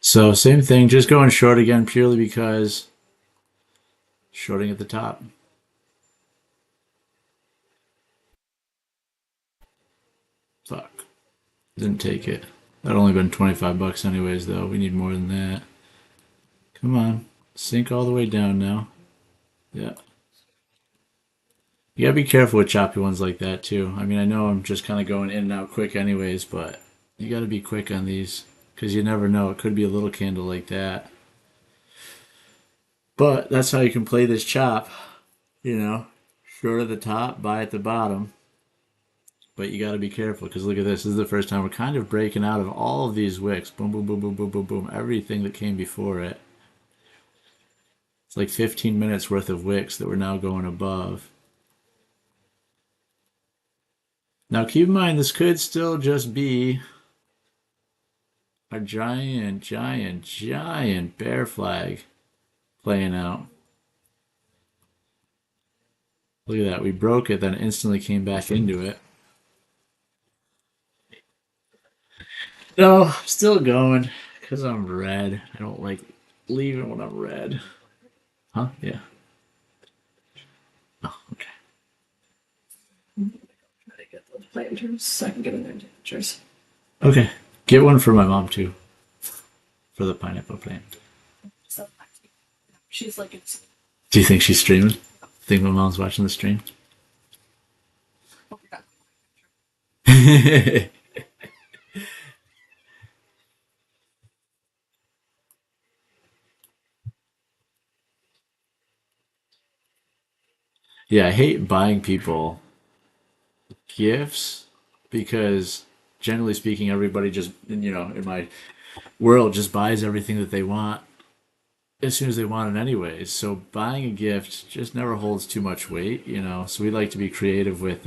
So same thing, just going short again purely because shorting at the top. Fuck. Didn't take it. That'd only been 25 bucks anyways though. We need more than that. Come on. Sink all the way down now. Yeah. You gotta be careful with choppy ones like that too. I mean, I know I'm just kind of going in and out quick anyways, but you gotta be quick on these because you never know. It could be a little candle like that. But that's how you can play this chop, you know, short at the top, buy at the bottom. But you got to be careful because look at this. This is the first time we're kind of breaking out of all of these wicks. Boom, boom, boom, boom, boom, boom, boom. Everything that came before it. It's like 15 minutes worth of wicks that we're now going above. Now keep in mind, this could still just be a giant, giant, giant bear flag playing out. Look at that. We broke it, then instantly came back into it. No, still going because I'm red. I don't like leaving when I'm red. Huh? Yeah. Oh, okay. Try to get those planters so I can get in their temperatures. Okay. Get one for my mom too. For the pineapple plant. So she's like, it's. Do you think she's streaming? Think my mom's watching the stream? Oh my god. Yeah, I hate buying people gifts because generally speaking, everybody just, in my world, just buys everything that they want as soon as they want it anyways. So buying a gift just never holds too much weight. So we like to be creative with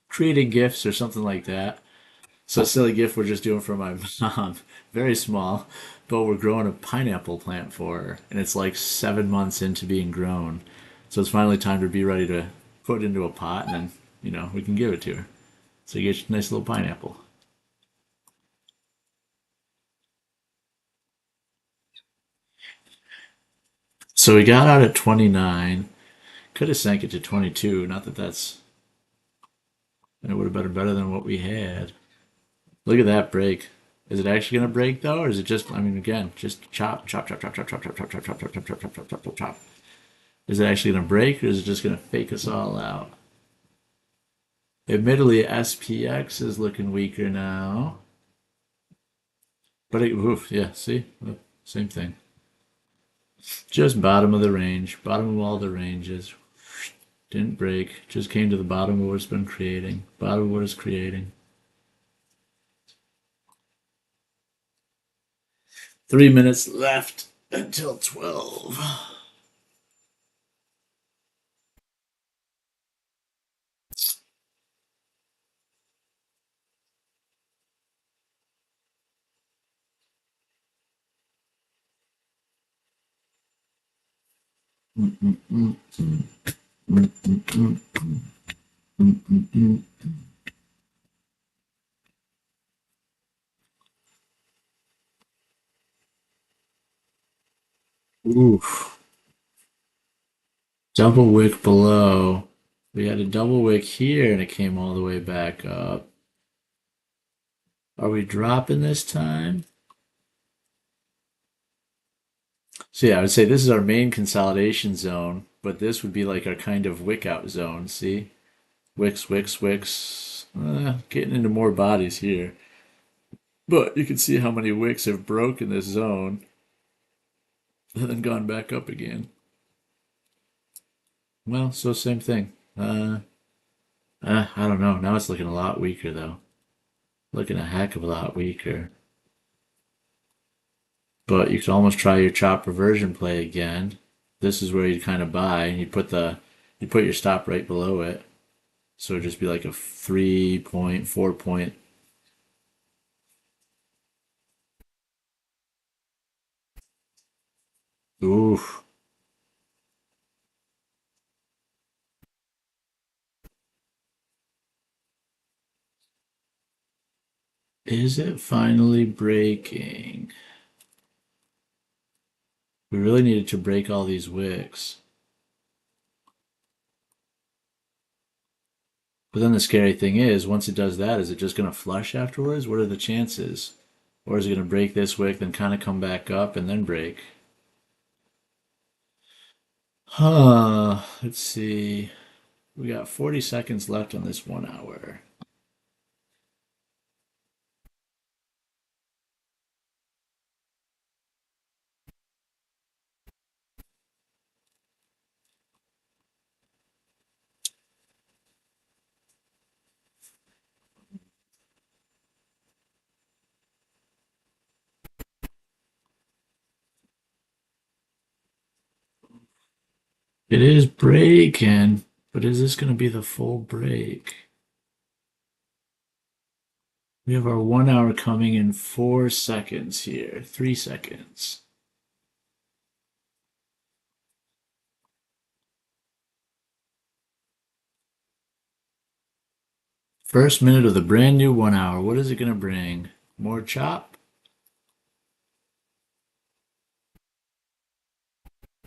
creating gifts or something like that. So a silly gift we're just doing for my mom, very small, but we're growing a pineapple plant for her, and it's like 7 months into being grown. So it's finally time to be ready to put it into a pot, and then we can give it to her. So you get a nice little pineapple. So we got out at 29. Could have sank it to 22. Not that it would have been better than what we had. Look at that break. Is it actually going to break though, or is it just? I mean, again, just chop, chop, chop, chop, chop, chop, chop, chop, chop, chop, chop, chop, chop, chop, chop, chop, chop, chop. Is it actually going to break, or is it just going to fake us all out? Admittedly, SPX is looking weaker now, but oof, yeah. See, same thing. Just bottom of the range, bottom of all the ranges. Didn't break. Just came to the bottom of what it's been creating. Bottom of what it's creating. 3 minutes left until 12. Mm-mm-mm-mm. Mm-mm-mm-mm. Mm-mm-mm-mm. Oof. Double wick below. We had a double wick here and it came all the way back up. Are we dropping this time? So yeah, I would say this is our main consolidation zone, but this would be like our kind of wick out zone. See? Wicks, wicks, wicks. Getting into more bodies here. But you can see how many wicks have broken this zone and then gone back up again. Well, so same thing. I don't know. Now it's looking a lot weaker though. Looking a heck of a lot weaker. But you could almost try your chop reversion play again. This is where you kind of buy and you put your stop right below it. So it'd just be like a 3 point, 4 point. Oof. Is it finally breaking? We really needed to break all these wicks. But then the scary thing is, once it does that, is it just going to flush afterwards? What are the chances? Or is it going to break this wick, then kind of come back up and then break? Let's see. We got 40 seconds left on this 1 hour. It is breaking, but is this going to be the full break? We have our 1 hour coming in 4 seconds here. 3 seconds. First minute of the brand new 1 hour. What is it going to bring? More chop?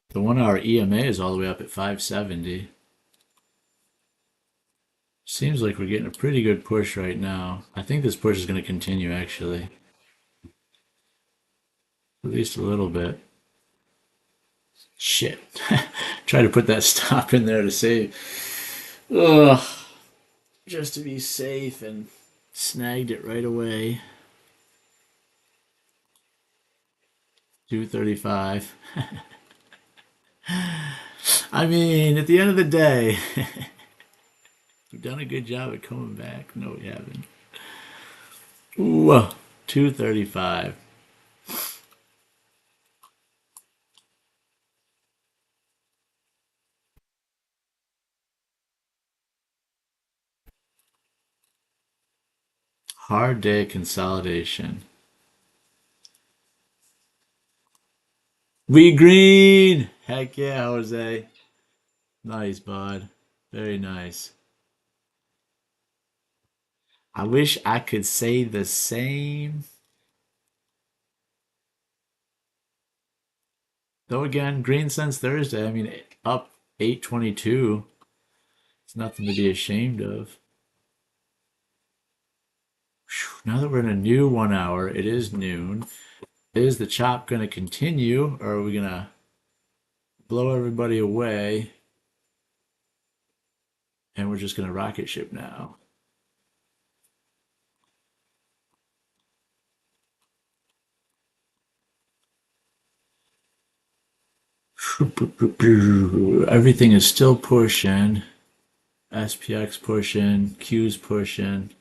The 1 hour EMA is all the way up at 570. Seems like we're getting a pretty good push right now. I think this push is going to continue actually. At least a little bit. Shit. Try to put that stop in there to save. Ugh. Just to be safe and snagged it right away. 235. I mean, at the end of the day, we've done a good job at coming back. No, we haven't. Ooh, 235. Hard day consolidation. We green! Heck yeah, Jose. Nice, bud. Very nice. I wish I could say the same. Though again, green since Thursday. I mean, up 822. It's nothing to be ashamed of. Now that we're in a new 1 hour, it is noon. Is the chop going to continue, or are we going to blow everybody away and we're just going to rocket ship now? Everything is still pushing. SPX pushing, Q's pushing.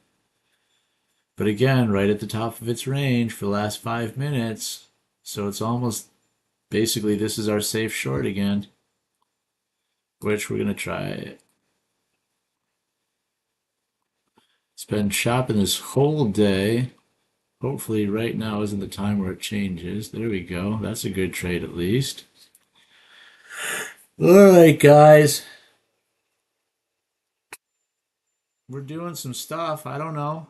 But again, right at the top of its range for the last 5 minutes. So it's almost basically this is our safe short again, which we're going to try it. It's been shopping this whole day. Hopefully right now isn't the time where it changes. There we go. That's a good trade at least. All right, guys. We're doing some stuff. I don't know.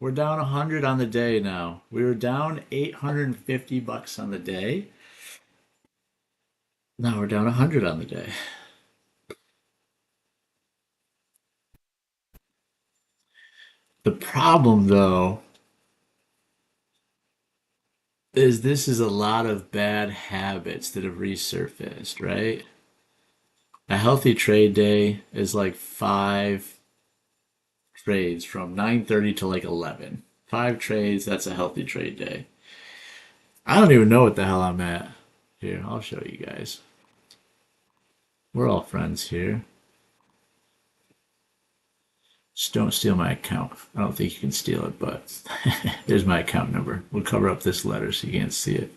We're down 100 on the day now. We were down $850 on the day. Now we're down 100 on the day. The problem, though, is this is a lot of bad habits that have resurfaced, right? A healthy trade day is like 5 trades from 9:30 to like 11. 5 trades, that's a healthy trade day. I don't even know what the hell I'm at. Here, I'll show you guys. We're all friends here. Just don't steal my account. I don't think you can steal it, but there's my account number. We'll cover up this letter so you can't see it.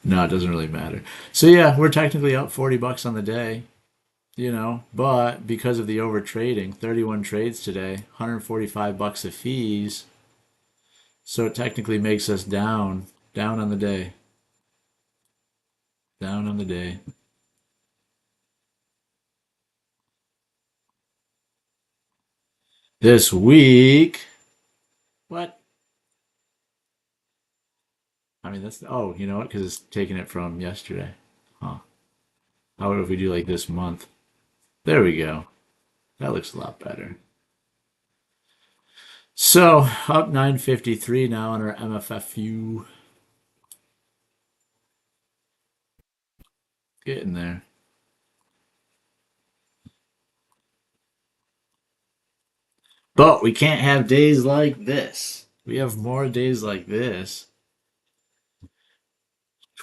No, it doesn't really matter. So yeah, we're technically up 40 bucks on the day, but because of the over trading, 31 trades today, 145 bucks of fees. So it technically makes us down on the day, down on the day. This week, what? I mean, oh, you know what? Because it's taking it from yesterday. Huh. How about if we do like this month? There we go. That looks a lot better. So up 953 now on our MFFU. Getting there. But we can't have days like this. We have more days like this.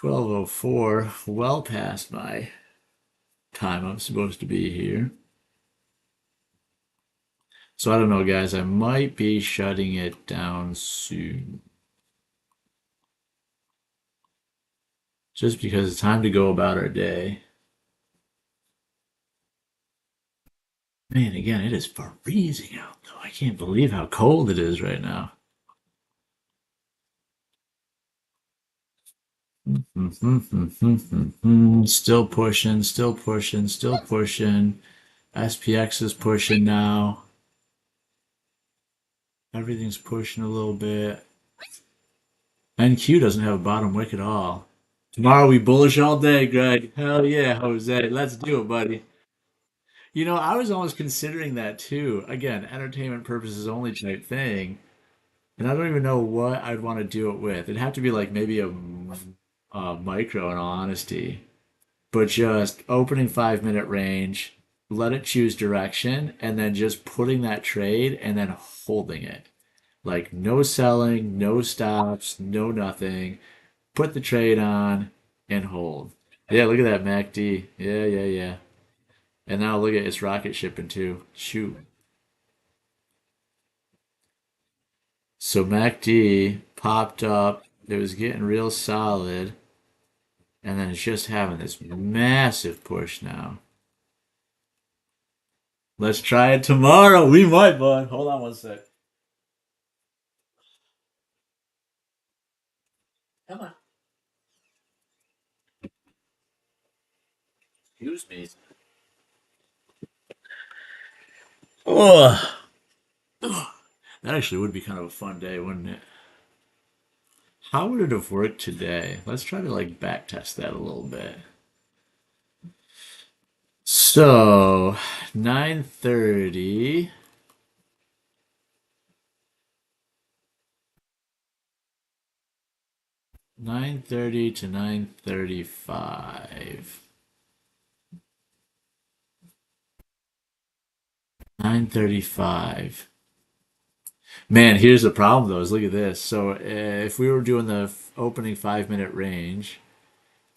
12:04, well past my time I'm supposed to be here. So I don't know, guys. I might be shutting it down soon. Just because it's time to go about our day. Man, again, it is freezing out, though. I can't believe how cold it is right now. Still pushing, still pushing, still pushing. SPX is pushing now. Everything's pushing a little bit. NQ doesn't have a bottom wick at all. Tomorrow we bullish all day, Greg. Hell yeah, Jose. Let's do it, buddy. I was almost considering that too. Again, entertainment purposes only type thing. And I don't even know what I'd want to do it with. It'd have to be like maybe a micro, in all honesty. But just opening 5 minute range, let it choose direction, and then just putting that trade and then holding it. Like no selling, no stops, no nothing. Put the trade on and hold. Yeah, look at that MACD. Yeah, yeah, yeah. And now look at its rocket shipping too. Shoot. So MACD popped up. It was getting real solid. And then it's just having this massive push now. Let's try it tomorrow. We might, bud. Hold on one sec. Come on. Excuse me. Oh, that actually would be kind of a fun day, wouldn't it? How would it have worked today? Let's try to like back test that a little bit. So, 9:30. 9:30 to 9:35. 9:35. Man, here's the problem though, is look at this. So if we were doing the opening 5 minute range,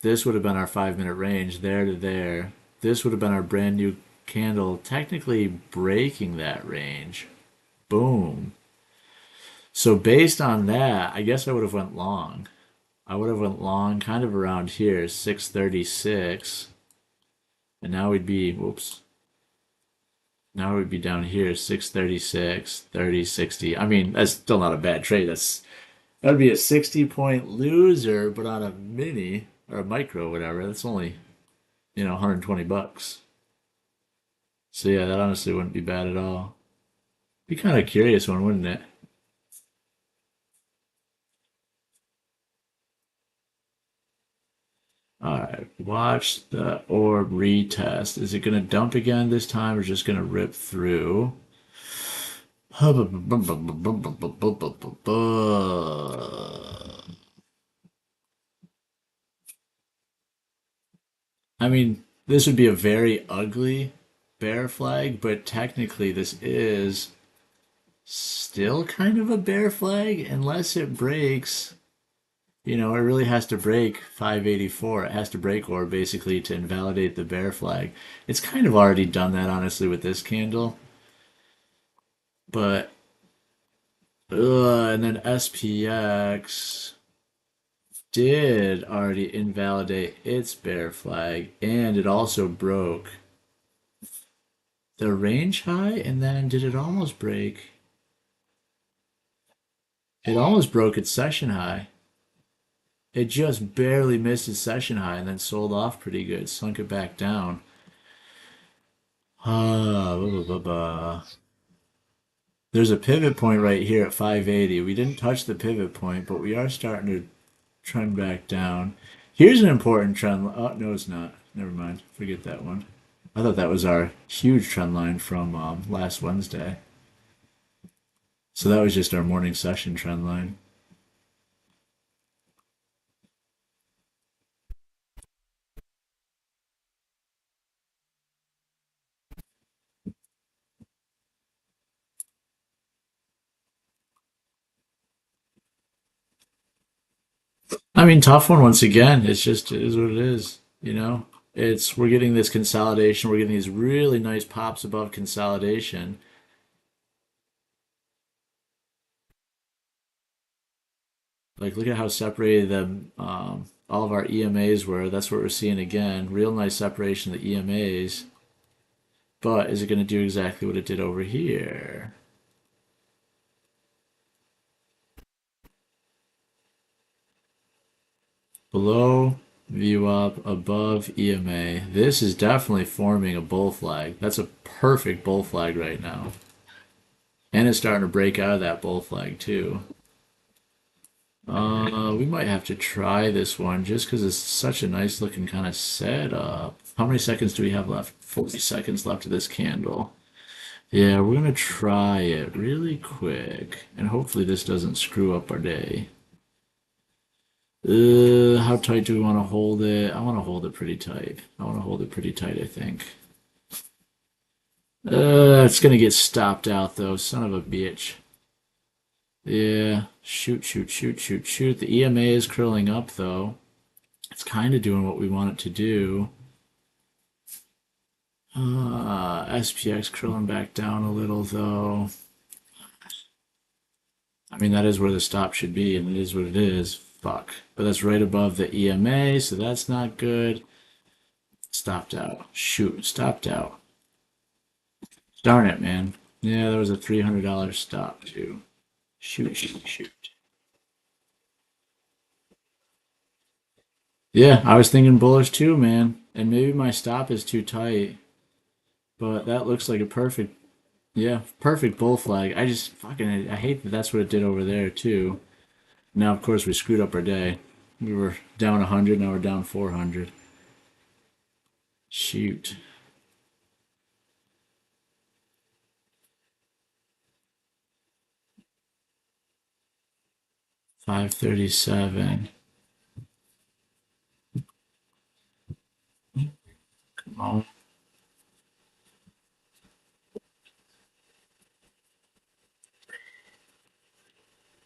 this would have been our 5 minute range there to there. This would have been our brand new candle, technically breaking that range. Boom. So based on that, I guess I would have went long. I would have went long kind of around here, 636. And now we'd be, whoops. Now we'd be down here, 636, 30, 60. I mean, that's still not a bad trade. That'd be a 60-point loser, but on a mini or a micro, whatever, that's only, 120 bucks. So yeah, that honestly wouldn't be bad at all. Be kind of curious one, wouldn't it? All right, watch the orb retest. Is it going to dump again this time or just going to rip through? I mean, this would be a very ugly bear flag, but technically this is still kind of a bear flag unless it breaks. You know, it really has to break 584. It has to break or basically to invalidate the bear flag. It's kind of already done that, honestly, with this candle. But, and then SPX did already invalidate its bear flag, and it also broke the range high, and then did it almost break? It almost broke its session high. It just barely missed its session high and then sold off pretty good, sunk it back down. There's a pivot point right here at 580. We didn't touch the pivot point, but we are starting to trend back down. Here's an important trend. Oh, no, it's not. Never mind. Forget that one. I thought that was our huge trend line from last Wednesday. So that was just our morning session trend line. I mean, tough one once again. It's just it is what it is. You know, we're getting this consolidation. We're getting these really nice pops above consolidation. Like, look at how separated all of our EMAs were. That's what we're seeing again. Real nice separation of the EMAs. But is it going to do exactly what it did over here? Below, view up, above EMA. This is definitely forming a bull flag. That's a perfect bull flag right now. And it's starting to break out of that bull flag too. We might have to try this one just because it's such a nice looking kind of setup. How many seconds do we have left? 40 seconds left of this candle. Yeah, we're gonna try it really quick, and hopefully this doesn't screw up our day. How tight do we want to hold it? I want to hold it pretty tight. I think. It's gonna get stopped out though, son of a bitch. Yeah, shoot, shoot, shoot, shoot, shoot. The EMA is curling up though. It's kind of doing what we want it to do. SPX curling back down a little though. I mean, that is where the stop should be, and it is what it is. Fuck. But that's right above the EMA, so that's not good. Stopped out. Shoot, stopped out. Darn it, man. Yeah, there was a $300 stop, too. Shoot, shoot, shoot. Yeah, I was thinking bullish too, man. And maybe my stop is too tight. But that looks like a perfect, yeah, perfect bull flag. I just fucking, I hate that that's what it did over there, too. Now, of course, we screwed up our day. We were down 100, now we're down 400. Shoot. $537. Come on.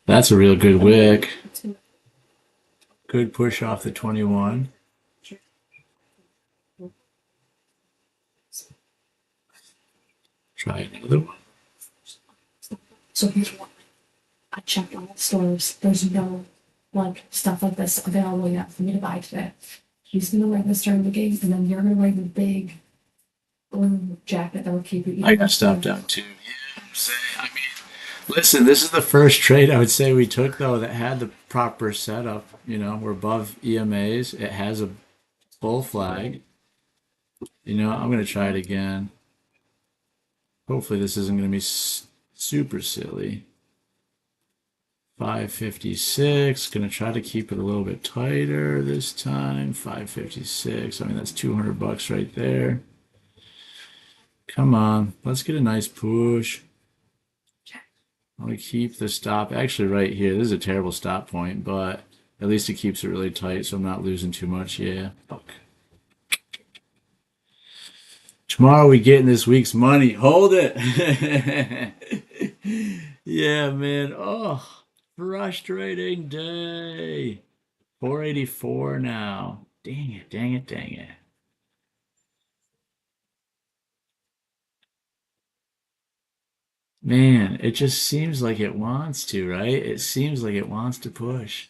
That's a real good wick. Good push off the 21. Try another one. So here's what I checked all the stores. There's no like stuff like this available yet for me to buy today. He's gonna wear this during the game, and then you're gonna wear the big blue jacket that will keep you. I got stopped out too. Yeah, I'm saying. I mean, listen, this is the first trade I would say we took though that had the proper setup. You know, we're above EMAs. It has a bull flag. You know, I'm gonna try it again. Hopefully, this isn't gonna be super silly. 556. Gonna try to keep it a little bit tighter this time. 556. I mean, that's 200 bucks right there. Come on, let's get a nice push. I'm gonna keep the stop actually right here. This is a terrible stop point, but at least it keeps it really tight, so I'm not losing too much. Yeah, fuck. Tomorrow we getting this week's money. Hold it. Yeah, man. Oh, frustrating day. 484 now. Dang it, dang it, dang it. Man, it just seems like it wants to, right? It seems like it wants to push.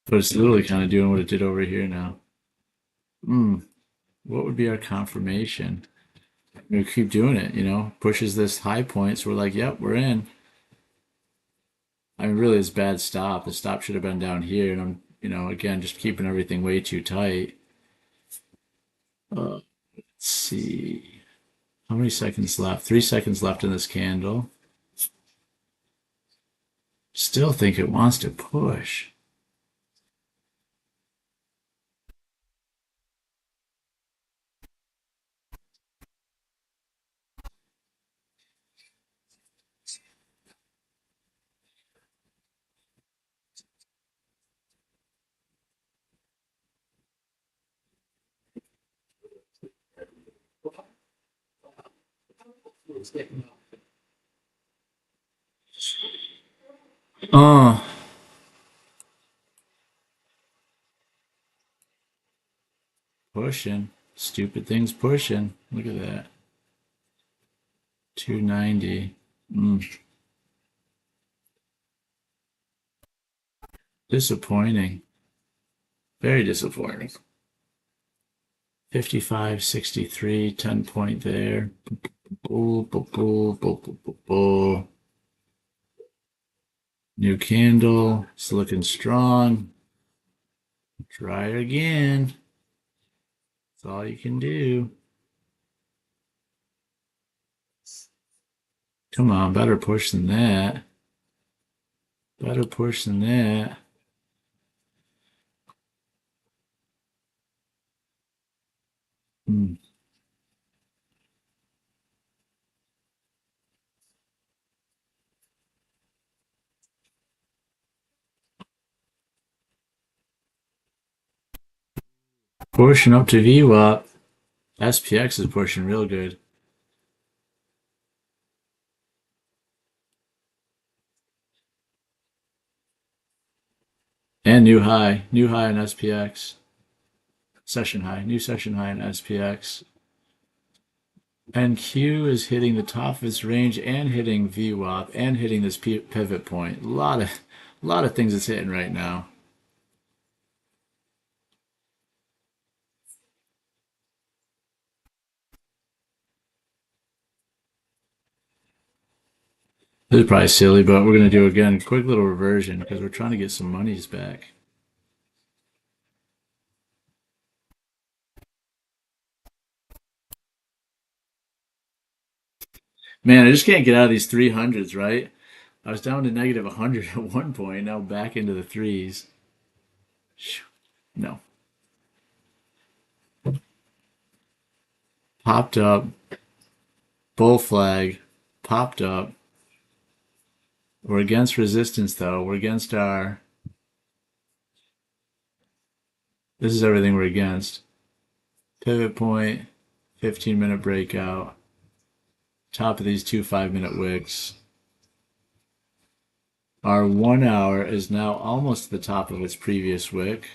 But it's literally kind of doing what it did over here now. Hmm. What would be our confirmation? We keep doing it, pushes this high point, so we're like, yep, we're in. I mean, really, it's bad stop. The stop should have been down here, and I'm, again, just keeping everything way too tight. Let's see. How many seconds left? 3 seconds left in this candle. Still think it wants to push. Oh, pushing. Stupid things pushing. Look at that. 290. Disappointing. Very disappointing. 55.63, 10 point there. Bull, bull, bull, bull, bull, bull, bull. New candle. It's looking strong. Try it again. That's all you can do. Come on, better push than that. Better push than that. Hmm. Pushing up to VWAP. SPX is pushing real good. And new high. New high in SPX. Session high. New session high in SPX. And Q is hitting the top of its range and hitting VWAP and hitting this pivot point. A lot of things it's hitting right now. This is probably silly, but we're going to do again a quick little reversion because we're trying to get some monies back. Man, I just can't get out of these 300s, right? I was down to negative 100 at one point, now back into the threes. No. Popped up. Bull flag. Popped up. We're against resistance, though. We're against our. This is everything we're against. Pivot point. 15-minute breakout. Top of these two 5-minute wicks. Our 1 hour is now almost the top of its previous wick,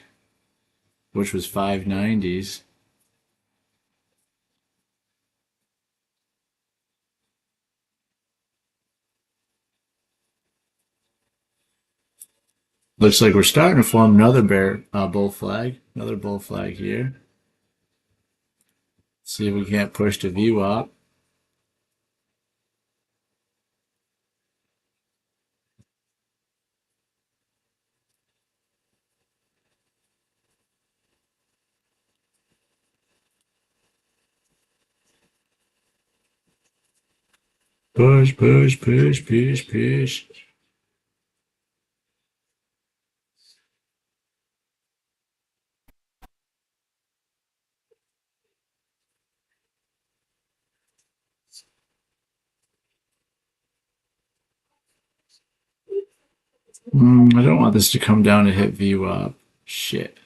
which was 590s. Looks like we're starting to form another bull flag, another bull flag here. See if we can't push to VWAP. Push, push, push, push, push. I don't want this to come down to hit VWAP. Shit.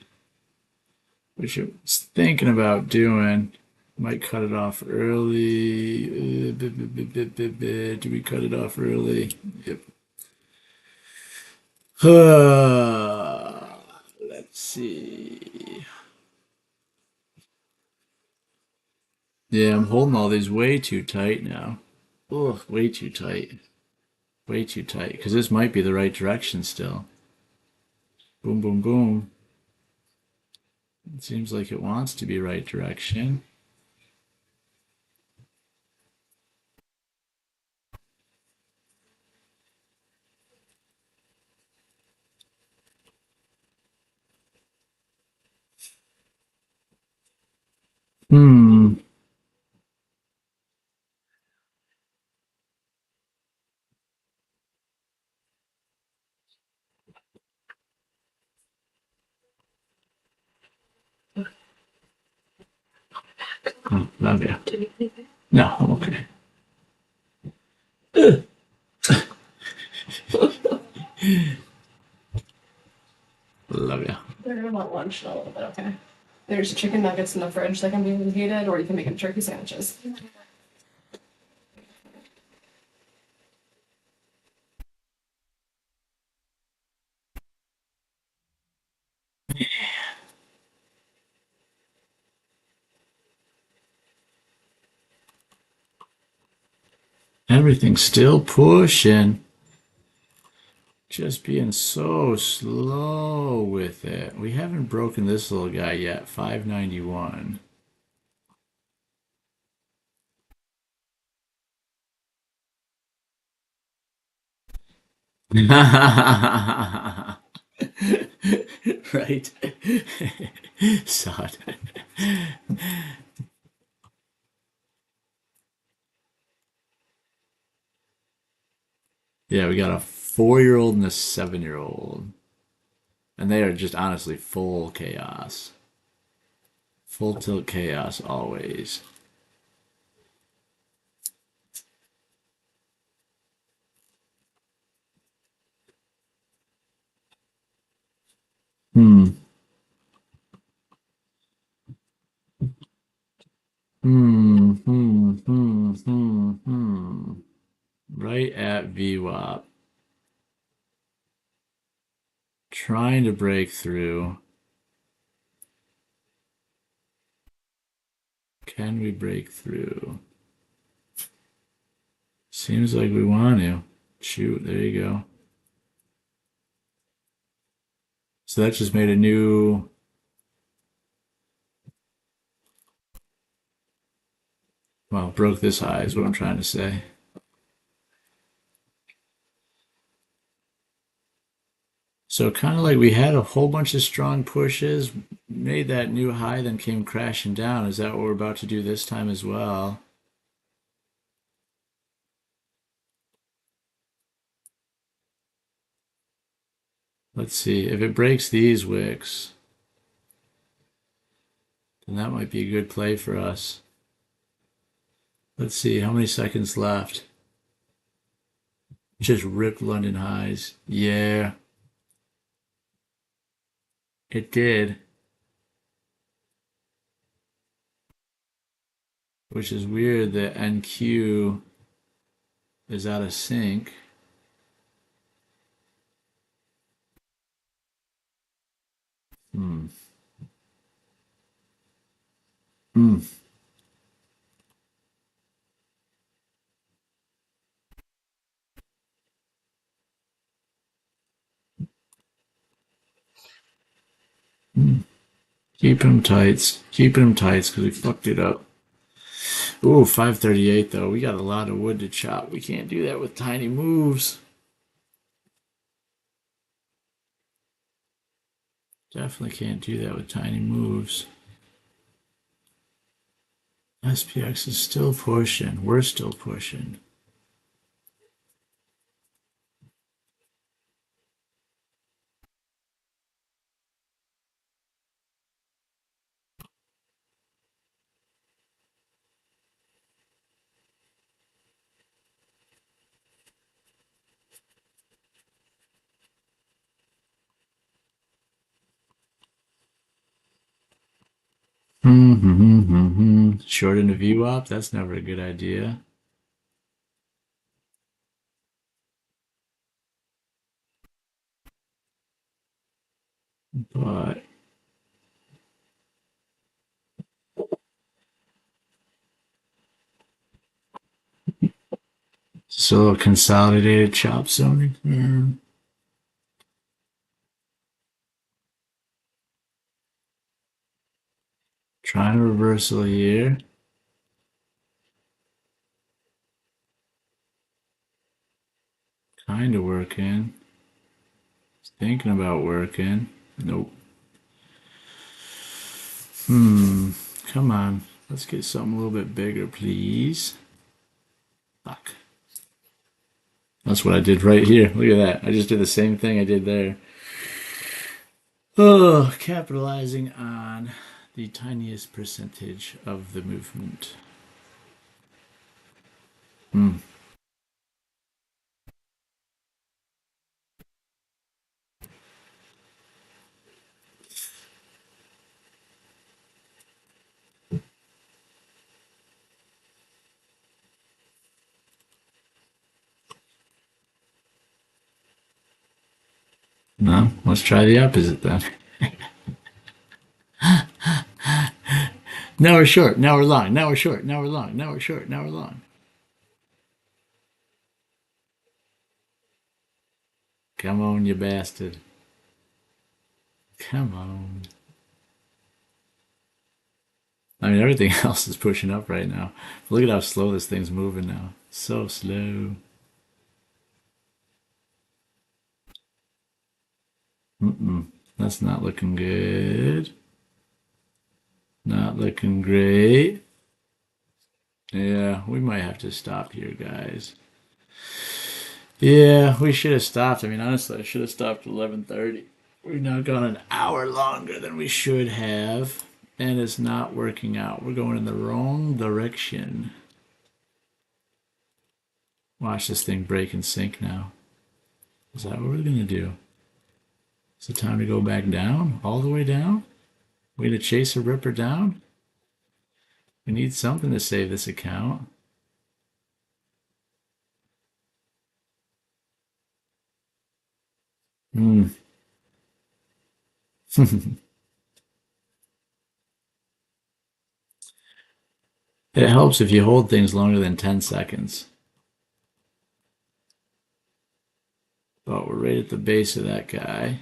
Which I was thinking about doing. Might cut it off early. Do we cut it off early? Yep. Let's see. Yeah, I'm holding all these way too tight now. Ugh, way too tight. Way too tight. Because this might be the right direction still. Boom, boom, boom. It seems like it wants to be right direction. Hmm. Oh, love you. No, I'm okay. Love you. They're gonna want lunch in a little bit, okay? There's chicken nuggets in the fridge that can be heated, or you can make them turkey sandwiches. Everything's still pushing. Just being so slow with it. We haven't broken this little guy yet. 591. Right. Sod. Yeah, we got a 4-year-old and a 7-year-old. And they are just honestly full chaos. Full tilt chaos always. Hmm. Right at VWAP. Trying to break through. Can we break through? Seems like we want to. Shoot, there you go. So that just made a new. Well, broke this high is what I'm trying to say. So kind of like we had a whole bunch of strong pushes, made that new high, then came crashing down. Is that what we're about to do this time as well? Let's see. If it breaks these wicks, then that might be a good play for us. Let's see. How many seconds left? Just ripped London highs. Yeah, it did. Which is weird that NQ is out of sync. Hmm. Hmm. Hmm. Keeping them tights. Keeping them tights because we fucked it up. Ooh, 538 though. We got a lot of wood to chop. We can't do that with tiny moves. Definitely can't do that with tiny moves. SPX is still pushing. We're still pushing. Shorten the view up. That's never a good idea. But just a little consolidated chop zoning. Trying a reversal here. Kind of working. Thinking about working. Nope. Come on. Let's get something a little bit bigger, please. Fuck. That's what I did right here. Look at that. I just did the same thing I did there. Oh, capitalizing on the tiniest percentage of the movement. No, let's try the opposite then. Now we're short, now we're long, now we're short, now we're long, now we're short, now we're long. Come on, you bastard. Come on. I mean, everything else is pushing up right now. Look at how slow this thing's moving now. So slow. That's not looking good. Not looking great. Yeah, we might have to stop here, guys. Yeah, we should have stopped. I mean, honestly, I should have stopped at 11:30. We've now gone an hour longer than we should have, and it's not working out. We're going in the wrong direction. Watch this thing break and sink now. Is that what we're going to do? Is it time to go back down? All the way down? We're going to chase a ripper down? We need something to save this account. It helps if you hold things longer than 10 seconds. But we're right at the base of that guy.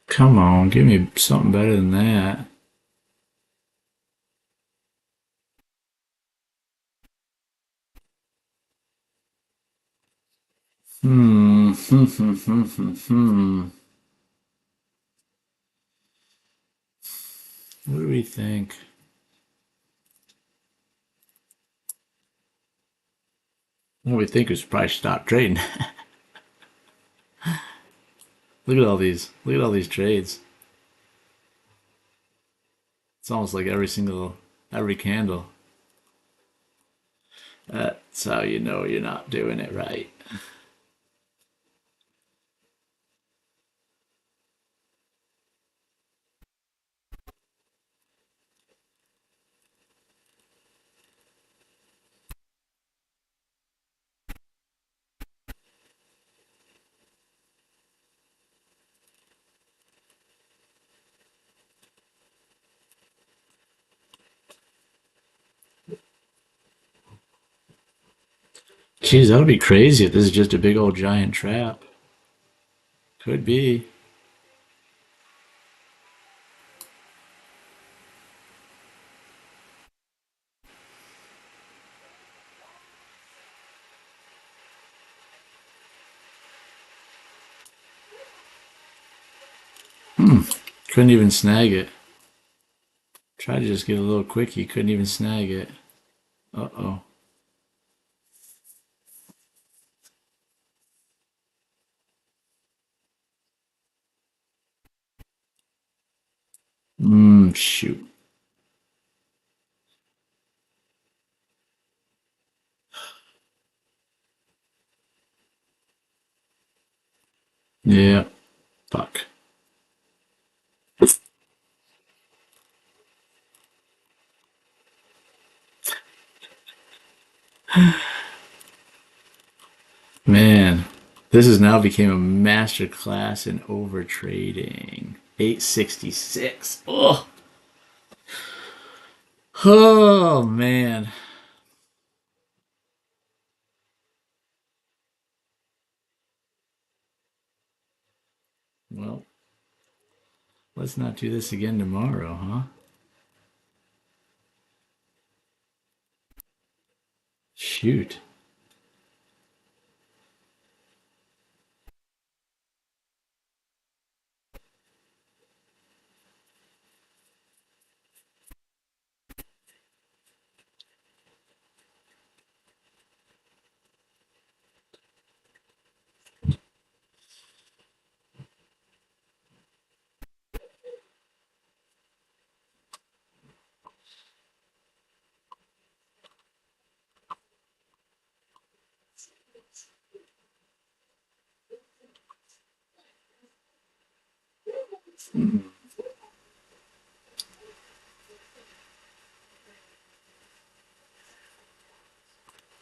Come on, give me something better than that. What do we think? What we think is probably stop trading. Look at all these. Look at all these trades. It's almost like every candle. That's how you know you're not doing it right. Geez, that would be crazy if this is just a big old giant trap. Could be. Couldn't even snag it. Tried to just get a little quickie, couldn't even snag it. Uh-oh. Shoot. Yeah, fuck. Man, this has now became a master class in overtrading. 866. Oh, oh man. Well, let's not do this again tomorrow, huh? Shoot.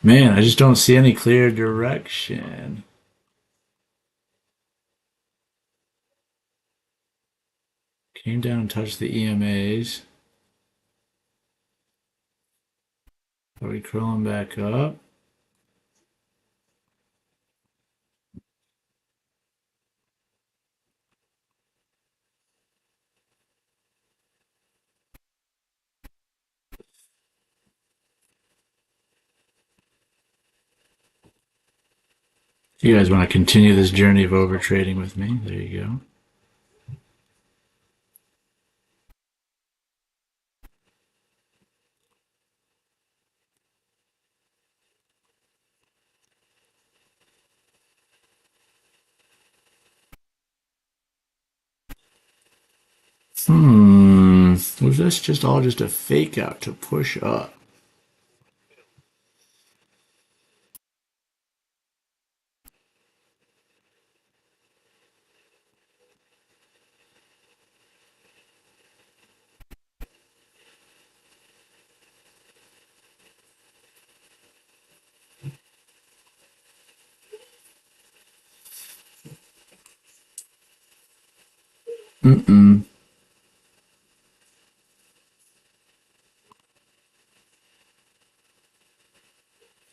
Man, I just don't see any clear direction. Came down and touched the EMAs. Are we crawling back up? If you guys want to continue this journey of overtrading with me, there you go. Was this just all just a fake out to push up? Mm-mm.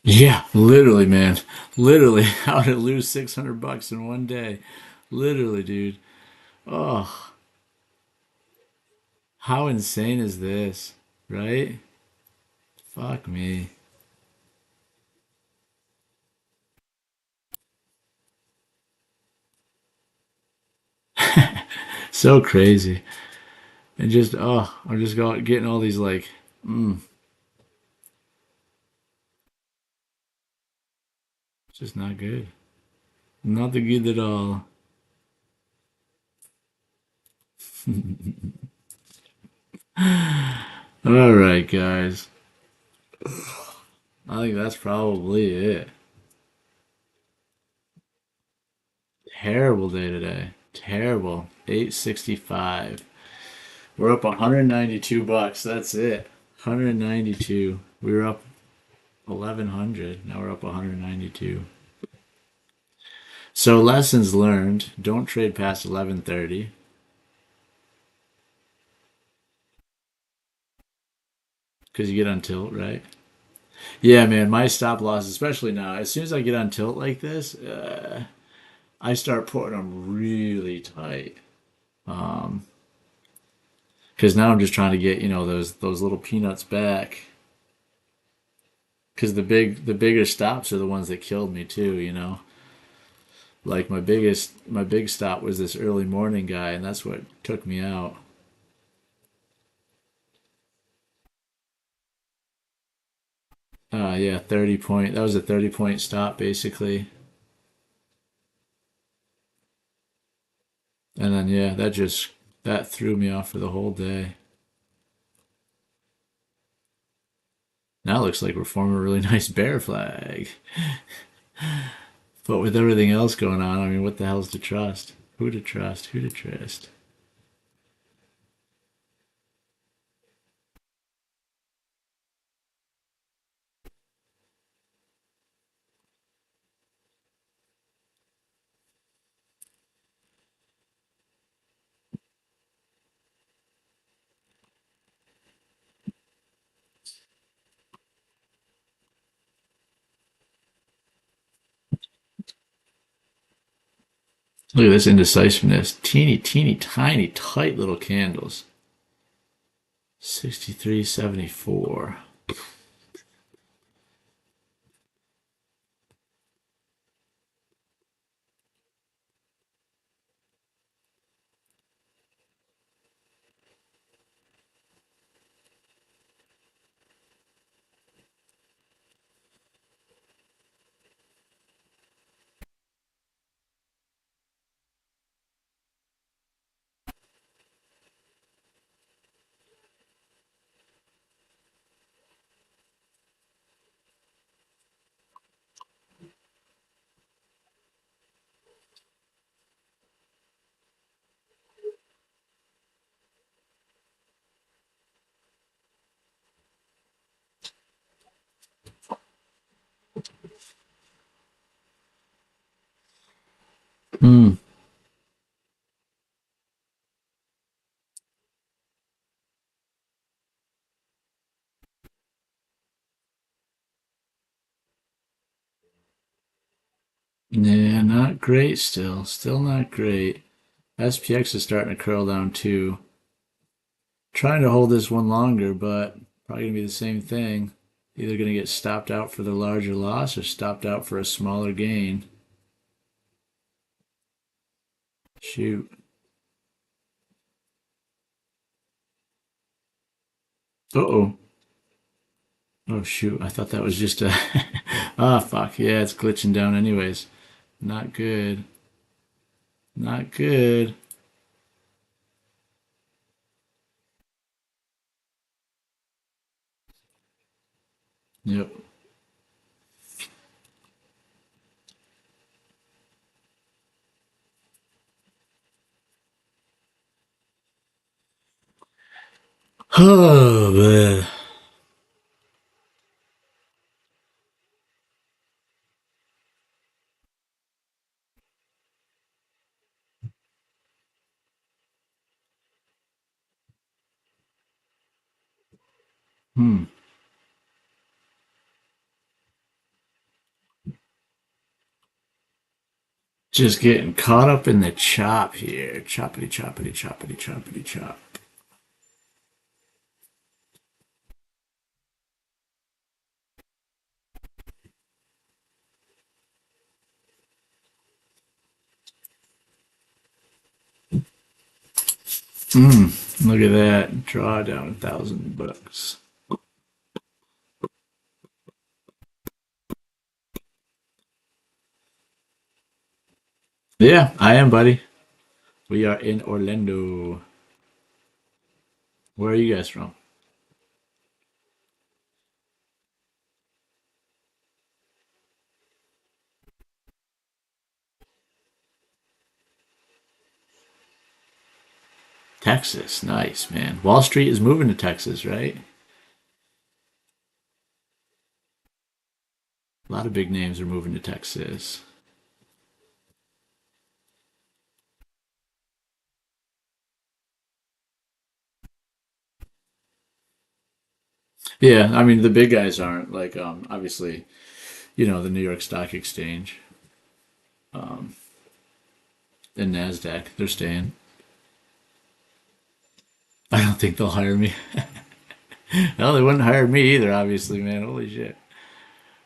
Yeah, literally, man. Literally, how to lose 600 bucks in one day. Literally, dude. Oh, how insane is this? Right? Fuck me. So crazy. And just, oh, I'm just getting all these like, it's just not good. Not the good at all. All right, guys. I think that's probably it. Terrible day today. Terrible. 865. We're up 192 bucks. That's it. 192. We were up 1100. Now we're up 192. So lessons learned. Don't trade past 1130 because you get on tilt, right? Yeah, man. My stop loss, especially now, as soon as I get on tilt like this, I start putting them really tight. Um, because now I'm just trying to get those little peanuts back. Because the bigger stops are the ones that killed me too. Like my big stop was this early morning guy, and that's what took me out. Yeah, 30 point. That was a 30-point stop basically. And then yeah, that threw me off for the whole day. Now it looks like we're forming a really nice bear flag. But with everything else going on, I mean, what the hell's to trust? Who to trust? Who to trust? Look at this indecisiveness. Teeny, teeny, tiny, tight little candles. 63.74. Hmm. Yeah, not great still. Still not great. SPX is starting to curl down too. Trying to hold this one longer, but probably going to be the same thing. Either going to get stopped out for the larger loss or stopped out for a smaller gain. Shoot. Uh-oh. Oh, shoot. I thought that was just a... Ah, fuck. Yeah, it's glitching down anyways. Not good. Not good. Yep. Oh, man. Hmm. Just getting caught up in the chop here. Choppity, choppity, choppity, choppity, chop. Look at that. Draw down $1,000. Yeah, I am, buddy. We are in Orlando. Where are you guys from? Texas. Nice, man. Wall Street is moving to Texas, right? A lot of big names are moving to Texas. Yeah, I mean the big guys aren't like obviously, the New York Stock Exchange and Nasdaq. They're staying. I don't think they'll hire me. Well, they wouldn't hire me either, obviously, man. Holy shit.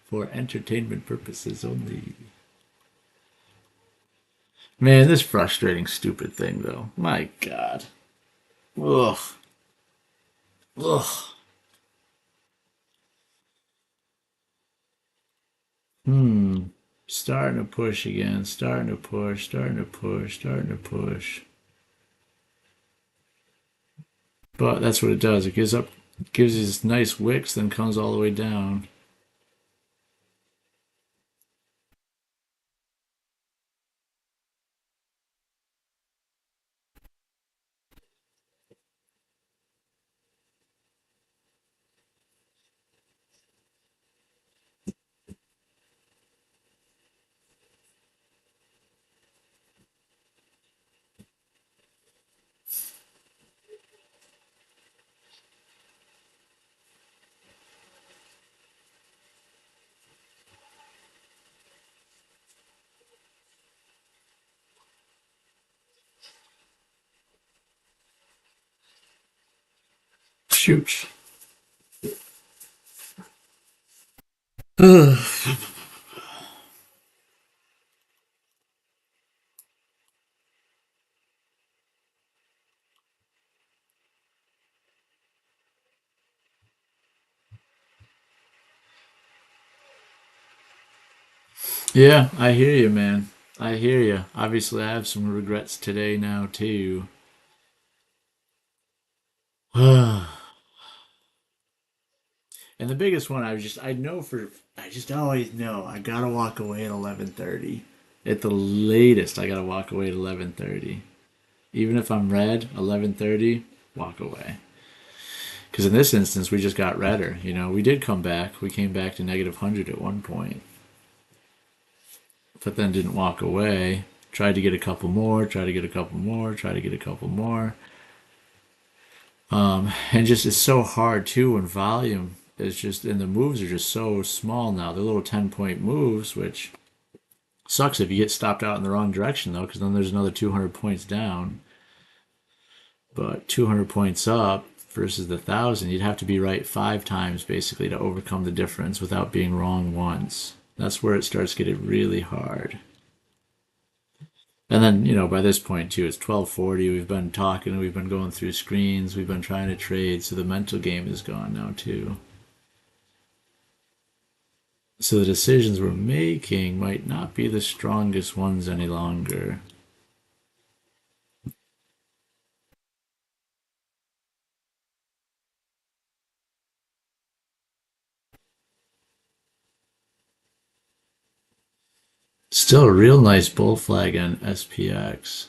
For entertainment purposes only. Man, this frustrating, stupid thing, though. My God. Ugh. Ugh. Hmm. Starting to push again. Starting to push. Starting to push. Starting to push. But that's what it does. It gives these nice wicks, then comes all the way down. Shoot. Yeah, I hear you, man. I hear you. Obviously, I have some regrets today now too. And the biggest one, I just always know I gotta walk away at 11:30. At the latest, I gotta walk away at 11:30. Even if I'm red, 11:30, walk away. Because in this instance, we just got redder. We did come back. We came back to -100 at one point, but then didn't walk away. Tried to get a couple more. Tried to get a couple more. Tried to get a couple more. And just it's so hard too when volume is just and the moves are just so small now. They're little 10-point moves, which sucks if you get stopped out in the wrong direction though, because then there's another 200 points down. But 200 points up versus the 1,000, you'd have to be right 5 times basically to overcome the difference without being wrong once. That's where it starts getting really hard. And then, by this point too, it's 12:40. We've been talking, we've been going through screens, we've been trying to trade, so the mental game is gone now too. So the decisions we're making might not be the strongest ones any longer. Still a real nice bull flag on SPX.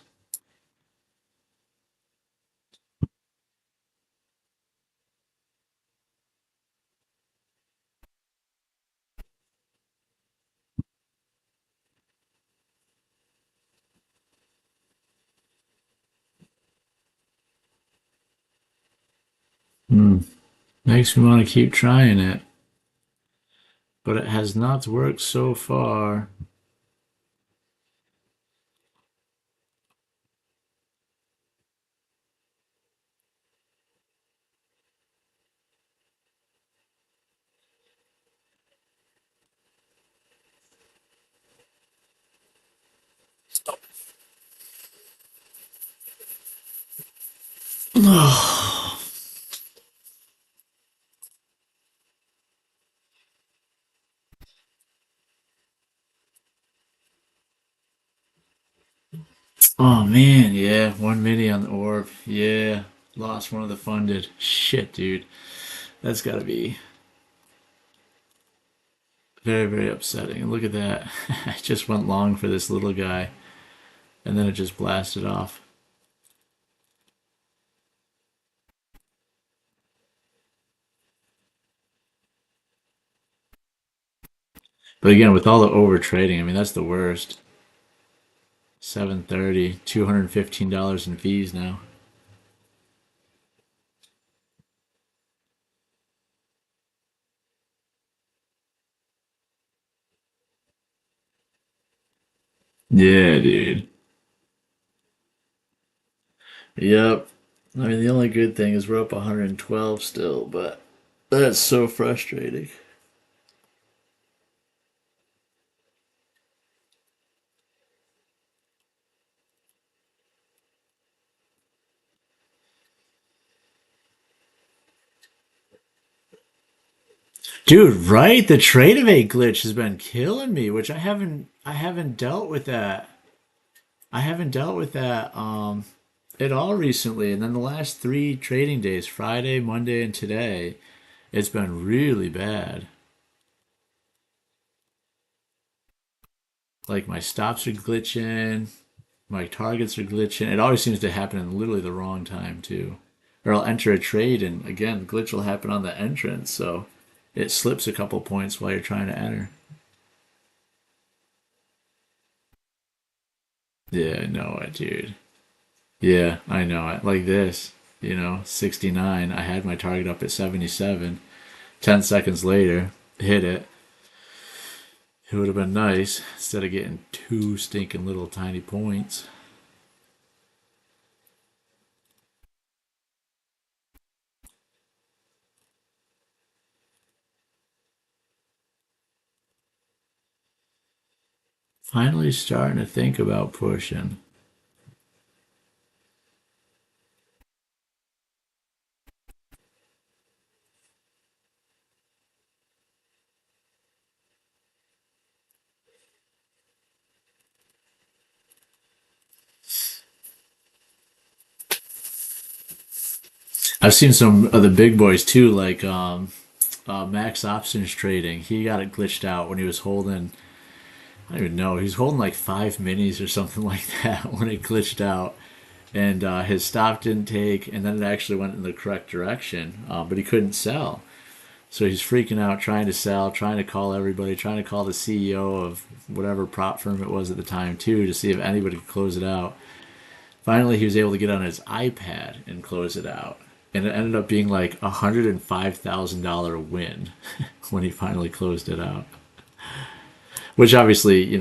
Hmm. Makes me want to keep trying it, but it has not worked so far. Oh man, yeah, 1 mini on the orb. Yeah, lost one of the funded. Shit, dude. That's gotta be very, very upsetting. And look at that. I just went long for this little guy, and then it just blasted off. But again, with all the over trading, I mean, that's the worst. 730, $215 in fees now. Yeah, dude. Yep. I mean, the only good thing is we're up 112 still, but that's so frustrating. Dude, right? The trade of a glitch has been killing me, which I haven't dealt with that. I haven't dealt with that at all recently. And then the last three trading days, Friday, Monday, and today, it's been really bad. Like my stops are glitching, my targets are glitching. It always seems to happen in literally the wrong time too. Or I'll enter a trade and again, glitch will happen on the entrance, so it slips a couple points while you're trying to enter. Yeah, I know it, dude. Yeah, I know it. Like this, 69. I had my target up at 77. 10 seconds later, hit it. It would have been nice instead of getting two stinking little tiny points. Finally starting to think about pushing. I've seen some of the big boys too, like Max Options Trading. He got it glitched out when he was holding, I don't even know, he was holding like five minis or something like that when it glitched out. And his stop didn't take, and then it actually went in the correct direction, but he couldn't sell. So he's freaking out, trying to sell, trying to call everybody, trying to call the CEO of whatever prop firm it was at the time, too, to see if anybody could close it out. Finally, he was able to get on his iPad and close it out. And it ended up being like a $105,000 win when he finally closed it out. Which obviously,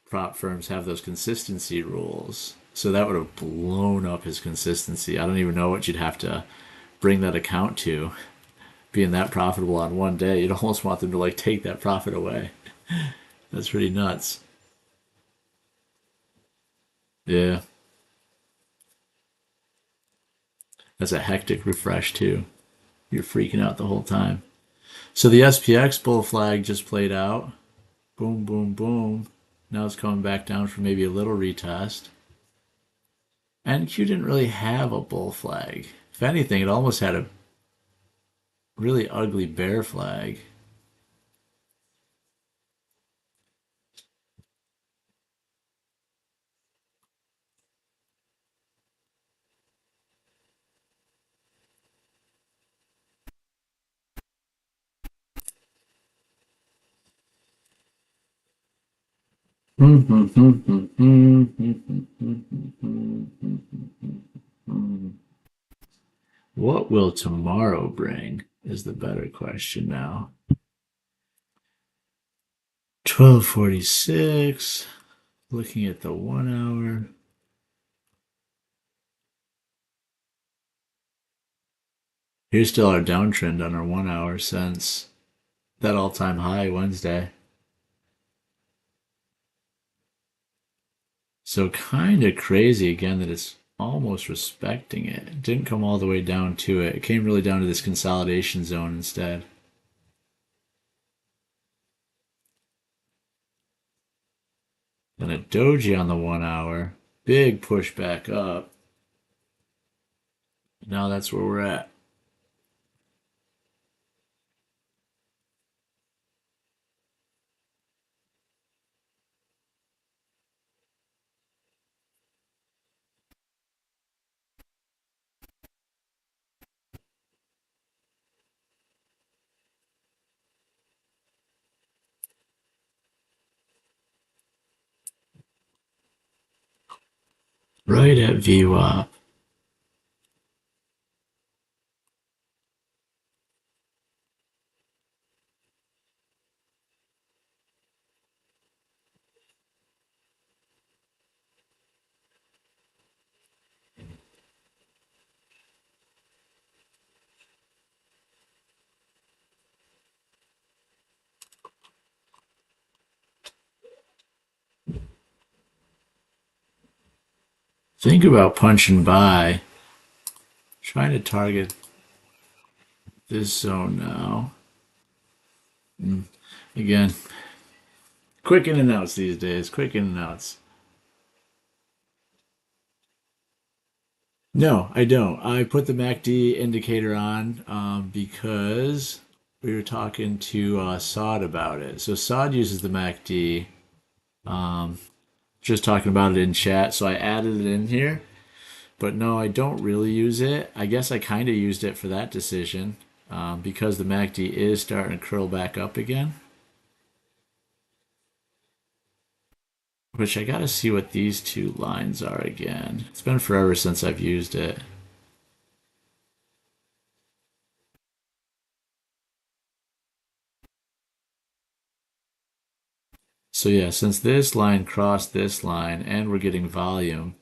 prop firms have those consistency rules. So that would have blown up his consistency. I don't even know what you'd have to bring that account to. Being that profitable on one day, you'd almost want them to like take that profit away. That's pretty nuts. Yeah, that's a hectic refresh too. You're freaking out the whole time. So the SPX bull flag just played out. Boom, boom, boom. Now it's coming back down for maybe a little retest. NQ didn't really have a bull flag. If anything, it almost had a really ugly bear flag. What will tomorrow bring is the better question now. 12:46. Looking at the 1 hour. Here's still our downtrend on our 1 hour since that all-time high Wednesday. So kind of crazy again that it's almost respecting it. It didn't come all the way down to it. It came really down to this consolidation zone instead. Then a doji on the 1 hour. Big push back up. Now that's where we're at. Right at VWAP. Think about punching by. Trying to target this zone now. Again, quick in and outs these days. Quick in and outs. No, I don't. I put the MACD indicator on because we were talking to Sod about it. So Sod uses the MACD. Um, just talking about it in chat, so I added it in here. But no, I don't really use it. I guess I kind of used it for that decision because the MACD is starting to curl back up again. Which I gotta see what these two lines are again. It's been forever since I've used it. So yeah, since this line crossed this line and we're getting volume,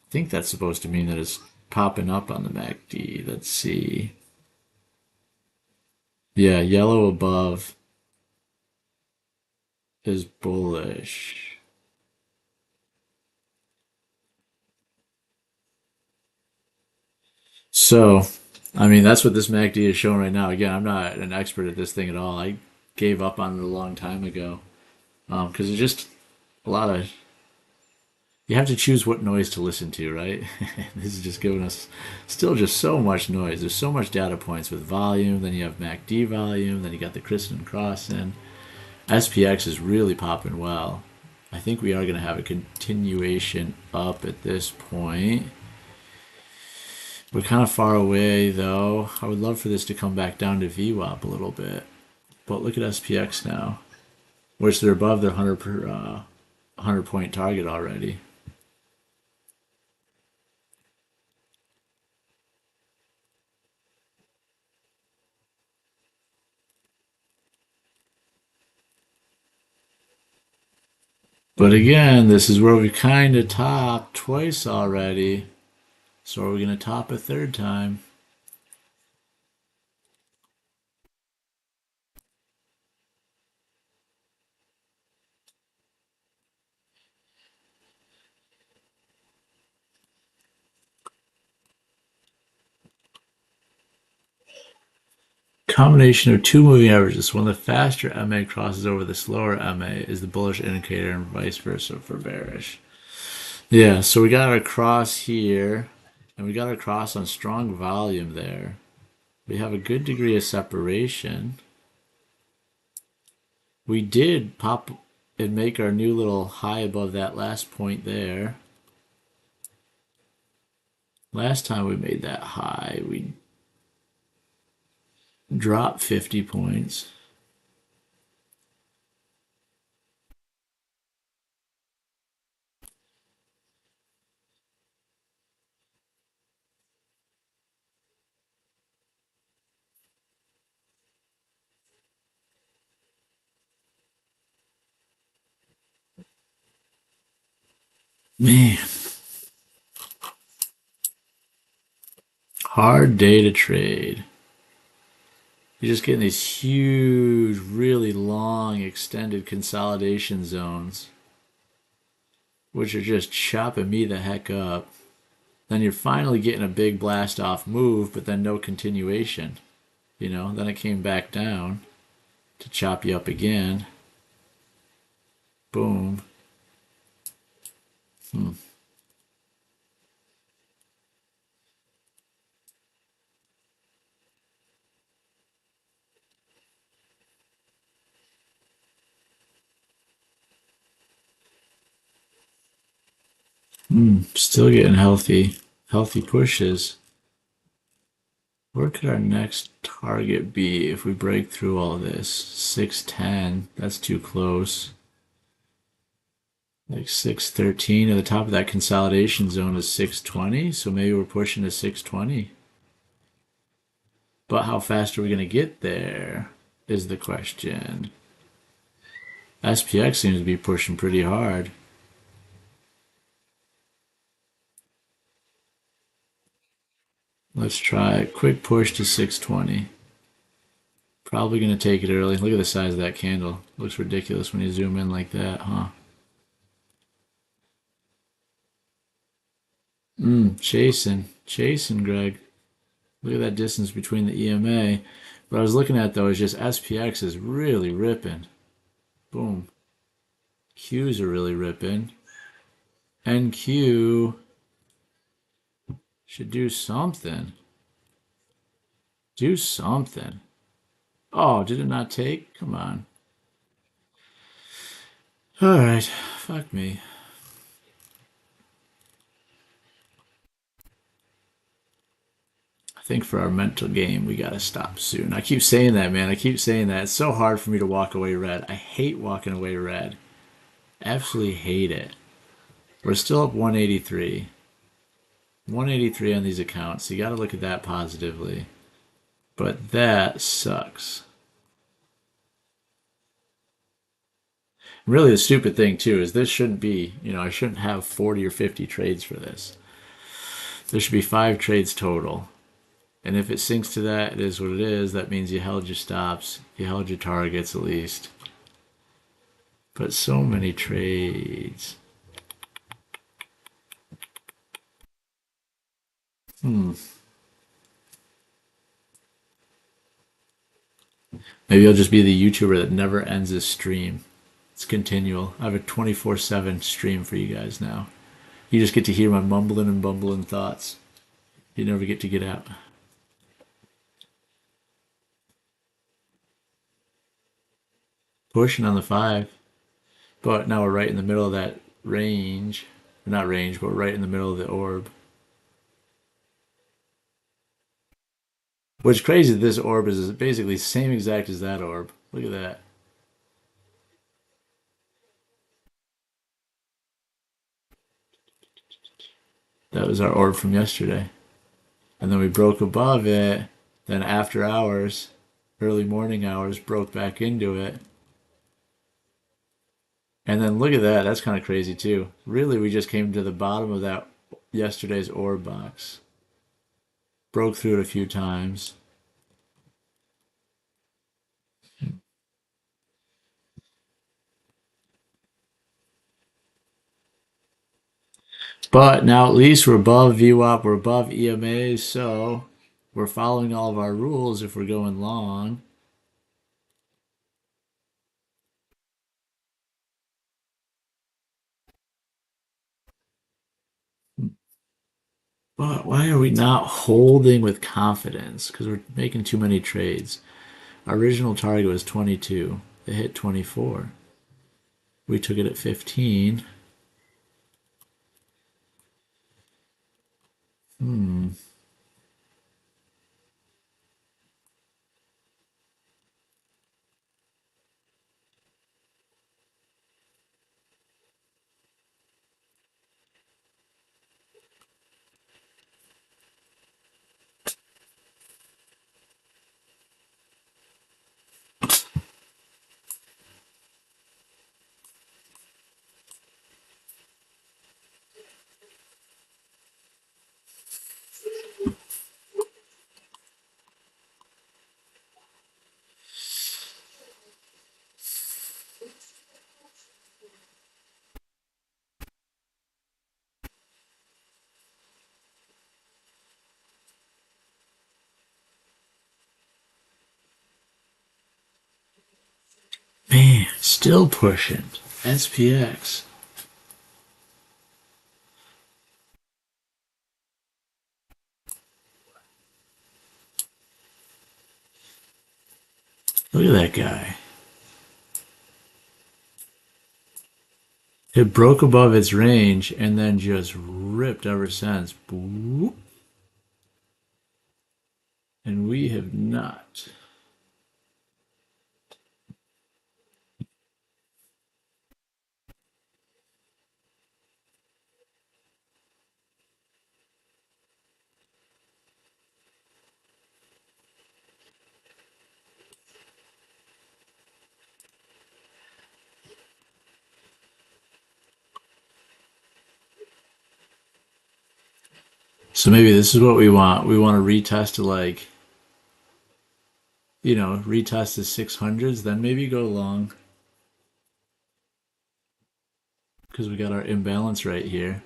I think that's supposed to mean that it's popping up on the MACD. Let's see. Yeah, yellow above is bullish. So, I mean, that's what this MACD is showing right now. Again, I'm not an expert at this thing at all. I gave up on it a long time ago because it's just a lot of. You have to choose what noise to listen to, right? This is just giving us still just so much noise. There's so much data points with volume. Then you have MACD volume. Then you got the Kristen Cross in. SPX is really popping well. I think we are going to have a continuation up at this point. We're kind of far away though. I would love for this to come back down to VWAP a little bit. But look at SPX now, which they're above their 100 point target already. But again, this is where we kind of topped twice already. So are we going to top a third time? Combination of two moving averages. When the faster MA crosses over the slower MA is the bullish indicator and vice versa for bearish. Yeah, so we got our cross here and we got our cross on strong volume there. We have a good degree of separation. We did pop and make our new little high above that last point there. Last time we made that high, we dropped 50 points. Man, hard day to trade. You're just getting these huge, really long, extended consolidation zones, which are just chopping me the heck up. Then you're finally getting a big blast off move, but then no continuation. You know, then it came back down to chop you up again. Boom. Still getting healthy pushes. Where could our next target be if we break through all this? 610. That's too close. Like 613 at the top of that consolidation zone is 620, so maybe we're pushing to 620. But how fast are we going to get there is the question. SPX seems to be pushing pretty hard. Let's try a quick push to 620. Probably going to take it early. Look at the size of that candle. Looks ridiculous when you zoom in like that, huh? Chasing, Greg. Look at that distance between the EMA. What I was looking at though is just SPX is really ripping. Boom. Qs are really ripping. NQ should do something. Do something. Oh, did it not take? Come on. Alright, fuck me. I think for our mental game, we gotta stop soon. I keep saying that, man. I keep saying that. It's so hard for me to walk away red. I hate walking away red. Absolutely hate it. We're still up 183. 183 on these accounts. So you gotta look at that positively. But that sucks. Really, the stupid thing, too, is this shouldn't be, I shouldn't have 40 or 50 trades for this. There should be 5 trades total. And if it sinks to that, it is what it is. That means you held your stops. You held your targets at least. But so many trades. Maybe I'll just be the YouTuber that never ends his stream. It's continual. I have a 24/7 stream for you guys now. You just get to hear my mumbling and bumbling thoughts. You never get to get out. Pushing on the 5. But now we're right in the middle of that range. Not range, but right in the middle of the orb. What's crazy, this orb is basically the same exact as that orb. Look at that. That was our orb from yesterday. And then we broke above it. Then after hours, early morning hours, broke back into it. And then look at that. That's kind of crazy too. Really, we just came to the bottom of that yesterday's orb box. Broke through it a few times. But now at least we're above VWAP, we're above EMA, so we're following all of our rules if we're going long. But why are we not holding with confidence? Because we're making too many trades. Our original target was 22. It hit 24. We took it at 15. Man, still pushing. SPX. Look at that guy. It broke above its range and then just ripped ever since. Boop. And we have not. So maybe this is what we want. We want to retest to retest the 600s, then maybe go long. Because we got our imbalance right here.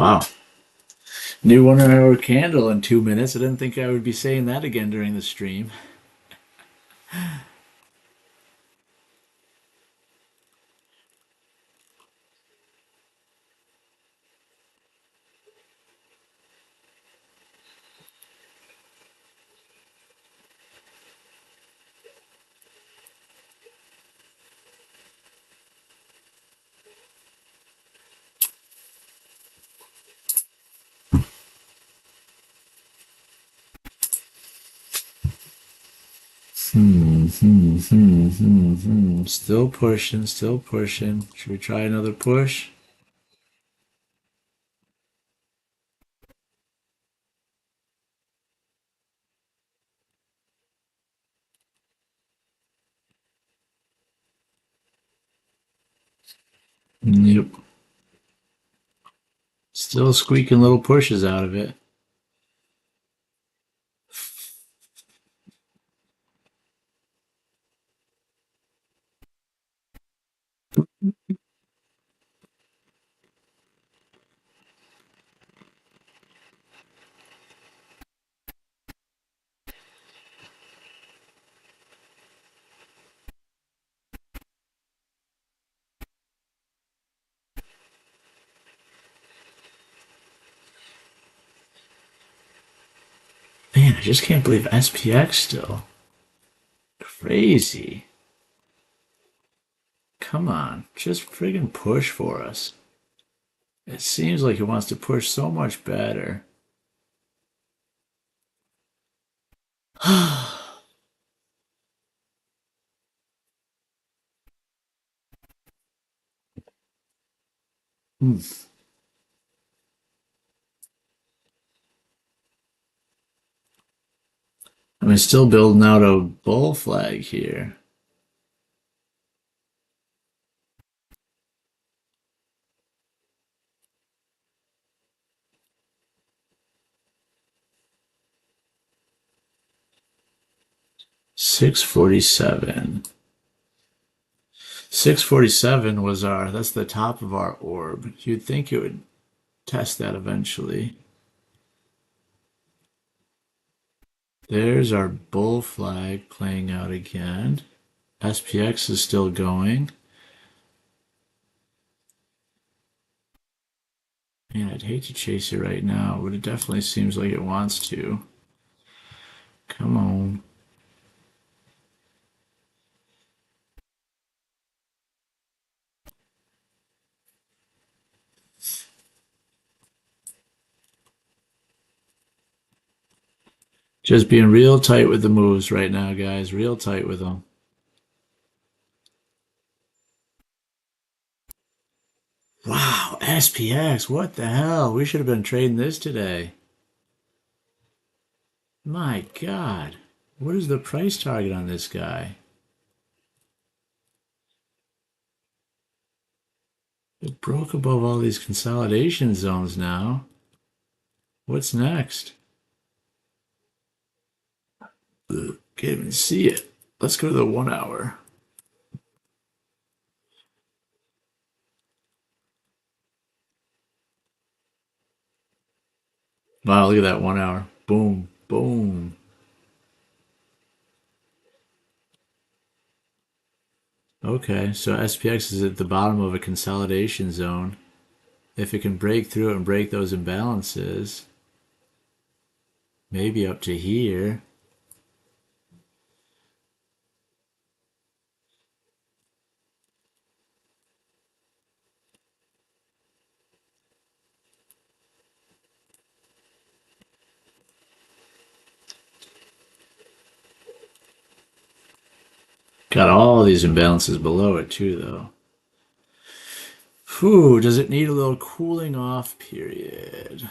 Wow. New 1 hour candle in 2 minutes. I didn't think I would be saying that again during the stream. Still pushing, still pushing. Should we try another push? Yep. Still squeaking little pushes out of it. Man, I just can't believe SPX still. Crazy. Come on, just friggin' push for us. It seems like it wants to push so much better. Hmm. I mean, still building out a bull flag here. $647. 647 was that's the top of our orb. You'd think it would test that eventually. There's our bull flag playing out again. SPX is still going. Man, I'd hate to chase it right now, but it definitely seems like it wants to. Come on. Just being real tight with the moves right now, guys. Real tight with them. Wow, SPX, what the hell? We should have been trading this today. My God. What is the price target on this guy? It broke above all these consolidation zones now. What's next? Ugh, can't even see it. Let's go to the 1 hour. Wow, look at that 1 hour. Boom, boom. Okay, so SPX is at the bottom of a consolidation zone. If it can break through it and break those imbalances, maybe up to here. Got all these imbalances below it too, though. Whew, does it need a little cooling off period?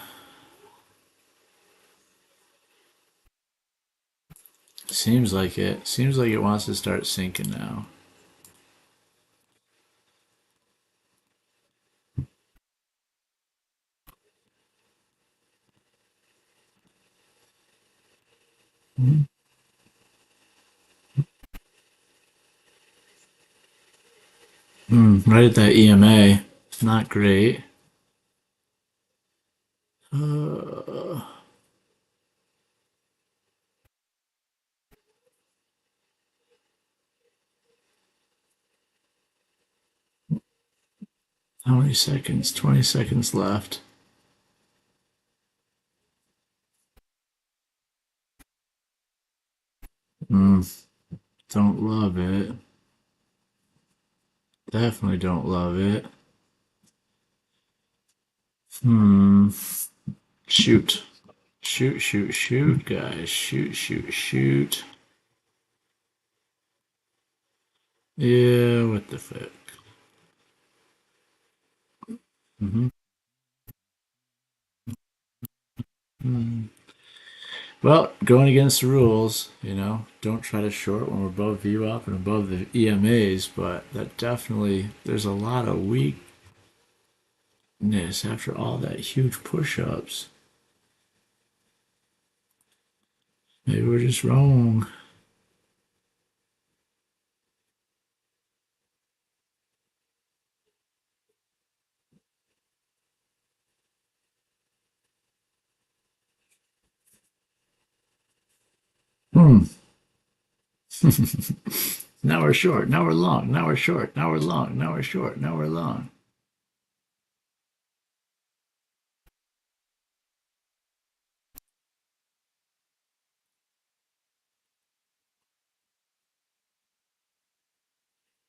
Seems like it. Seems like it wants to start sinking now. Right at that EMA. It's not great. How many seconds? 20 seconds left. Don't love it. Definitely don't love it. Shoot. Shoot, shoot, shoot, guys. Shoot, shoot, shoot. Yeah, what the fuck? Well, going against the rules, don't try to short when we're above VWAP and above the EMAs, but that definitely, there's a lot of weakness after all that huge push-ups. Maybe we're just wrong. Hmm. Now we're short. Now we're long. Now we're short. Now we're long. Now we're short. Now we're long.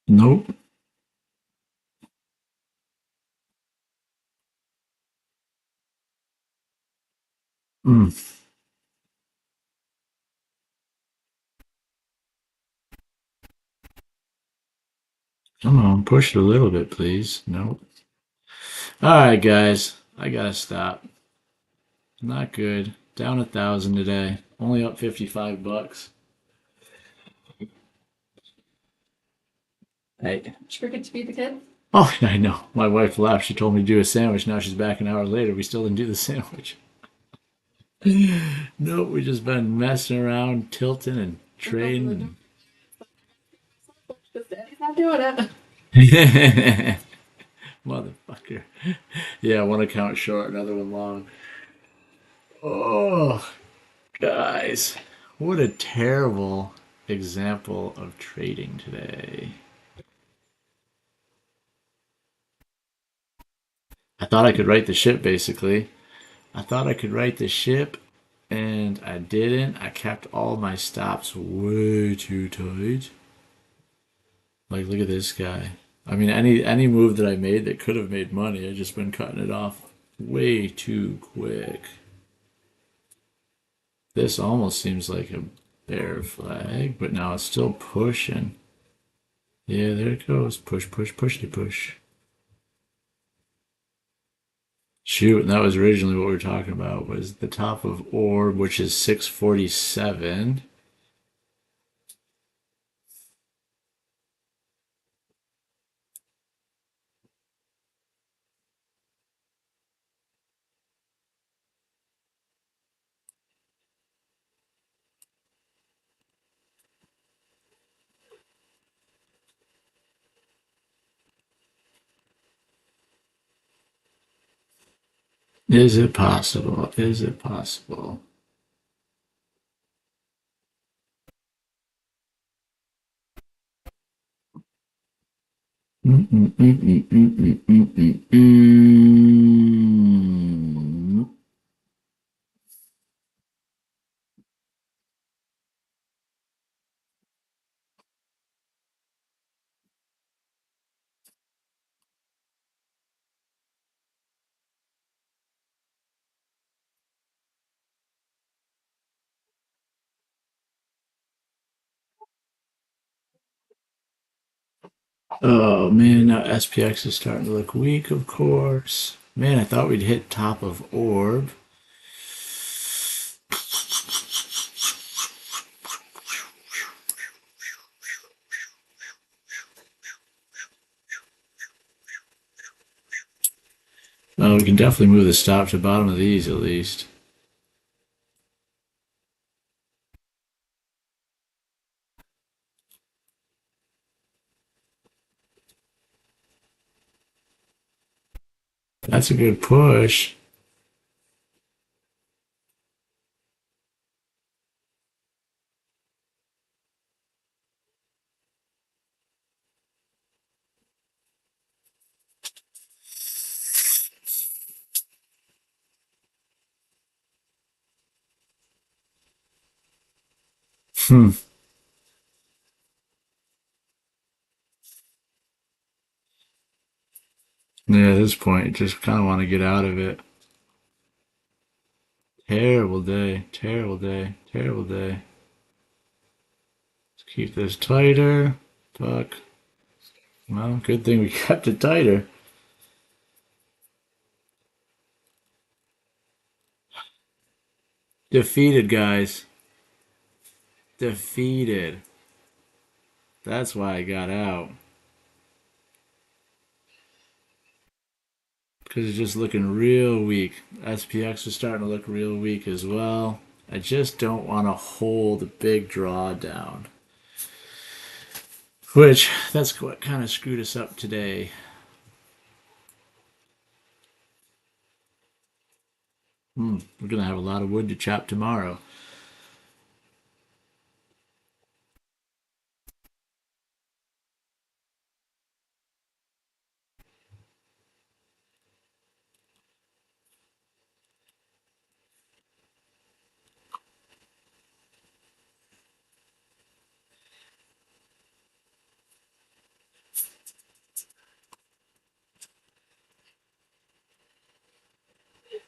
Nope. Mm. Come on, push it a little bit, please. Nope. All right, guys. I gotta stop. Not good. Down 1,000 today. Only up $55. Hey. Did you forget to feed the kid? Oh, I know. My wife left. She told me to do a sandwich. Now she's back an hour later. We still didn't do the sandwich. Nope, we just been messing around, tilting and trading. Daddy's not doing it. Motherfucker. Yeah, one account short, another one long. Oh, guys, what a terrible example of trading today. I thought I could write the ship, basically. I thought I could write the ship, and I didn't. I kept all my stops way too tight. Like, look at this guy. I mean, any move that I made that could have made money, I just been cutting it off way too quick. This almost seems like a bear flag, but now it's still pushing. Yeah, there it goes. Push, push, pushy, push. Shoot, and that was originally what we were talking about, was the top of orb, which is 647. Is it possible? Is it possible? Oh man, now SPX is starting to look weak, of course. Man, I thought we'd hit top of orb. Well, we can definitely move the stop to the bottom of these at least. That's a good push. Hmm. Yeah, at this point, you just kind of want to get out of it. Terrible day, terrible day, terrible day. Let's keep this tighter. Fuck. Well, good thing we kept it tighter. Defeated, guys. Defeated. That's why I got out. Because it's just looking real weak. SPX is starting to look real weak as well. I just don't want to hold a big drawdown. Which, that's what kind of screwed us up today. We're going to have a lot of wood to chop tomorrow.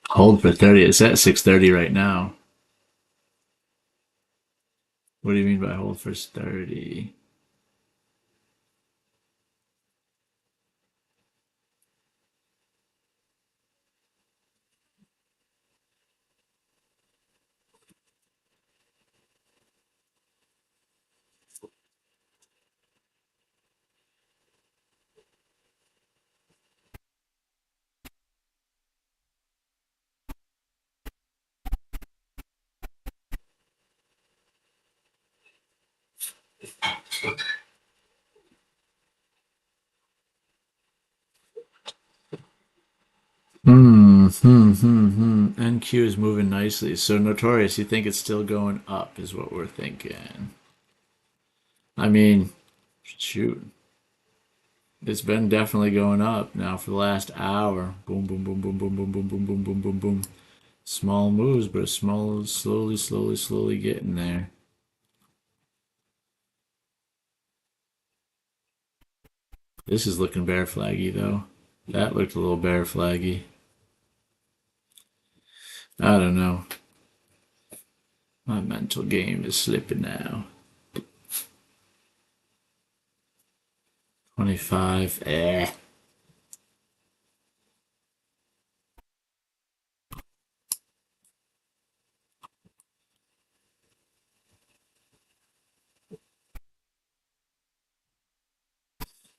Hold for 30. It's at 6:30 right now. What do you mean by hold for 30? NQ is moving nicely. So Notorious, you think it's still going up, is what we're thinking. I mean, shoot. It's been definitely going up now for the last hour. Boom, boom, boom, boom, boom, boom, boom, boom, boom, boom, boom, boom. Small moves, but small, slowly, slowly, slowly getting there. This is looking bear flaggy though. That looked a little bear flaggy. I don't know. My mental game is slipping now. 25.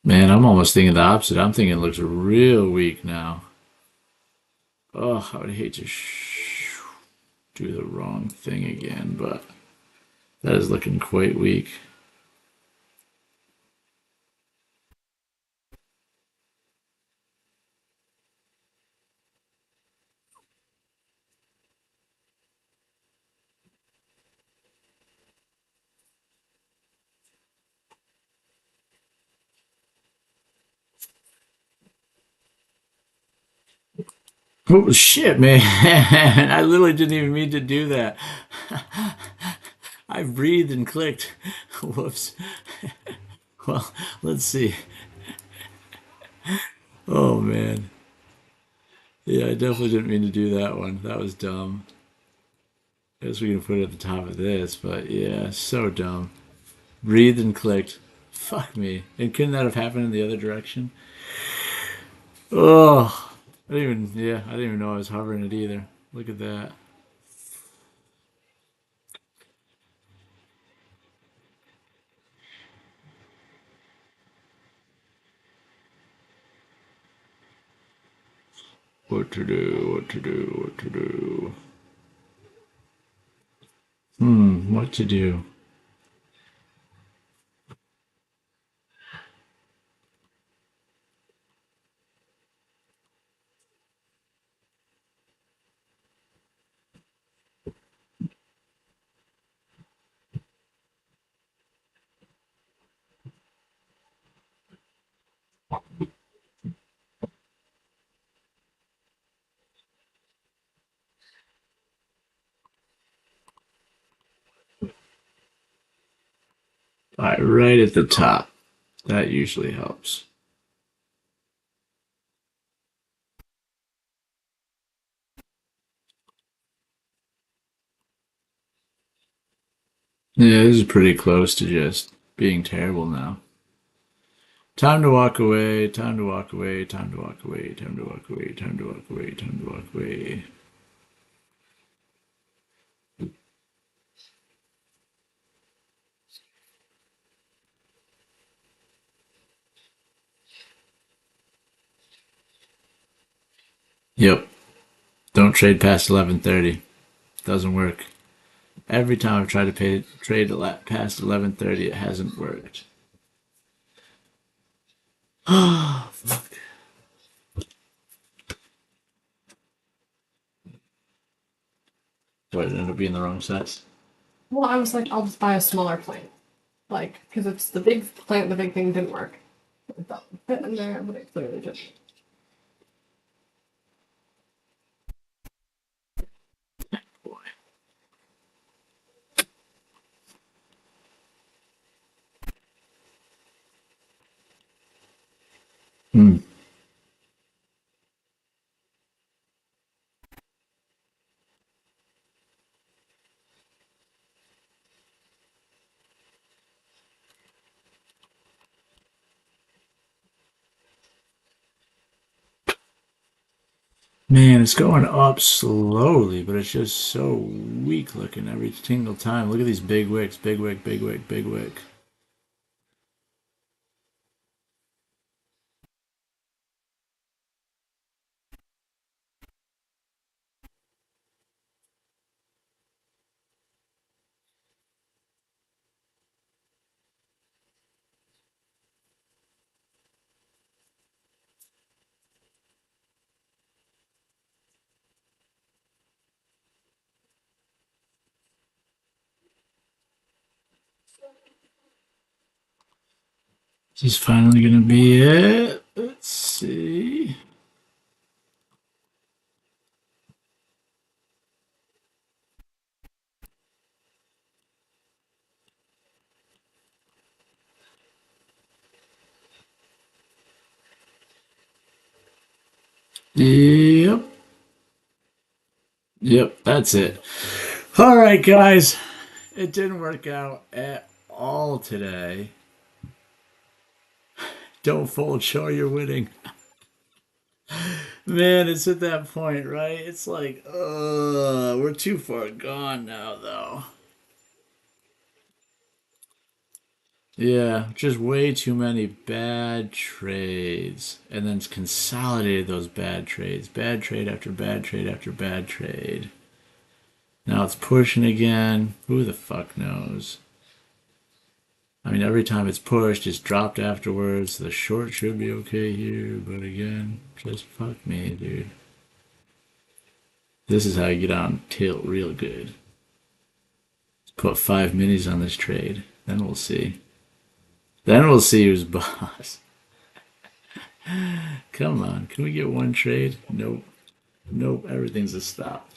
Man, I'm almost thinking the opposite. I'm thinking it looks real weak now. Oh, I would hate to do the wrong thing again, but that is looking quite weak. Oh shit, man! I literally didn't even mean to do that. I breathed and clicked. Whoops. Well, let's see. Oh man. Yeah, I definitely didn't mean to do that one. That was dumb. I guess we can put it at the top of this, but yeah, so dumb. Breathed and clicked. Fuck me. And couldn't that have happened in the other direction? Oh, I didn't even know I was hovering it either. Look at that. What to do, what to do, what to do. What to do. Buy right at the top. That usually helps. Yeah, this is pretty close to just being terrible now. Time to walk away, time to walk away, time to walk away, time to walk away, time to walk away, time to walk away. Yep. Don't trade past 11:30. Doesn't work. Every time I've tried to trade past 11:30, it hasn't worked. Oh, fuck. What, it ended up being the wrong size? Well, I was like, I'll just buy a smaller plant. Like, because it's the big plant, the big thing didn't work. It felt fit in there, but it clearly didn't. Boy. Hmm. Man, it's going up slowly, but it's just so weak looking every single time. Look at these big wicks, big wick, big wick, big wick. This is finally gonna be it. Let's see. Yep. Yep, that's it. All right, guys. It didn't work out at all today. Don't fold, show you're winning. Man, it's at that point, right? It's like, we're too far gone now, though. Yeah, just way too many bad trades. And then it's consolidated those bad trades. Bad trade after bad trade after bad trade. Now it's pushing again. Who the fuck knows? I mean, every time it's pushed, it's dropped afterwards. The short should be okay here, but again, just fuck me, dude. This is how you get on tilt real good. Let's put 5 minis on this trade. Then we'll see. Then we'll see who's boss. Come on, can we get one trade? Nope. Nope, everything's a stop.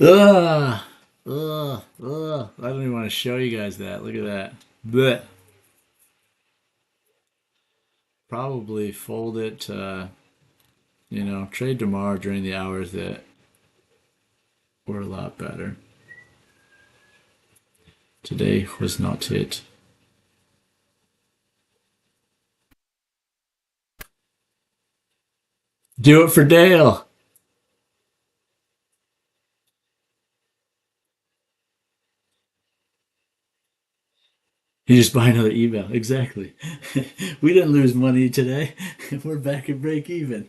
Ugh. Ugh. Ugh. I don't even want to show you guys that. Look at that. Blech. Probably fold it, trade tomorrow during the hours that were a lot better. Today was not it. Do it for Dale. You just buy another email. Exactly. We didn't lose money today. We're back at break even.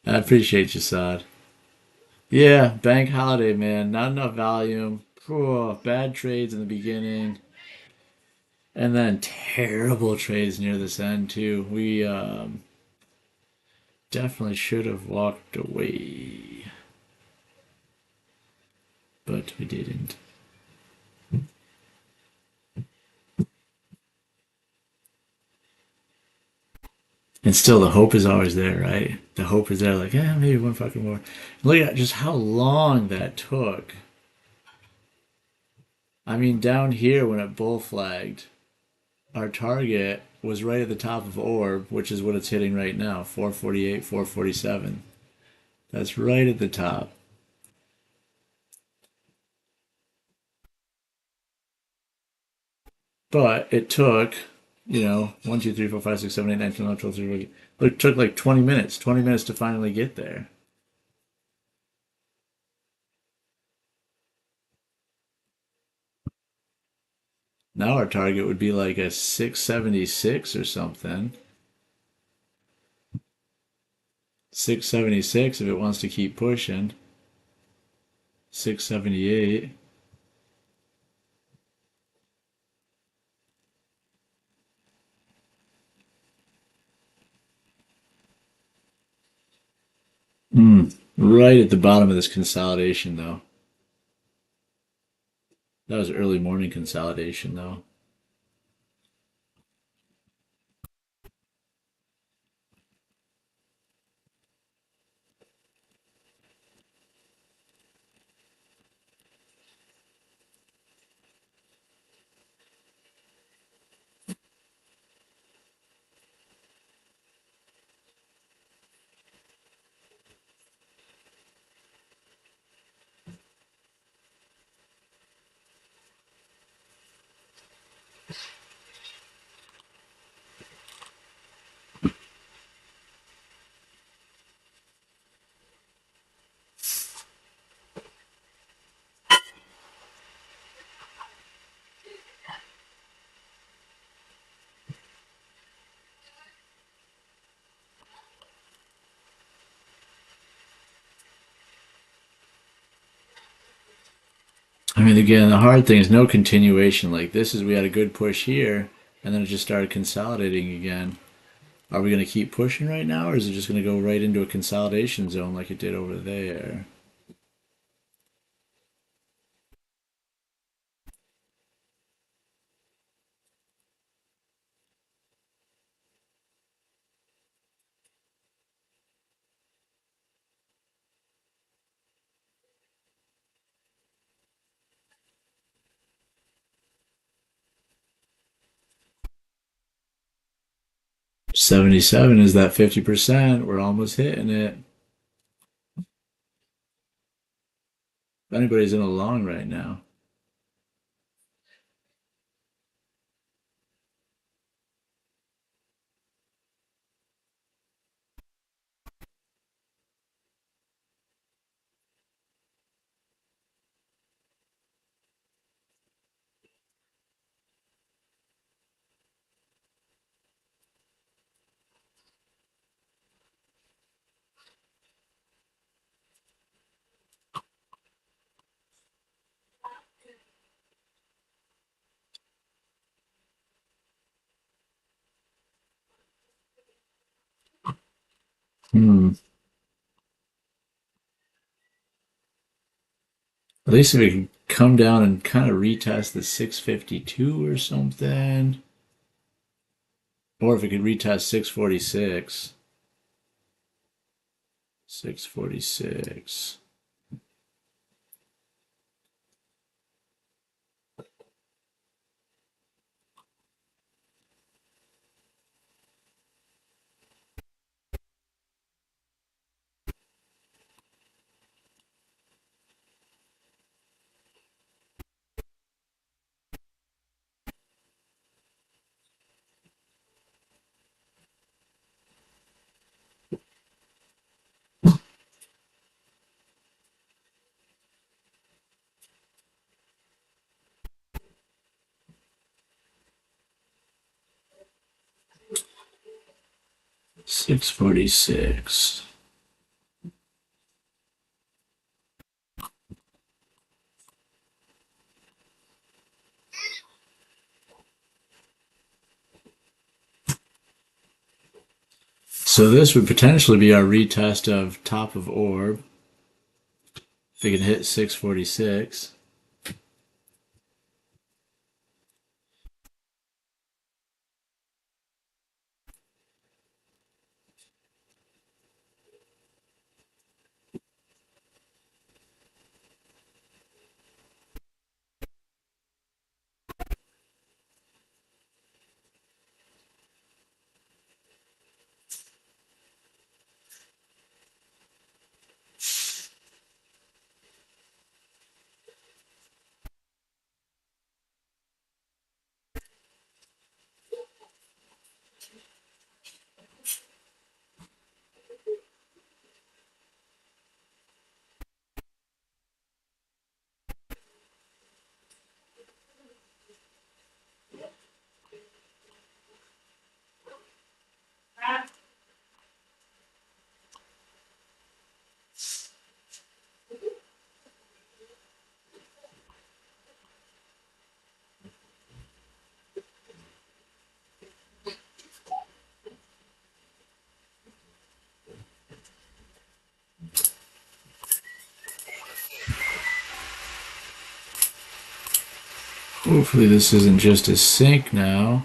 I appreciate you, Saad. Yeah, bank holiday, man. Not enough volume. Oh, bad trades in the beginning. And then terrible trades near this end, too. We definitely should have walked away. But we didn't. And still, the hope is always there, right? The hope is there, like, yeah, maybe one fucking more. Look at just how long that took. I mean, down here when it bull flagged, our target was right at the top of orb, which is what it's hitting right now, 448, 447. That's right at the top. But it took, 1, 2, 3, 4, 5, 6, 7, 8, 9, 10, 11, 12, 13, it took like 20 minutes to finally get there. Now our target would be like a 676 or something. 676 if it wants to keep pushing. 678. Right at the bottom of this consolidation, though. That was early morning consolidation, though. I mean, again, the hard thing is no continuation. Like this is we had a good push here, and then it just started consolidating again. Are we going to keep pushing right now, or is it just going to go right into a consolidation zone like it did over there? $77 is that 50%. We're almost hitting it. If anybody's in a long right now. Hmm. At least if we can come down and kind of retest the 652 or something. Or if we could retest 646. 646. $646. So this would potentially be our retest of top of orb. If we can hit 646. Hopefully this isn't just a sink now.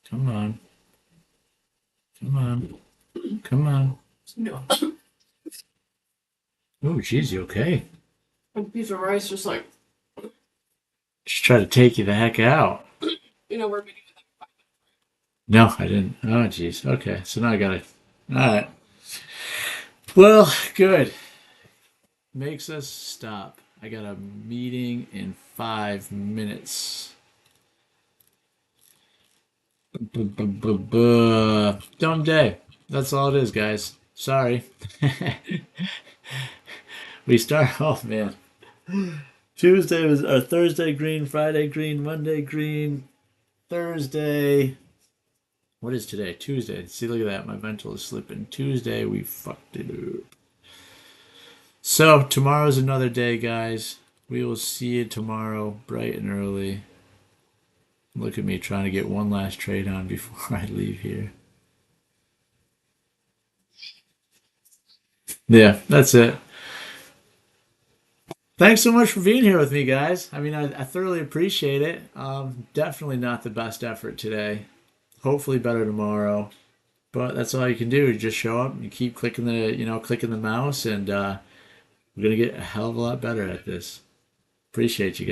Come on. Come on. Come on. No. Oh, geez, you okay? A piece of rice just like, Just try to take you the heck out. we're meeting with them. No, I didn't. Oh, geez. Okay, so now I got it. All right. Well, good. Makes us stop. I got a meeting in 5 minutes. Dumb day. That's all it is, guys. Sorry. We start. Oh man. Tuesday was or Thursday green, Friday green, Monday green, Thursday. What is today? Tuesday. See, look at that. My mental is slipping. Tuesday, we fucked it up. So tomorrow's another day, guys. We will see you tomorrow, bright and early. Look at me trying to get one last trade on before I leave here. Yeah, that's it. Thanks so much for being here with me, guys. I mean, I thoroughly appreciate it. Definitely not the best effort today. Hopefully better tomorrow. But that's all you can do. Just show up and keep clicking the mouse, and we're gonna get a hell of a lot better at this. Appreciate you guys.